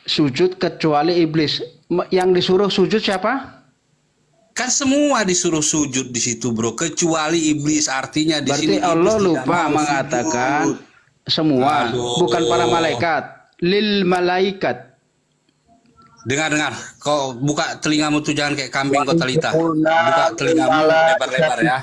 Sujud kecuali iblis. Yang disuruh sujud siapa? Kan semua disuruh sujud di situ, bro, kecuali iblis. Artinya di berarti sini Allah lupa mengatakan semua. Bukan para malaikat, lil malaikat. Dengar, kau buka telingamu tuh, jangan kayak kambing kau Talita. Buka telingamu lebar-lebar ya.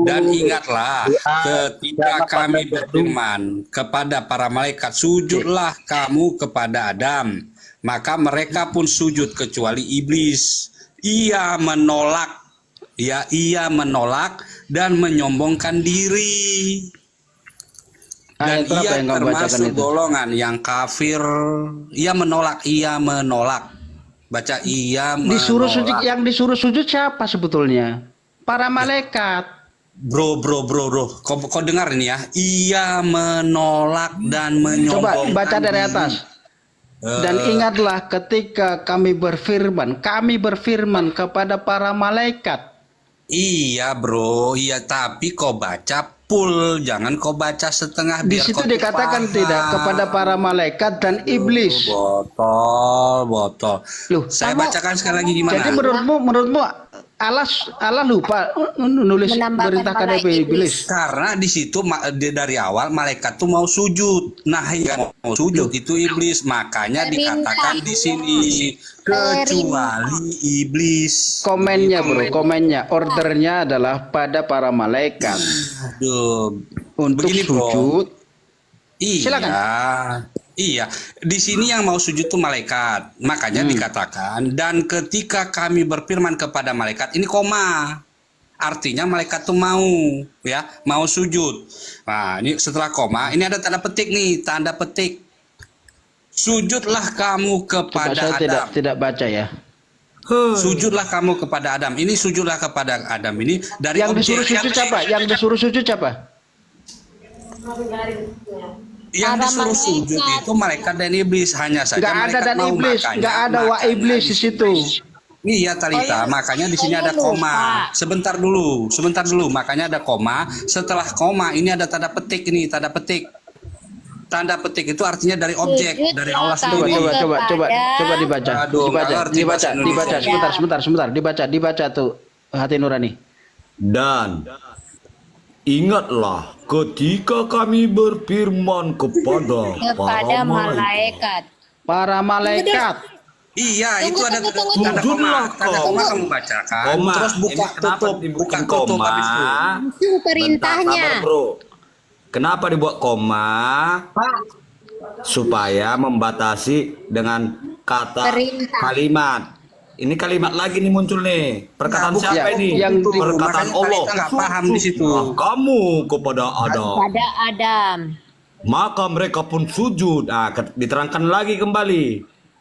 Dan ingatlah ketika kami berfirman kepada para malaikat, sujudlah kamu kepada Adam, maka mereka pun sujud kecuali iblis. Ia menolak dan menyombongkan diri. Dan ia termasuk golongan yang kafir. Ia menolak. Baca ia menolak. Yang disuruh sujud siapa sebetulnya? Para malaikat. Bro. Kau dengar ini ya. Ia menolak dan menyombongkan. Coba baca dari atas. Dan ingatlah ketika kami berfirman kepada para malaikat. Iya bro, iya, tapi kau baca full, jangan kau baca setengah. Di biar situ kau dikatakan paham. tidak kepada para malaikat dan iblis. Botol. Loh, Saya kamu- bacakan sekali lagi gimana? Jadi menurutmu Allah lupa nulis Menambahkan perintah kepada malaikat iblis. Karena di situ dari awal malaikat tuh mau sujud. Nah, yang mau sujud itu iblis. Makanya dikatakan di sini kecuali iblis. Komennya bro, komennya, ordernya adalah pada para malaikat Aduh. untuk Begini, bro. sujud. Iya. Silakan. Iya, di sini yang mau sujud tuh malaikat. Makanya dikatakan dan ketika kami berfirman kepada malaikat, ini koma. Artinya malaikat tuh mau, ya, mau sujud. Nah, ini setelah koma, ini ada tanda petik nih, tanda petik. Sujudlah kamu Coba kepada saya Adam. tidak baca ya. Sujudlah kamu kepada Adam. Ini sujudlah kepada Adam ini dari Yang disuruh objek sujud siapa? Yang disuruh sujud siapa? yang disuruh sujud itu malaikat dan iblis, hanya saja Nggak ada malaikat dan mau, iblis, makanya- nggak ada wa makanya iblis di situ. Iya Talita, makanya di sini ada koma. Sebentar dulu, makanya ada koma. Setelah koma ini ada tanda petik ini, tanda petik. Tanda petik itu artinya dari objek, dari Allah sendiri. Coba dibaca. Aduh, nggak ngerti bahasa Indonesia. Sebentar, dibaca tuh hati nurani. Dan ingatlah ketika kami berfirman kepada Kepada malaikat. Para malaikat. Iya, itu ada tanda Sujudlah koma. Tanda kau. koma kamu bacakan. Koma. Terus buka Ini kenapa tutup, dibuat buka tutup koma? habis itu. Itu perintahnya. Bentar, sabar, bro. Kenapa dibuat koma? Supaya membatasi dengan kata Perintah. kalimat. Ini kalimat lagi nih muncul nih. Perkataan Nah, siapa bukan. ini? Yang di- Perkataan Makanya Allah. Talita nggak paham di situ. Sujudlah kamu kepada Adam. Pada Adam. Maka mereka pun sujud. Nah, diterangkan lagi kembali.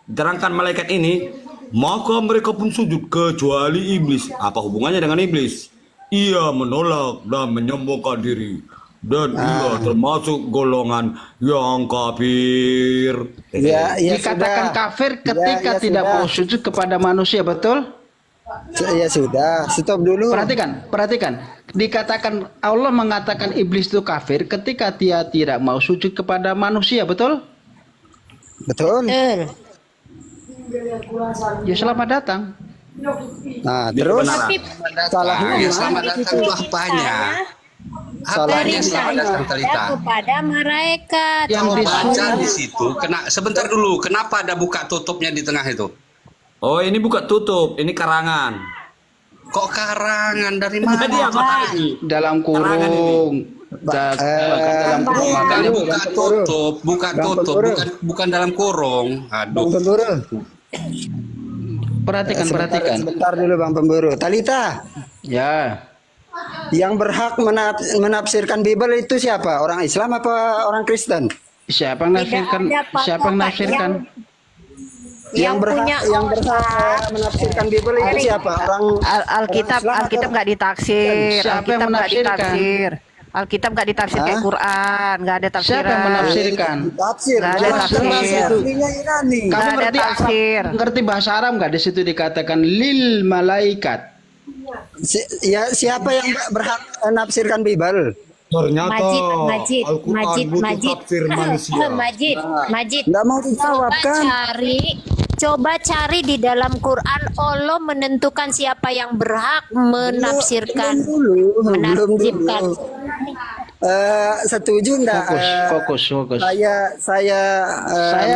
Diterangkan malaikat ini, maka mereka pun sujud kecuali iblis. Apa hubungannya dengan iblis? Ia menolak dan menyombongkan diri. Dan ia termasuk golongan yang kafir. Dikatakan kafir ketika tidak mau sujud kepada manusia, betul? Ya sudah, stop dulu. Perhatikan. Dikatakan Allah mengatakan iblis itu kafir ketika dia tidak mau sujud kepada manusia, betul? Betul. Ya selamat datang. Nah, terus salahnya Ya, mana? selamat datang itu apanya? Apanya selamat datang Talita? Kepada malaikat. Yang Kau baca disuruh di situ, sebentar dulu. Kenapa ada buka tutupnya di tengah itu? Oh, ini bukan tutup, ini karangan. Kok karangan dari mana? Jadi apa tadi? dalam kurung. Dalam kurung. Makanya buka tutup, bukan dalam kurung. Aduh. Pemburu. Perhatikan. Sebentar dulu Bang Pemburu. Talita, Ya. yang berhak menafsirkan Bible itu siapa? Orang Islam apa orang Kristen? Siapa yang nafsirkan? ada Pak Siapa yang Bapak nafsirkan? Yang berhak menafsirkan Bible itu siapa? Orang Alkitab Islam atau- Alkitab nggak ditafsir, Siapa yang Alkitab nggak menafsirkan? ditafsir, Alkitab nggak ditafsir kayak Quran, nggak ada tafsiran. Siapa yang menafsirkan? Tafsir. Nggak ada Jelas, tafsir. jelas. Aslinya Yunani. Kamu Nggak ada ngerti tafsir. ngerti bahasa Arab nggak? Di situ dikatakan lil malaikat. Siapa yang berhak menafsirkan Bible? Ternyata Majid. Majid. Nggak mau dijawab kan? Coba cari di dalam Quran Allah menentukan siapa yang berhak menafsirkan. Belum Menafsirkan. dulu. Setuju enggak? Fokus. Saya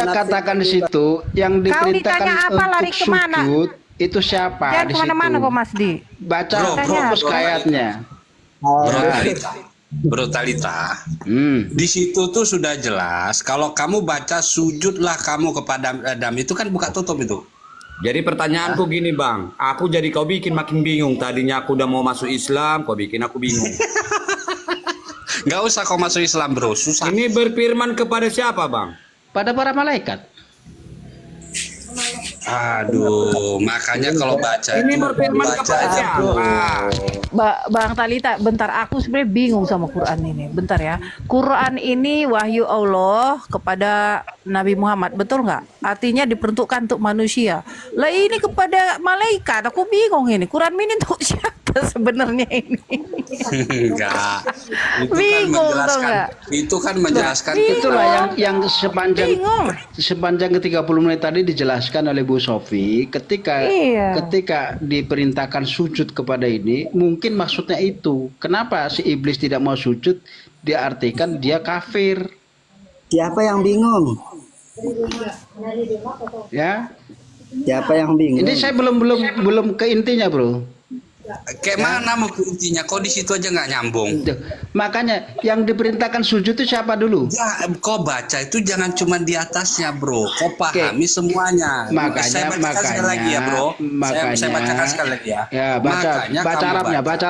Katakan di situ yang diperintahkan ditanya apa, untuk lari kemana? sujud itu siapa Jangan di kemana-mana situ? kok Mas Di. Baca Bro, fokus ke ayatnya. Bro Talita, di situ tuh sudah jelas. Kalau kamu baca sujudlah kamu kepada Adam itu kan buka tutup itu. Jadi pertanyaanku gini Bang, aku jadi kau bikin makin bingung. Tadinya aku udah mau masuk Islam, kau bikin aku bingung. Nggak usah kau masuk Islam bro, susah. Ini berfirman kepada siapa Bang? Pada para malaikat. Aduh, makanya kalau baca Ini itu berfirman baca kepada aja, siapa? bro. Bang Talita, bentar aku sebenarnya bingung sama Quran ini. Bentar ya. Quran ini wahyu Allah kepada Nabi Muhammad, betul nggak? Artinya diperuntukkan untuk manusia. Lah ini kepada malaikat, aku bingung ini. Quran ini untuk siapa? apa sebenarnya ini? Enggak. Itu kan Bingung tau menjelaskan. nggak? Itu kan menjelaskan. Itulah yang Bingung. sepanjang ke 30 menit tadi dijelaskan oleh Bu Sofi, ketika Iya. ketika diperintahkan sujud kepada ini, mungkin maksudnya itu. Kenapa si iblis tidak mau sujud? Diartikan dia kafir. Siapa yang bingung? Ya. Siapa yang bingung? Ini saya belum ke intinya, Bro. Kayak mana mau ke intinya? Kok di situ aja nggak nyambung? Makanya yang diperintahkan sujud itu siapa dulu? Ya, kau baca itu jangan cuma di atasnya, bro. Kau pahami semuanya. Saya bacakan sekali lagi ya, bro. Saya bacakan sekali lagi ya. Ya, baca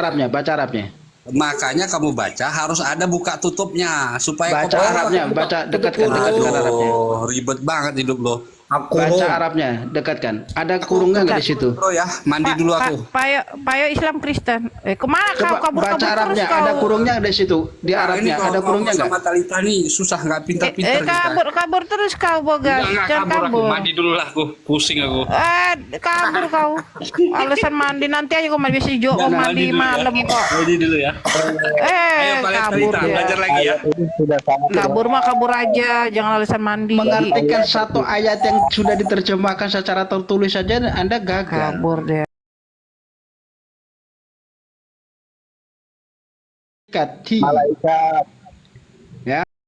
Arabnya. Makanya kamu baca harus ada buka tutupnya supaya Baca kau paham. Arabnya, dekatkan Arabnya. Ribet banget hidup lo. Baca Arabnya, dekatkan. Ada kurungnya nggak di situ? Bro ya, mandi dulu aku. Payo Islam Kristen. Kemana kau kabur Baca Arabnya, terus kau? ada kurungnya di situ. Di Arabnya ada kurungnya nggak? Sama Talita nih susah nggak pintar-pintar. Kabur terus kau Bogas. Enggak Jangan kabur aku. kabur. Mandi dulu lah aku. Pusing aku. Kabur kau. Alasan mandi nanti aja kau masih bisa kau mandi malam kok. Mandi dulu ya. Ayo Kabur Talita, dia. belajar lagi ya. Kabur aja, jangan alasan mandi. Mengartikan satu ayat yang sudah diterjemahkan secara tertulis saja Anda gagal. Kabur dia. Malaikat